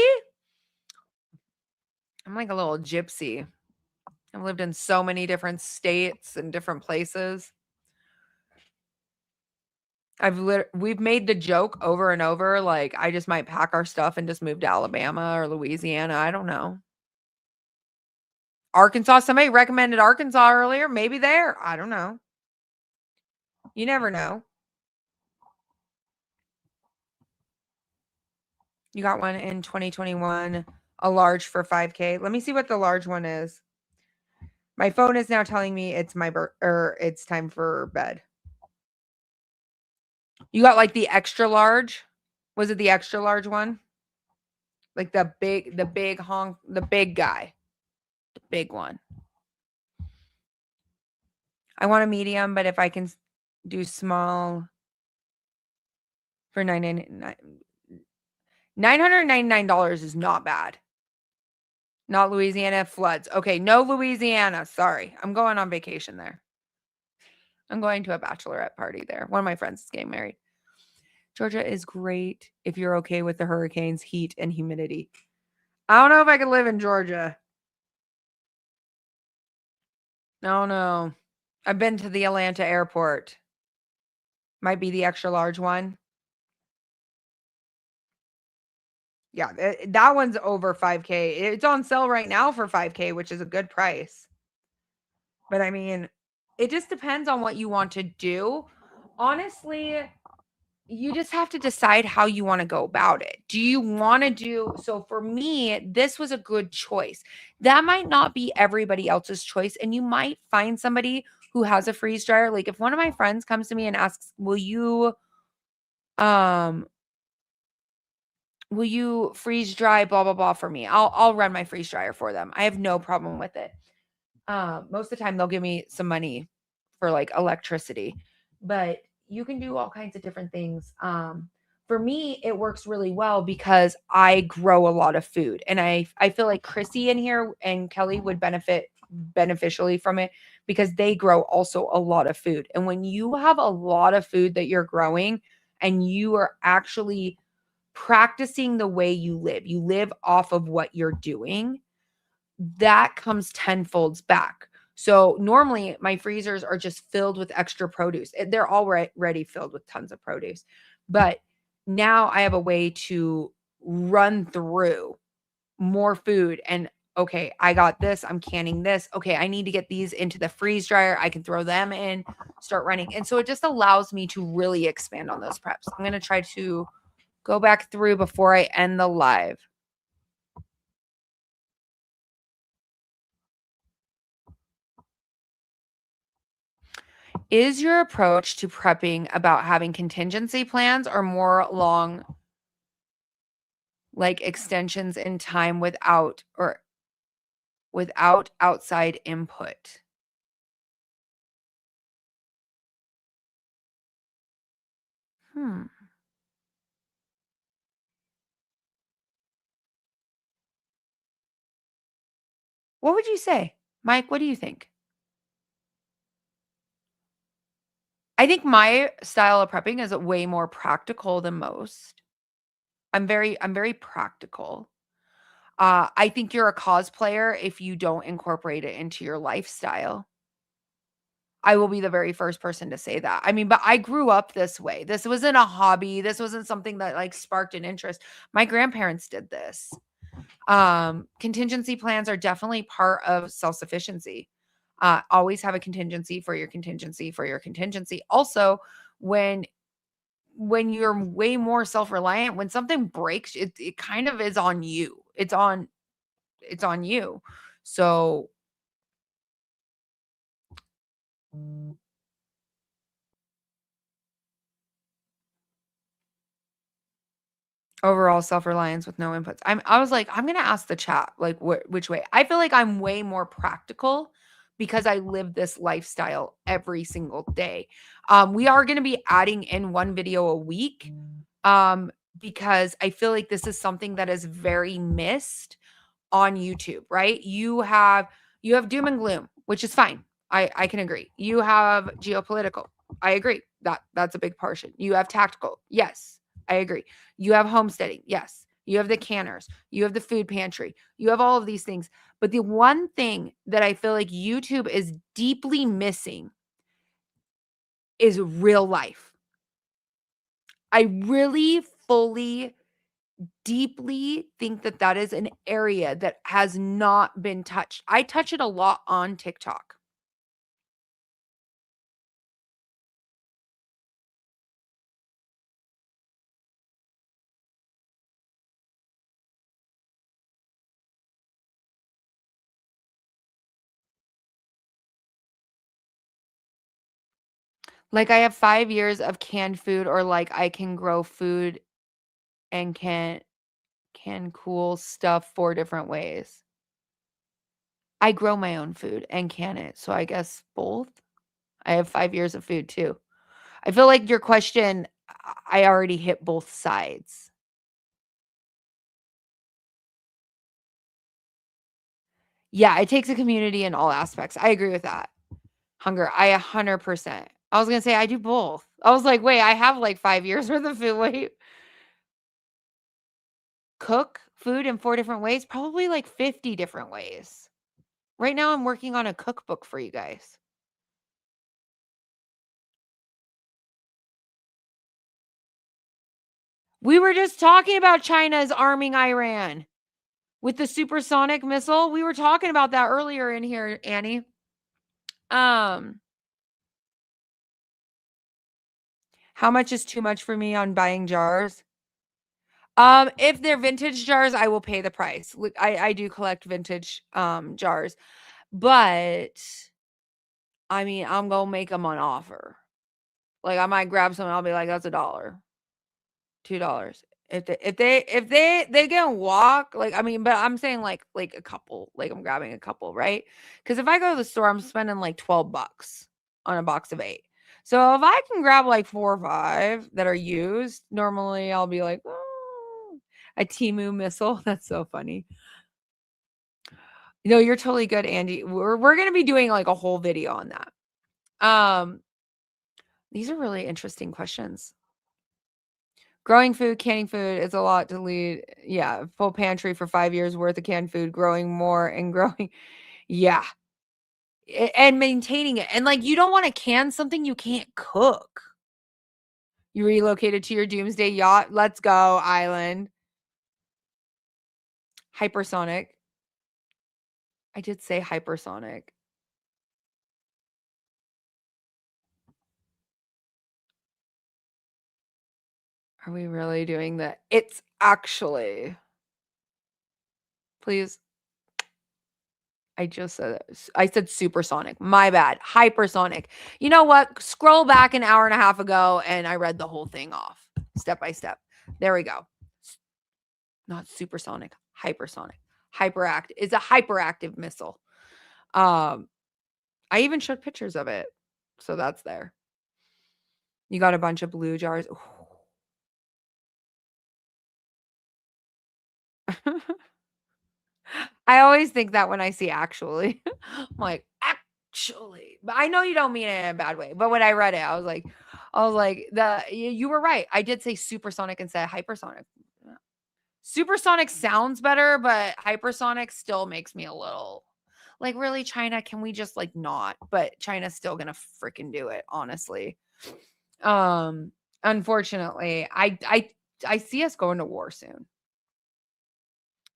I'm like a little gypsy. I've lived in so many different states and different places. We've made the joke over and over, like, I just might pack our stuff and just move to Alabama or Louisiana. I don't know. Arkansas, somebody recommended Arkansas earlier. Maybe there. I don't know. You never know. You got one in 2021, a large for 5K. Let me see what the large one is. My phone is now telling me it's it's time for bed. You got like the extra large? Was it the extra large one? Like the big honk, the big guy. The big one. I want a medium, but if I can do small for $999 is not bad. Not Louisiana floods. Okay, no Louisiana. Sorry. I'm going on vacation there. I'm going to a bachelorette party there. One of my friends is getting married. Georgia is great if you're okay with the hurricanes, heat, and humidity. I don't know if I could live in Georgia. No. I've been to the Atlanta airport. Might be the extra large one. Yeah, that one's over 5K. It's on sale right now for 5K, which is a good price. But I mean, It just depends on what you want to do. Honestly, you just have to decide how you want to go about it. Do you want to do so? For me, this was a good choice. That might not be everybody else's choice, and you might find somebody who has a freeze dryer. Like if one of my friends comes to me and asks, um will you freeze dry blah blah blah for me? I'll run my freeze dryer for them. I have no problem with it. Most of the time they'll give me some money for like electricity, but you can do all kinds of different things. For me, it works really well because I grow a lot of food, and I feel like Chrissy in here and Kelly would benefit beneficially from it because they grow also a lot of food. And when you have a lot of food that you're growing and you are actually practicing the way you live off of what you're doing, that comes tenfolds back. So normally my freezers are just filled with extra produce. They're already filled with tons of produce. But now I have a way to run through more food and okay, I got this, I'm canning this. Okay, I need to get these into the freeze dryer. I can throw them in, start running. And so it just allows me to really expand on those preps. I'm going to try to go back through before I end the live. Is your approach to prepping about having contingency plans or more long like extensions in time without outside input? Hmm. What would you say? Mike, what do you think? I think my style of prepping is way more practical than most. I'm very practical. I think you're a cosplayer if you don't incorporate it into your lifestyle. I will be the very first person to say that. I mean, but I grew up this way. This wasn't a hobby. This wasn't something that like sparked an interest. My grandparents did this. Contingency plans are definitely part of self-sufficiency. Always have a contingency for your contingency for your contingency. Also, when you're way more self-reliant, when something breaks, it kind of is on you. It's on you. So overall self-reliance with no inputs. I was like, I'm gonna ask the chat like which way. I feel like I'm way more practical because I live this lifestyle every single day. We are gonna be adding in one video a week. Because I feel like this is something that is very missed on YouTube, right? You have doom and gloom, which is fine. I can agree. You have geopolitical. I agree. That's a big portion. You have tactical. Yes, I agree. You have homesteading. Yes. You have the canners. You have the food pantry. You have all of these things. But the one thing that I feel like YouTube is deeply missing is real life. I really fully deeply think that that is an area that has not been touched. I touch it a lot on TikTok. Like I have 5 years of canned food or like I can grow food and can cool stuff 4 different ways. I grow my own food and can it. So I guess both. I have 5 years of food too. I feel like your question I already hit both sides. Yeah, it takes a community in all aspects. I agree with that. Hunger, I 100%. I was gonna say I do both. I was like, "Wait, I have, like, 5 years worth of food, wait." Cook food in 4 different ways? Probably, like, 50 different ways. Right now, I'm working on a cookbook for you guys. We were just talking about China's arming Iran with the supersonic missile. We were talking about that earlier in here, Annie. Um How much is too much for me on buying jars? If they're vintage jars, I will pay the price. I do collect vintage jars, but I mean, I'm gonna make them on offer. Like I might grab some, and I'll be like, that's $1, $2. If they can walk, like I mean, but I'm saying like a couple, like I'm grabbing a couple, right? Because if I go to the store, I'm spending like $12 on a box of 8. So if I can grab like 4 or 5 that are used, normally I'll be like, oh, a Timu missile. That's so funny. No, you're totally good, Andy. We're gonna be doing like a whole video on that. These are really interesting questions. Growing food, canning food is a lot to lead. Yeah, full pantry for 5 years worth of canned food, growing more and growing. Yeah. And maintaining it. And like you don't want to can something you can't cook. You relocated to your doomsday yacht. Let's go, island. Hypersonic. I did say hypersonic. Are we really doing that? It's actually. Please. I just said it. I said supersonic. My bad. Hypersonic. You know what? Scroll back an hour and a half ago and I read the whole thing off step by step. There we go. Not supersonic, hypersonic. Hyperactive. It's a hyperactive missile. I even showed pictures of it. So that's there. You got a bunch of blue jars. I always think that when I see actually. I'm like, actually. But I know you don't mean it in a bad way. But when I read it, I was like, you were right. I did say supersonic instead of hypersonic. Supersonic sounds better, but hypersonic still makes me a little like, really, China, can we just like not? But China's still gonna freaking do it, honestly. Unfortunately, I see us going to war soon.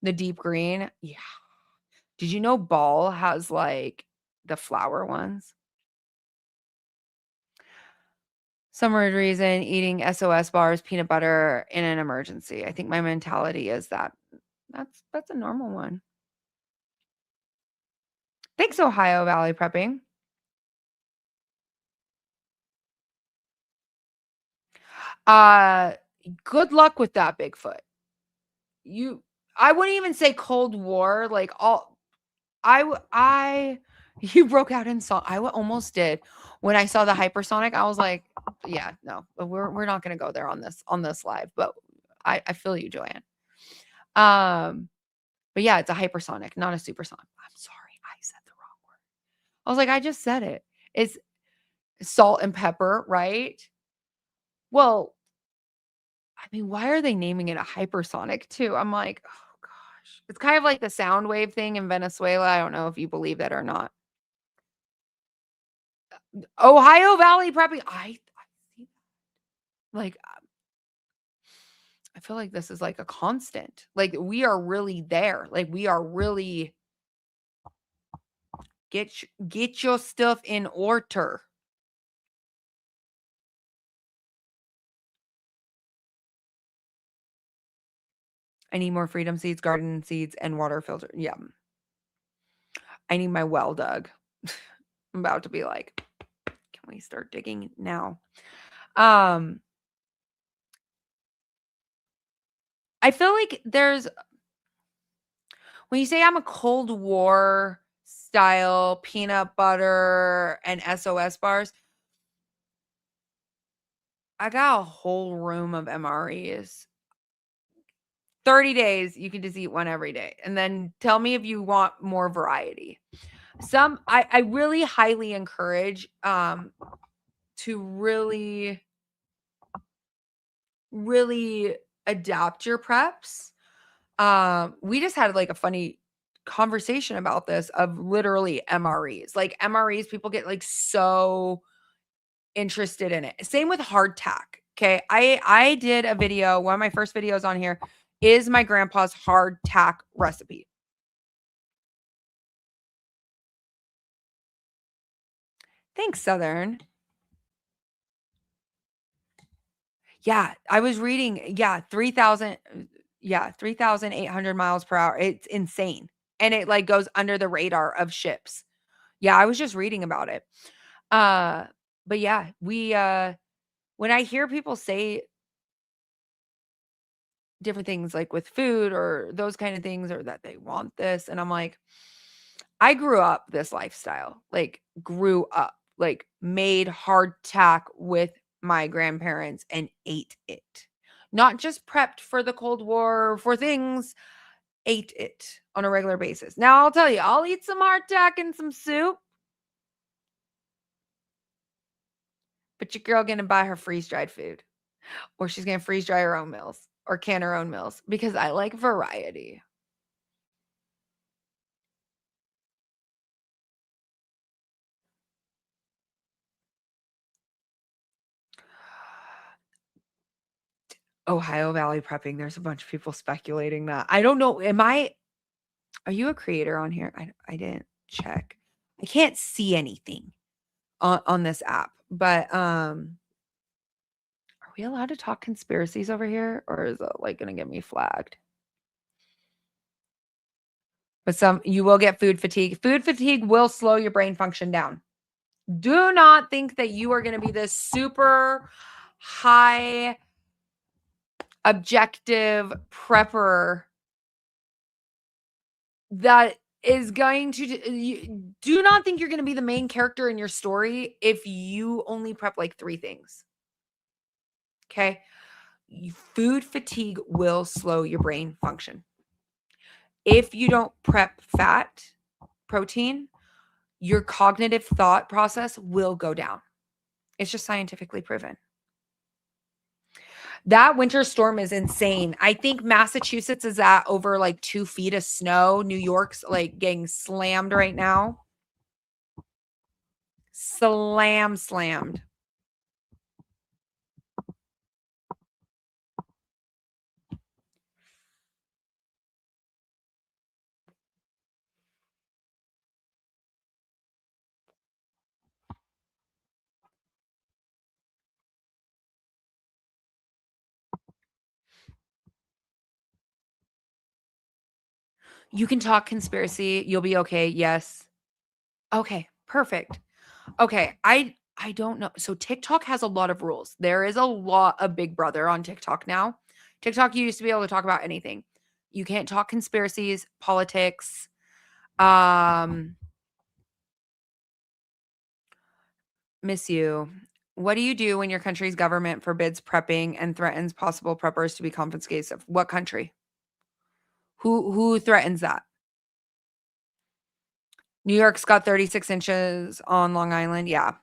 The deep green, yeah. Did you know Ball has like the flower ones? Some weird reason eating SOS bars, peanut butter in an emergency. I think my mentality is that that's a normal one. Thanks, Ohio Valley Prepping. Good luck with that, Bigfoot. I wouldn't even say Cold War, like you broke out in song. Almost did when I saw the hypersonic. I was like, yeah, no, we're not gonna go there on this live, but I feel you, Joanne. But yeah, it's a hypersonic, not a supersonic. I'm sorry, I said the wrong word. I was like, I just said it. It's salt and pepper, right? Well, I mean, why are they naming it a hypersonic too? I'm like, oh gosh. It's kind of like the sound wave thing in Venezuela. I don't know if you believe that or not. Ohio Valley Prepping. I see that. Like, I feel like this is like a constant. Like, we are really there. Like, we are really get your stuff in order. I need more freedom seeds, garden seeds, and water filter. Yeah. I need my well dug. I'm about to be like, can we start digging now? I feel like when you say I'm a Cold War style peanut butter and SOS bars, I got a whole room of MREs. 30 days, you can just eat one every day. And then tell me if you want more variety. I really highly encourage to really, really adapt your preps. We just had like a funny conversation about this of literally MREs. Like MREs, people get like so interested in it. Same with hardtack. Okay. I did a video, one of my first videos on here is my grandpa's hardtack recipe. Thanks, Southern. Yeah, I was reading, 3,000, 3,800 miles per hour. It's insane. And it like goes under the radar of ships. Yeah, I was just reading about it. Uh, but yeah, when I hear people say different things like with food or those kind of things or that they want this, and I'm like, I grew up this lifestyle, like grew up, like made hardtack with my grandparents and ate it. Not just prepped for the Cold War for things, ate it on a regular basis. Now I'll tell you, I'll eat some hardtack and some soup, but your girl gonna buy her freeze-dried food. Or she's gonna freeze dry her own meals or can her own meals because I like variety. Ohio Valley prepping. There's a bunch of people speculating that. I don't know. Are you a creator on here? I didn't check. I can't see anything on this app, but are we allowed to talk conspiracies over here or is it like gonna get me flagged? But you will get food fatigue. Food fatigue will slow your brain function down. Do not think that you are going to be this super high objective prepper that is going to do not think you're going to be the main character in your story if you only prep like 3 things. Okay? Food fatigue will slow your brain function. If you don't prep fat, protein, your cognitive thought process will go down. It's just scientifically proven. That winter storm is insane. I think Massachusetts is at over like 2 feet of snow. New York's like getting slammed right now. Slammed. You can talk conspiracy. You'll be okay. Yes. Okay, perfect. Okay, I don't know. So TikTok has a lot of rules. There is a lot of Big Brother on TikTok now. TikTok, you used to be able to talk about anything. You can't talk conspiracies, politics, miss you. What do you do when your country's government forbids prepping and threatens possible preppers to be confiscated? What country? Who threatens that? New York's got 36 inches on Long Island. Yeah.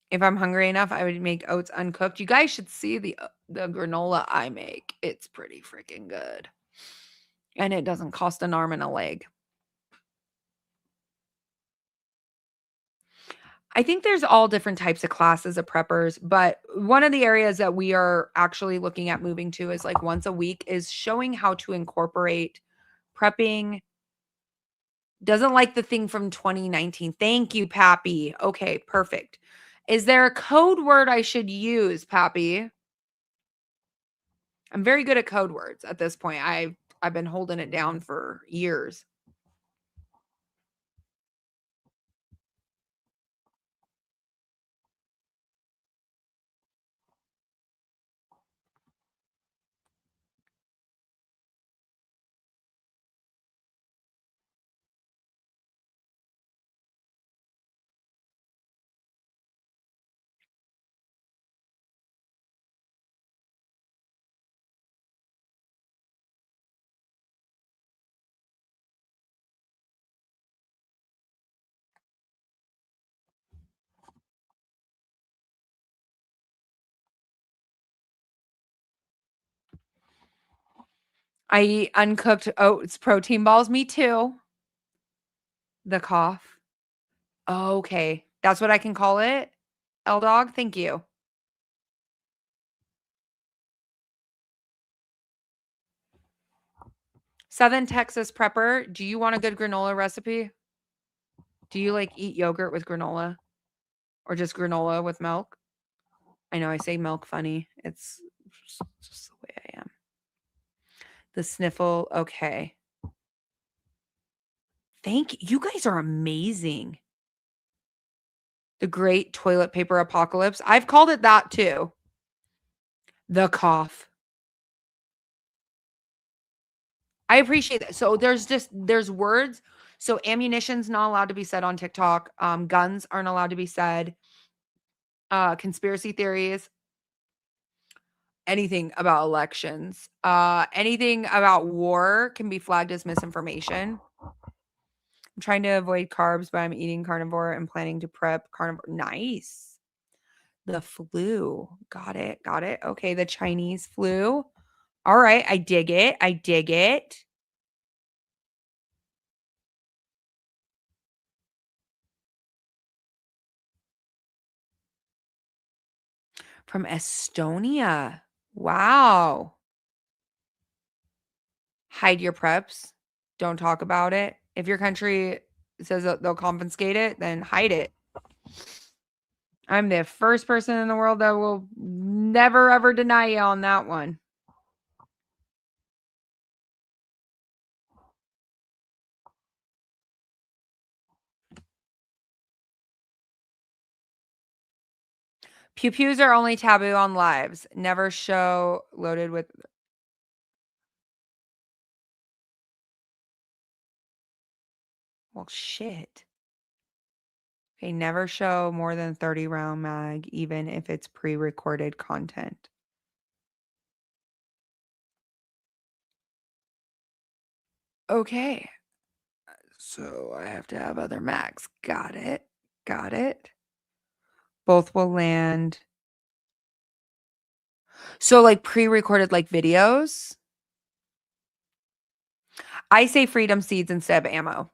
If I'm hungry enough, I would make oats uncooked. You guys should see the granola I make. It's pretty freaking good. And it doesn't cost an arm and a leg. I think there's all different types of classes of preppers, but one of the areas that we are actually looking at moving to is like once a week is showing how to incorporate prepping. Doesn't like the thing from 2019. Thank you, Pappy. Okay, perfect. Is there a code word I should use, Pappy? I'm very good at code words at this point. I've been holding it down for years. I eat uncooked oats protein balls. Me too. The cough. Okay. That's what I can call it. L dog. Thank you. Southern Texas prepper. Do you want a good granola recipe? Do you like eat yogurt with granola or just granola with milk? I know I say milk funny. It's just the way I am. The sniffle. Okay. Thank you. You guys are amazing. The great toilet paper apocalypse. I've called it that too. The cough. I appreciate that. So there's words. So ammunition's not allowed to be said on TikTok. Guns aren't allowed to be said. Conspiracy theories. Anything about elections. Anything about war can be flagged as misinformation. I'm trying to avoid carbs, but I'm eating carnivore and planning to prep carnivore. Nice. The flu. Got it. Got it. Okay. The Chinese flu. All right. I dig it. I dig it. From Estonia. Wow. Hide your preps. Don't talk about it. If your country says that they'll confiscate it, then hide it. I'm the first person in the world that will never, ever deny you on that one. Pew-pews are only taboo on lives. Never show loaded with... Well, shit. Okay, never show more than 30 round mag, even if it's pre-recorded content. Okay. So I have to have other mags. Got it. Got it. Both will land. So like pre-recorded like videos. I say freedom seeds instead of ammo.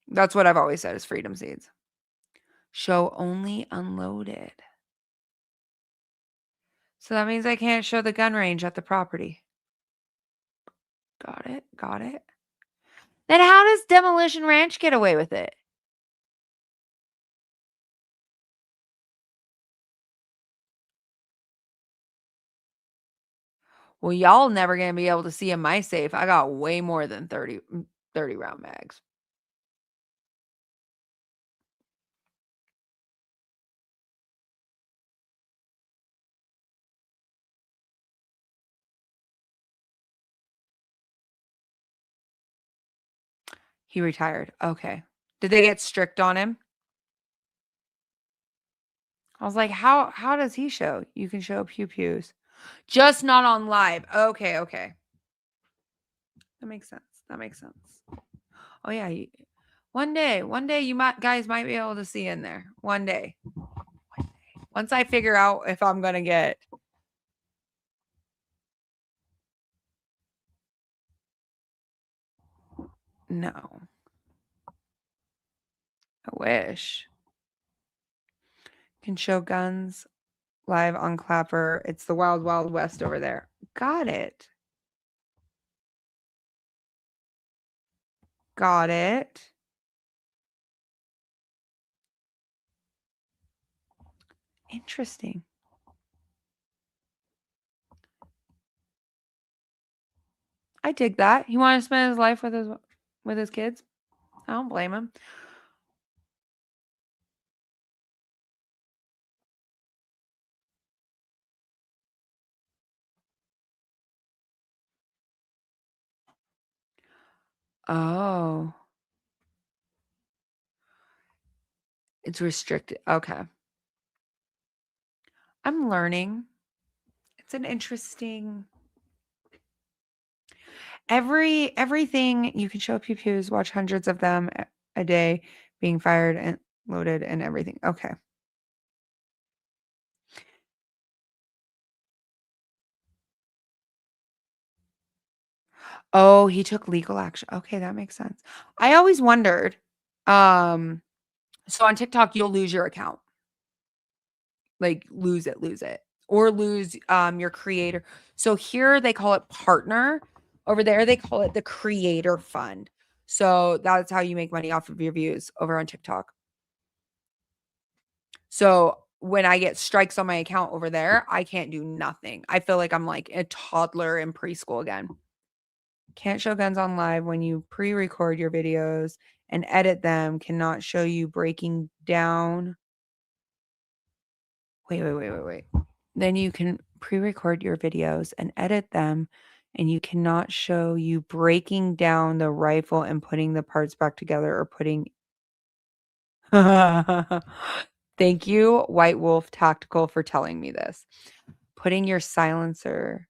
That's what I've always said is freedom seeds. Show only unloaded. So that means I can't show the gun range at the property. Got it. Got it. Then how does Demolition Ranch get away with it? Well, y'all never going to be able to see in my safe. I got way more than 30 round mags. He retired. Okay. Did they get strict on him? I was like, how does he show? You can show pew-pews. Just not on live. Okay, okay. That makes sense. That makes sense. Oh yeah, one day you guys might be able to see in there. One day. Once I figure out if I'm going to get... No. I wish. Can show guns live on Clapper. It's the Wild Wild West over there. Got it. Got it. Interesting. I dig that. He wanted to spend his life with his kids. I don't blame him. Oh. It's restricted. Okay. I'm learning. It's an interesting... Everything you can show pew-pews, watch hundreds of them a day being fired and loaded and everything. Okay. Oh, he took legal action. Okay, that makes sense. I always wondered. So on TikTok, you'll lose your account. Like lose it. Or lose your creator. So here they call it partner. Over there, they call it the creator fund. So that's how you make money off of your views over on TikTok. So when I get strikes on my account over there, I can't do nothing. I feel like I'm like a toddler in preschool again. Can't show guns on live when you pre-record your videos and edit them. Cannot show you breaking down. Wait. Then you can pre-record your videos and edit them, and you cannot show you breaking down the rifle and putting the parts back together or putting. Thank you, White Wolf Tactical, for telling me this. Putting your silencer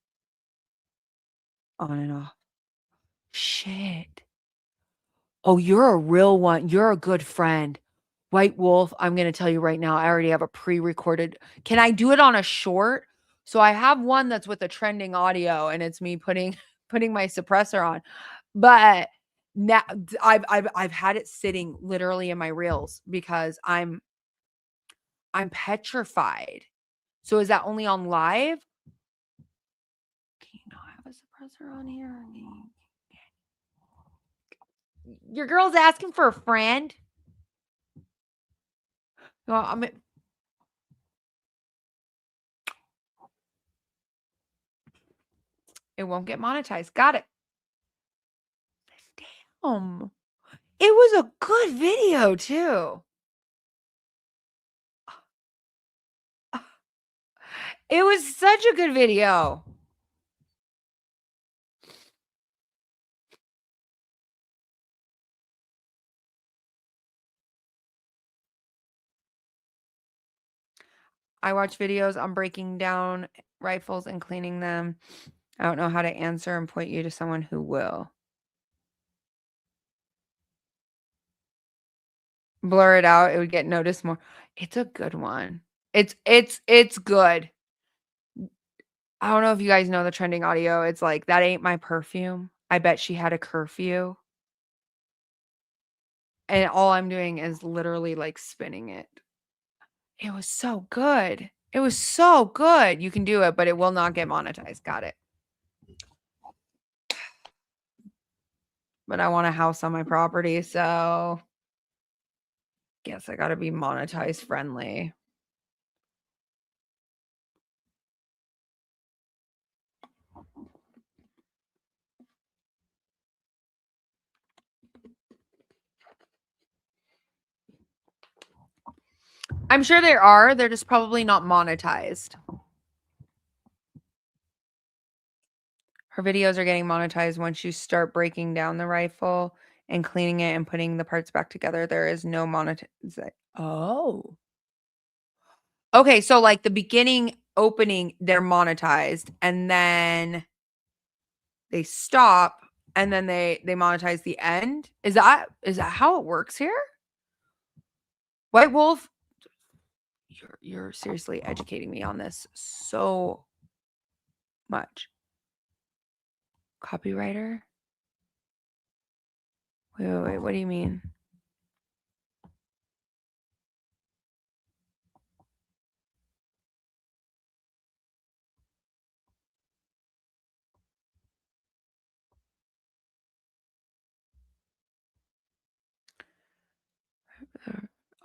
on and off. Shit. Oh, you're a real one. You're a good friend. White Wolf, I'm going to tell you right now, I already have a pre-recorded. Can I do it on a short? So I have one that's with a trending audio and it's me putting my suppressor on. But now I've had it sitting literally in my reels because I'm petrified. So is that only on live? Can you not have a suppressor on here? Your girl's asking for a friend. No, it won't get monetized. Got it. Damn. It was a good video too. It was such a good video. I watch videos on breaking down rifles and cleaning them. I don't know how to answer and point you to someone who will. Blur it out. It would get noticed more. It's a good one. It's good. I don't know if you guys know the trending audio. It's like, that ain't my perfume. I bet she had a curfew. And all I'm doing is literally like spinning it. It was so good. It was so good. You can do it, but it will not get monetized. Got it. But I want a house on my property, so guess I got to be monetized friendly. I'm sure there are. They're just probably not monetized. Her videos are getting monetized once you start breaking down the rifle and cleaning it and putting the parts back together. There is no monetization. Oh. Okay, so like the beginning opening, they're monetized, and then they stop, and then they monetize the end. Is that how it works here? White Wolf, you're seriously educating me on this so much. Copywriter? Wait, what do you mean?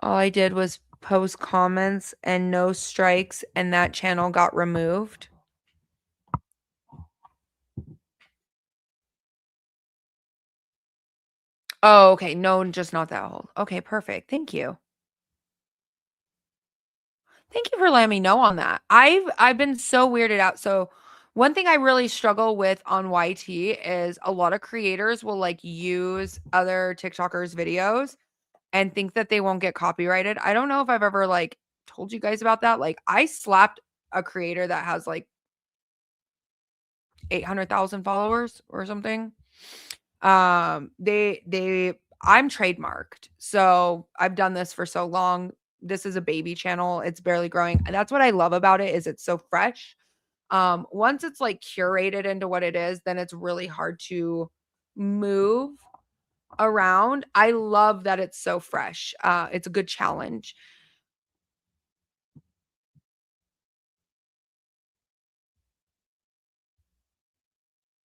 All I did was post comments and no strikes, and that channel got removed. Oh, okay. No, just not that old. Okay, perfect. Thank you. Thank you for letting me know on that. I've been so weirded out. So one thing I really struggle with on YT is a lot of creators will like use other TikTokers videos and think that they won't get copyrighted. I don't know if I've ever like told you guys about that. Like I slapped a creator that has like 800,000 followers or something. I'm trademarked. So I've done this for so long. This is a baby channel. It's barely growing. And that's what I love about it is it's so fresh. Once it's like curated into what it is, then it's really hard to move around. I love that it's so fresh. It's a good challenge.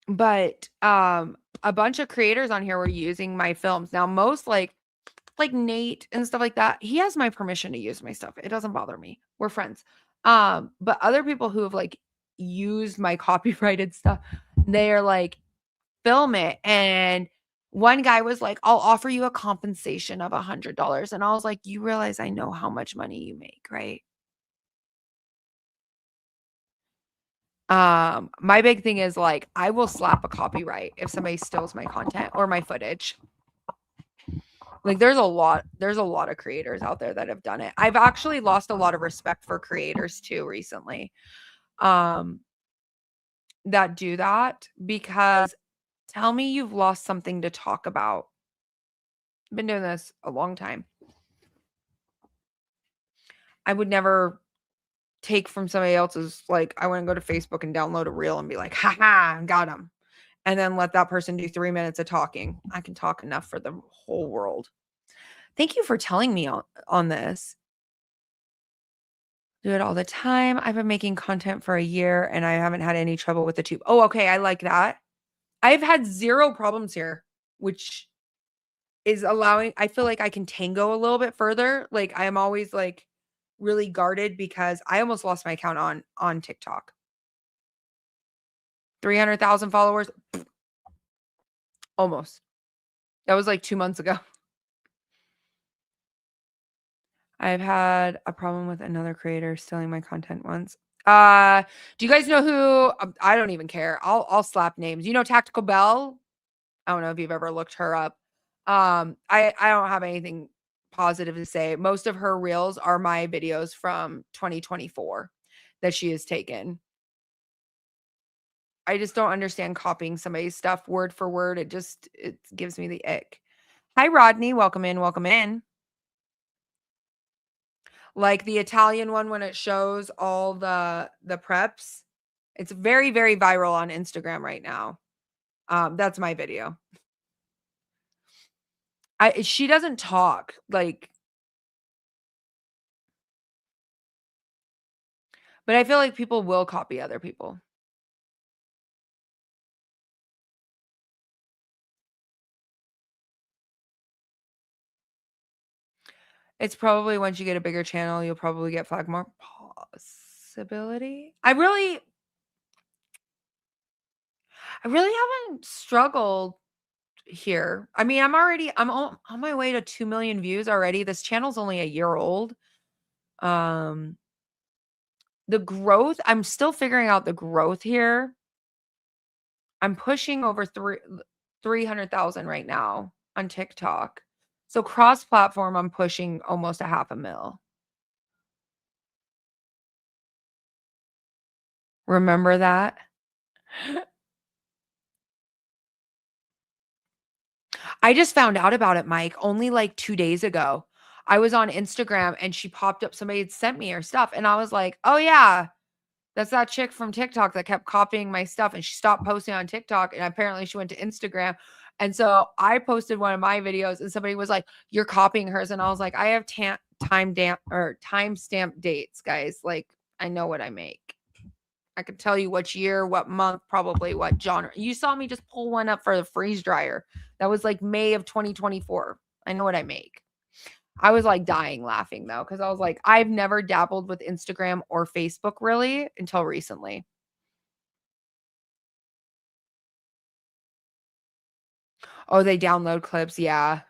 But a bunch of creators on here were using my films. Now, most like Nate and stuff like that, he has my permission to use my stuff. It doesn't bother me. We're friends. But other people who have like used my copyrighted stuff, they are like, film it. And one guy was like, I'll offer you a compensation of $100. And I was like, you realize I know how much money you make, right? My big thing is like, I will slap a copyright if somebody steals my content or my footage. Like there's a lot of creators out there that have done it. I've actually lost a lot of respect for creators too recently. That do that, because tell me you've lost something to talk about. I've been doing this a long time. I would never take from somebody else's, like, I wouldn't go to Facebook and download a reel and be like, haha, got him. And then let that person do 3 minutes of talking. I can talk enough for the whole world. Thank you for telling me on this. Do it all the time. I've been making content for a year and I haven't had any trouble with the tube. Oh, okay. I like that. I've had 0 problems here, which is allowing, I feel like I can tango a little bit further. Like I am always like really guarded because I almost lost my account on TikTok. 300,000 followers. Almost. That was like 2 months ago. I've had a problem with another creator stealing my content once. Do you guys know who? I don't even care. I'll slap names. You know Tactical Belle? I don't know if you've ever looked her up. I don't have anything positive to say. Most of her reels are my videos from 2024 that she has taken. I just don't understand copying somebody's stuff word for word. It gives me the ick. Hi, Rodney. Welcome in. Welcome in. Like the Italian one, when it shows all the preps, it's very, very viral on Instagram right now. That's my video. She doesn't talk like, but I feel like people will copy other people. It's probably once you get a bigger channel, you'll probably get flagged more. Possibility. I really haven't struggled here. I mean, I'm on my way to 2 million views already. This channel's only a year old. The growth, I'm still figuring out the growth here. I'm pushing over 300,000 right now on TikTok. So cross-platform, I'm pushing almost a 500,000. Remember that? I just found out about it, Mike, only like 2 days ago. I was on Instagram and she popped up. Somebody had sent me her stuff. And I was like, oh, yeah, that's that chick from TikTok that kept copying my stuff. And she stopped posting on TikTok. And apparently she went to Instagram. And so I posted one of my videos and somebody was like, you're copying hers. And I was like, I have timestamp dates, guys. Like, I know what I make. I could tell you which year, what month, probably what genre. You saw me just pull one up for the freeze dryer. That was like May of 2024. I know what I make. I was like dying laughing though, because I was like, I've never dabbled with Instagram or Facebook really until recently. Oh, they download clips. Yeah.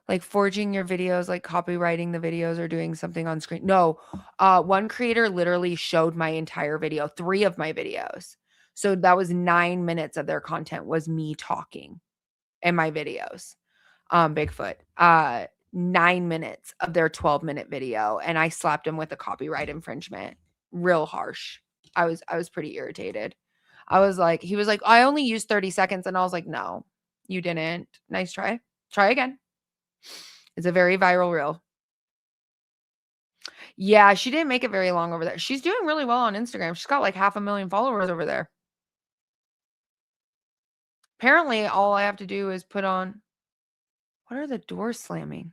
Like forging your videos, like copywriting the videos or doing something on screen. No, one creator literally showed my entire video, 3 of my videos. So that was 9 minutes of their content was me talking in my videos. Bigfoot, 9 minutes of their 12-minute video. And I slapped him with a copyright infringement. Real harsh. I was pretty irritated. He was like, I only used 30 seconds. And I was like, no, you didn't. Nice try. Try again. It's a very viral reel. Yeah, she didn't make it very long over there. She's doing really well on Instagram. She's got like 500,000 followers over there. Apparently, all I have to do is put on. What are the doors slamming?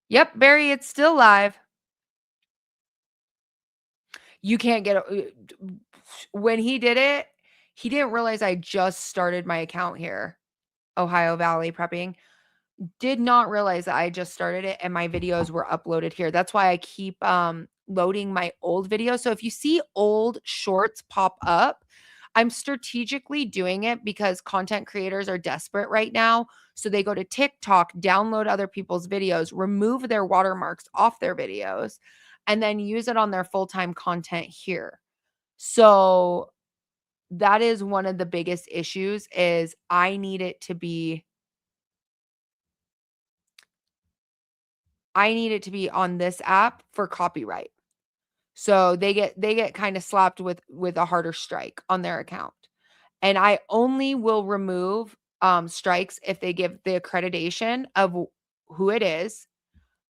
Yep, Barry, it's still live. You can't get when he did it, he didn't realize I just started my account here, Ohio Valley Prepping. Did not realize that I just started it and my videos were uploaded here. That's why I keep loading my old videos. So if you see old shorts pop up, I'm strategically doing it because content creators are desperate right now. So they go to TikTok, download other people's videos, remove their watermarks off their videos, and then use it on their full-time content here. So that is one of the biggest issues is I need it to be on this app for copyright. So they get kind of slapped with a harder strike on their account. And I only will remove strikes if they give the accreditation of who it is.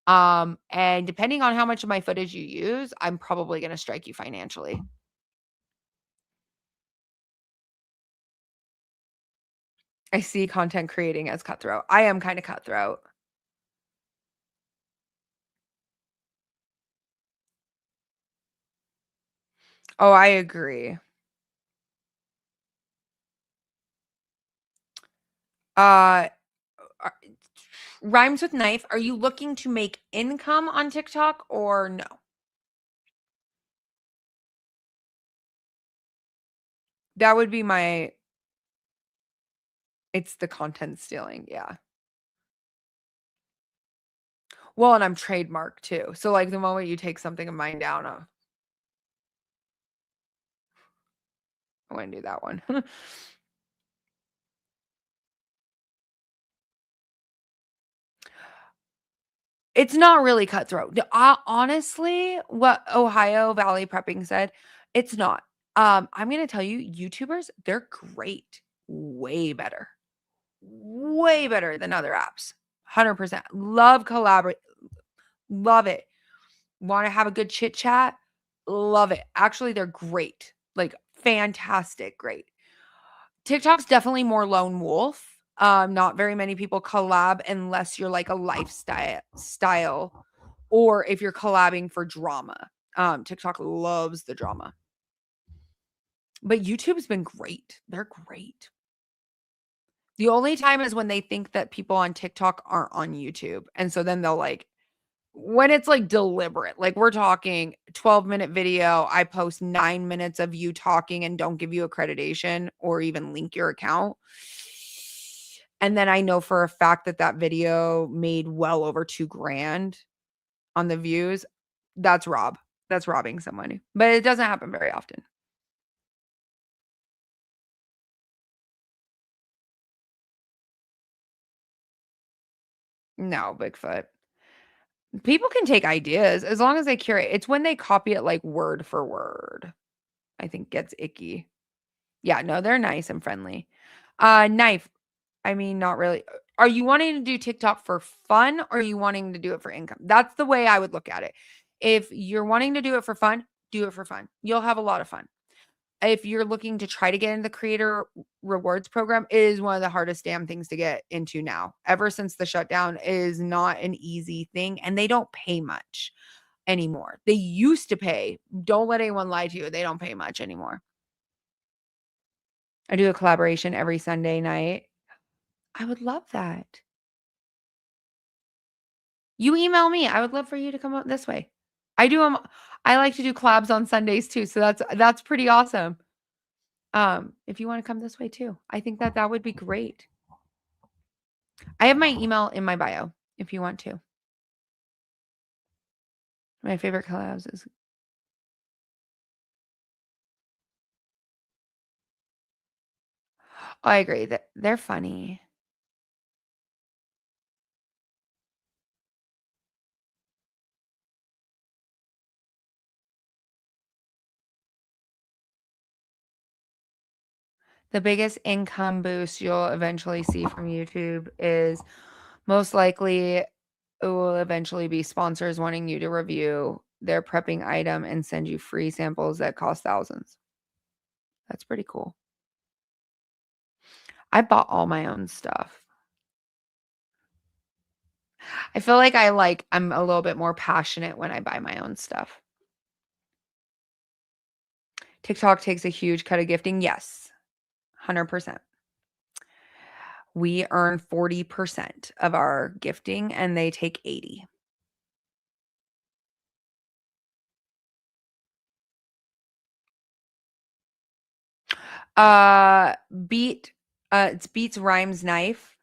And depending on how much of my footage you use, I'm probably going to strike you financially. I see content creating as cutthroat. I am kind of cutthroat. Oh, I agree. Uh, Rhymes with knife. Are you looking to make income on TikTok or no? That would be it's the content stealing. Yeah. Well, and I'm trademarked too. So like the moment you take something of mine down, I wouldn't do that one. It's not really cutthroat. Honestly, what Ohio Valley Prepping said, it's not. I'm gonna tell you, YouTubers, they're great. Way better. Way better than other apps. 100%. Love collaborate. Love it. Want to have a good chit chat? Love it. Actually, they're great. Like fantastic, great. TikTok's definitely more lone wolf. Not very many people collab unless you're like a lifestyle or if you're collabing for drama. TikTok loves the drama. But YouTube's been great. They're great. The only time is when they think that people on TikTok aren't on YouTube. And so then they'll like when it's like deliberate, like we're talking 12-minute video, I post 9 minutes of you talking and don't give you accreditation or even link your account. And then I know for a fact that that video made well over $2,000 on the views. That's robbing somebody, but it doesn't happen very often. No, Bigfoot. People can take ideas as long as they curate. It's when they copy it like word for word, I think gets icky. Yeah, no, they're nice and friendly. Knife. I mean, not really. Are you wanting to do TikTok for fun or are you wanting to do it for income? That's the way I would look at it. If you're wanting to do it for fun, do it for fun. You'll have a lot of fun. If you're looking to try to get into the creator rewards program, it is one of the hardest damn things to get into now. Ever since the shutdown, it is not an easy thing and they don't pay much anymore. They used to pay. Don't let anyone lie to you. They don't pay much anymore. I do a collaboration every Sunday night. I would love that. You email me. I would love for you to come out this way. I do them. I like to do collabs on Sundays too. So that's pretty awesome. If you want to come this way too, I think that would be great. I have my email in my bio if you want to. My favorite collabs is I agree that they're funny. The biggest income boost you'll eventually see from YouTube is most likely it will eventually be sponsors wanting you to review their prepping item and send you free samples that cost thousands. That's pretty cool. I bought all my own stuff. I feel like I'm a little bit more passionate when I buy my own stuff. TikTok takes a huge cut of gifting. Yes, 100%. We earn 40% of our gifting and they take 80. Uh beat it's Beats Rhymes Knife.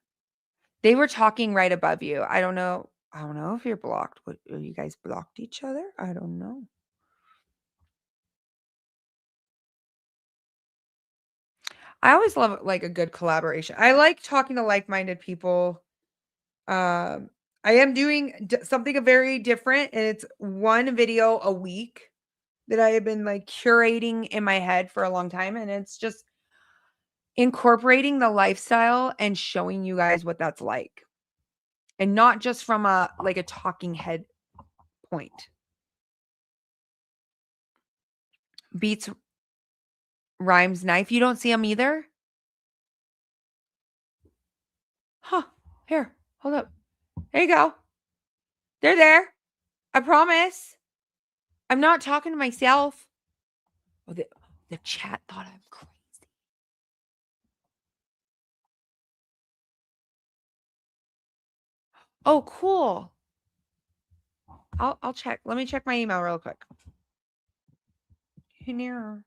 They were talking right above you. I don't know. I don't know if you're blocked. What, are you guys blocked each other? I don't know. I always love like a good collaboration. I like talking to like-minded people. I am doing something very different, and it's one video a week that I have been like curating in my head for a long time, and it's just incorporating the lifestyle and showing you guys what that's like, and not just from a like a talking head point. Beats Rhymes Knife. You don't see them either? Huh. Here, hold up. There you go. They're there. I promise. I'm not talking to myself. Oh, the chat thought I'm crazy. Oh, cool. I'll check. Let me check my email real quick. Here.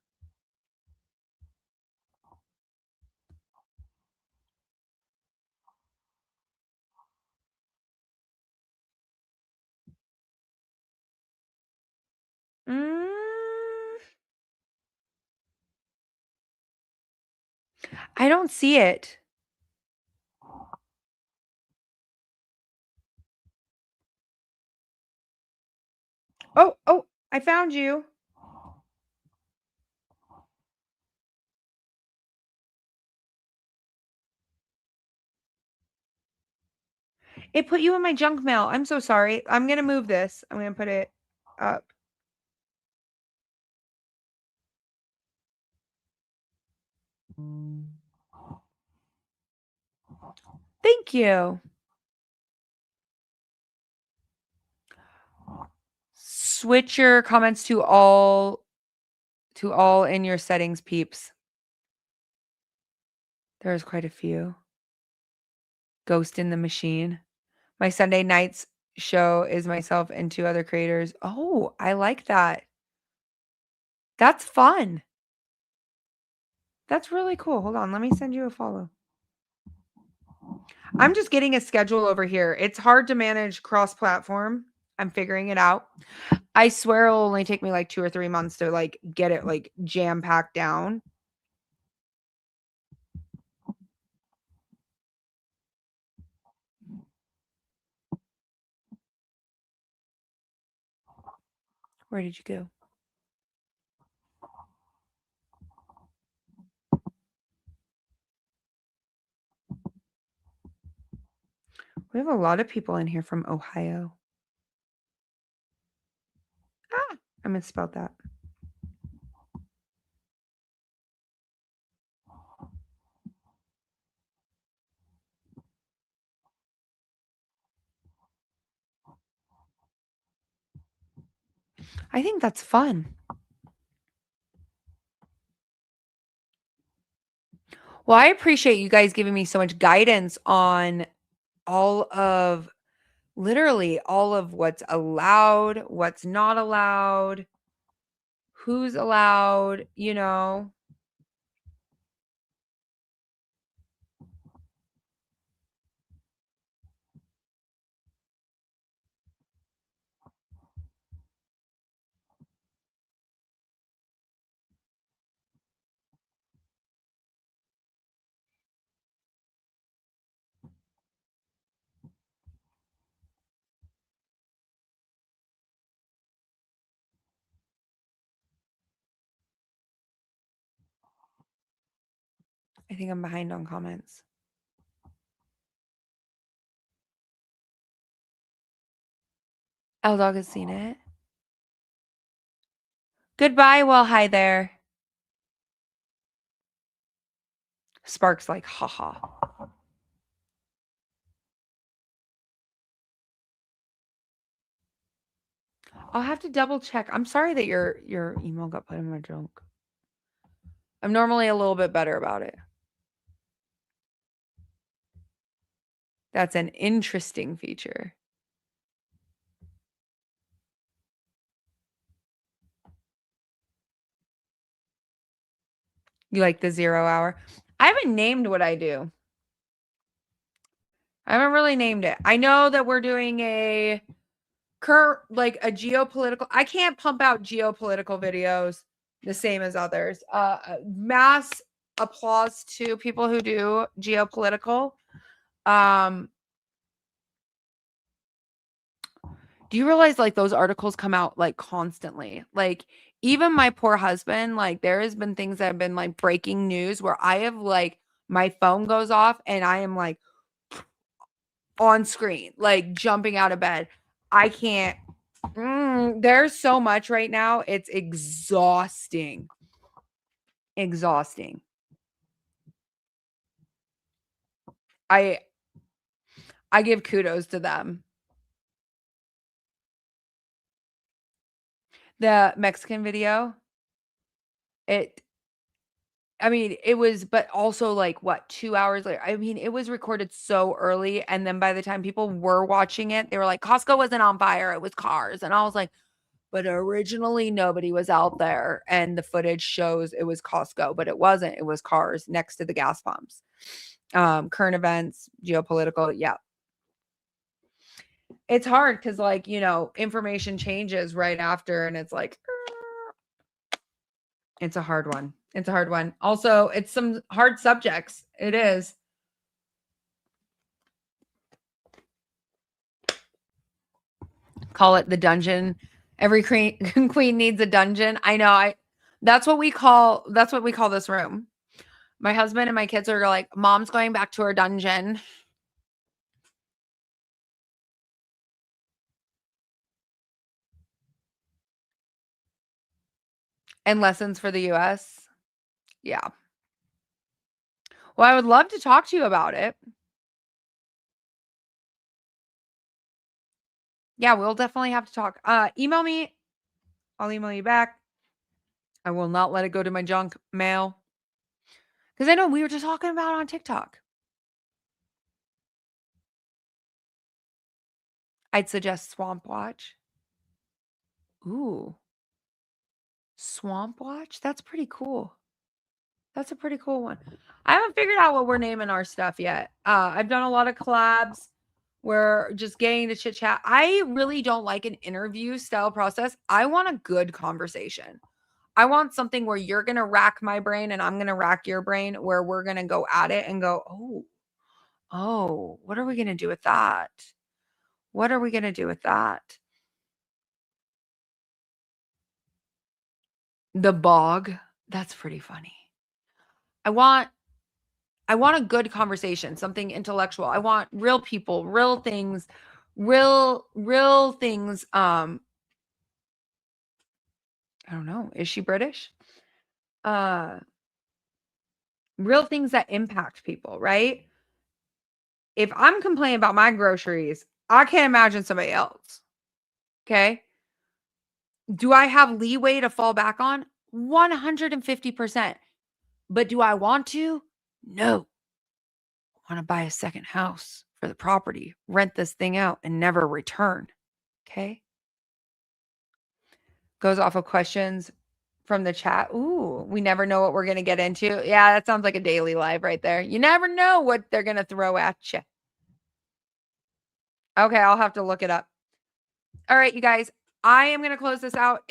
I don't see it. Oh, I found you. It put you in my junk mail. I'm so sorry. I'm going to move this. I'm going to put it up. Thank you. Switch your comments to all in your settings, peeps. There's quite a few. Ghost in the Machine. My Sunday nights show is myself and two other creators. Oh, I like that. That's fun. That's really cool. Hold on. Let me send you a follow. I'm just getting a schedule over here. It's hard to manage cross-platform. I'm figuring it out. I swear it'll only take me like 2 or 3 months to like get it like jam-packed down. Where did you go? We have a lot of people in here from Ohio. Ah, I misspelled that. I think that's fun. Well, I appreciate you guys giving me so much guidance on literally all of what's allowed, what's not allowed, who's allowed, you know. I think I'm behind on comments. L Dog has seen it. Goodbye. Well, hi there. Sparks like, haha. I'll have to double check. I'm sorry that your email got put in my junk. I'm normally a little bit better about it. That's an interesting feature. You like the 0 hour? I haven't named what I do. I haven't really named it. I know that we're doing a geopolitical. I can't pump out geopolitical videos the same as others. Mass applause to people who do geopolitical. Do you realize like those articles come out like constantly? Like even my poor husband, like there has been things that have been like breaking news where I have like my phone goes off and I am like on screen, like jumping out of bed. I can't. There's so much right now. It's exhausting. Exhausting. I give kudos to them. The Mexican video, it was, but also like what, 2 hours later. I mean, it was recorded so early. And then by the time people were watching it, they were like, Costco wasn't on fire. It was cars. And I was like, but originally nobody was out there. And the footage shows it was Costco, but it wasn't. It was cars next to the gas pumps. Current events, geopolitical. Yeah. It's hard because like, information changes right after. And it's like, it's a hard one. It's a hard one. Also, it's some hard subjects. It is. Call it the dungeon. Every queen needs a dungeon. I know. That's what we call this room. My husband and my kids are like, Mom's going back to her dungeon. And lessons for the US. Yeah. Well, I would love to talk to you about it. Yeah, we'll definitely have to talk. Email me. I'll email you back. I will not let it go to my junk mail. Because I know we were just talking about it on TikTok. I'd suggest Swamp Watch. Ooh. Swamp Watch? That's pretty cool. That's a pretty cool one. I haven't figured out what we're naming our stuff yet. I've done a lot of collabs. We're just getting to chit chat. I really don't like an interview style process. I want a good conversation. I want something where you're going to rack my brain and I'm going to rack your brain, where we're going to go at it and go, oh, what are we going to do with that? What are we going to do with that? The bog. That's pretty funny. I want a good conversation, something intellectual. I want real people, real things, real things. I don't know. Is she British? Real things that impact people, right? If I'm complaining about my groceries, I can't imagine somebody else. Okay. Do I have leeway to fall back on? 150%. But do I want to? No. I want to buy a second house for the property, rent this thing out, and never return. Okay. Goes off of questions from the chat. Ooh, we never know what we're going to get into. Yeah, that sounds like a daily live right there. You never know what they're going to throw at you. Okay, I'll have to look it up. All right, you guys, I am going to close this out.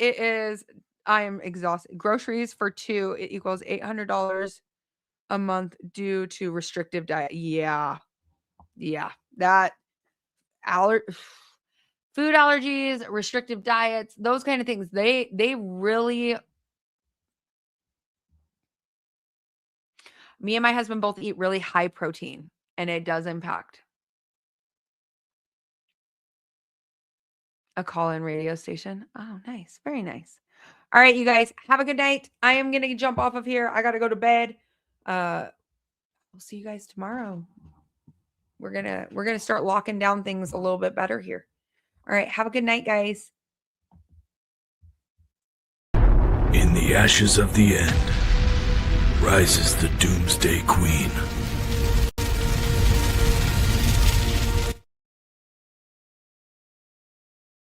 I am exhausted. Groceries for 2, it equals $800 a month due to restrictive diet. Yeah. That food allergies, restrictive diets, those kind of things. They really. Me and my husband both eat really high protein, and it does impact. A call-in radio station. Oh, nice. Very nice. All right, you guys, have a good night. I am going to jump off of here. I got to go to bed. We'll see you guys tomorrow. We're going to start locking down things a little bit better here. All right, have a good night, guys. the ashes of the end rises the Doomsday Queen.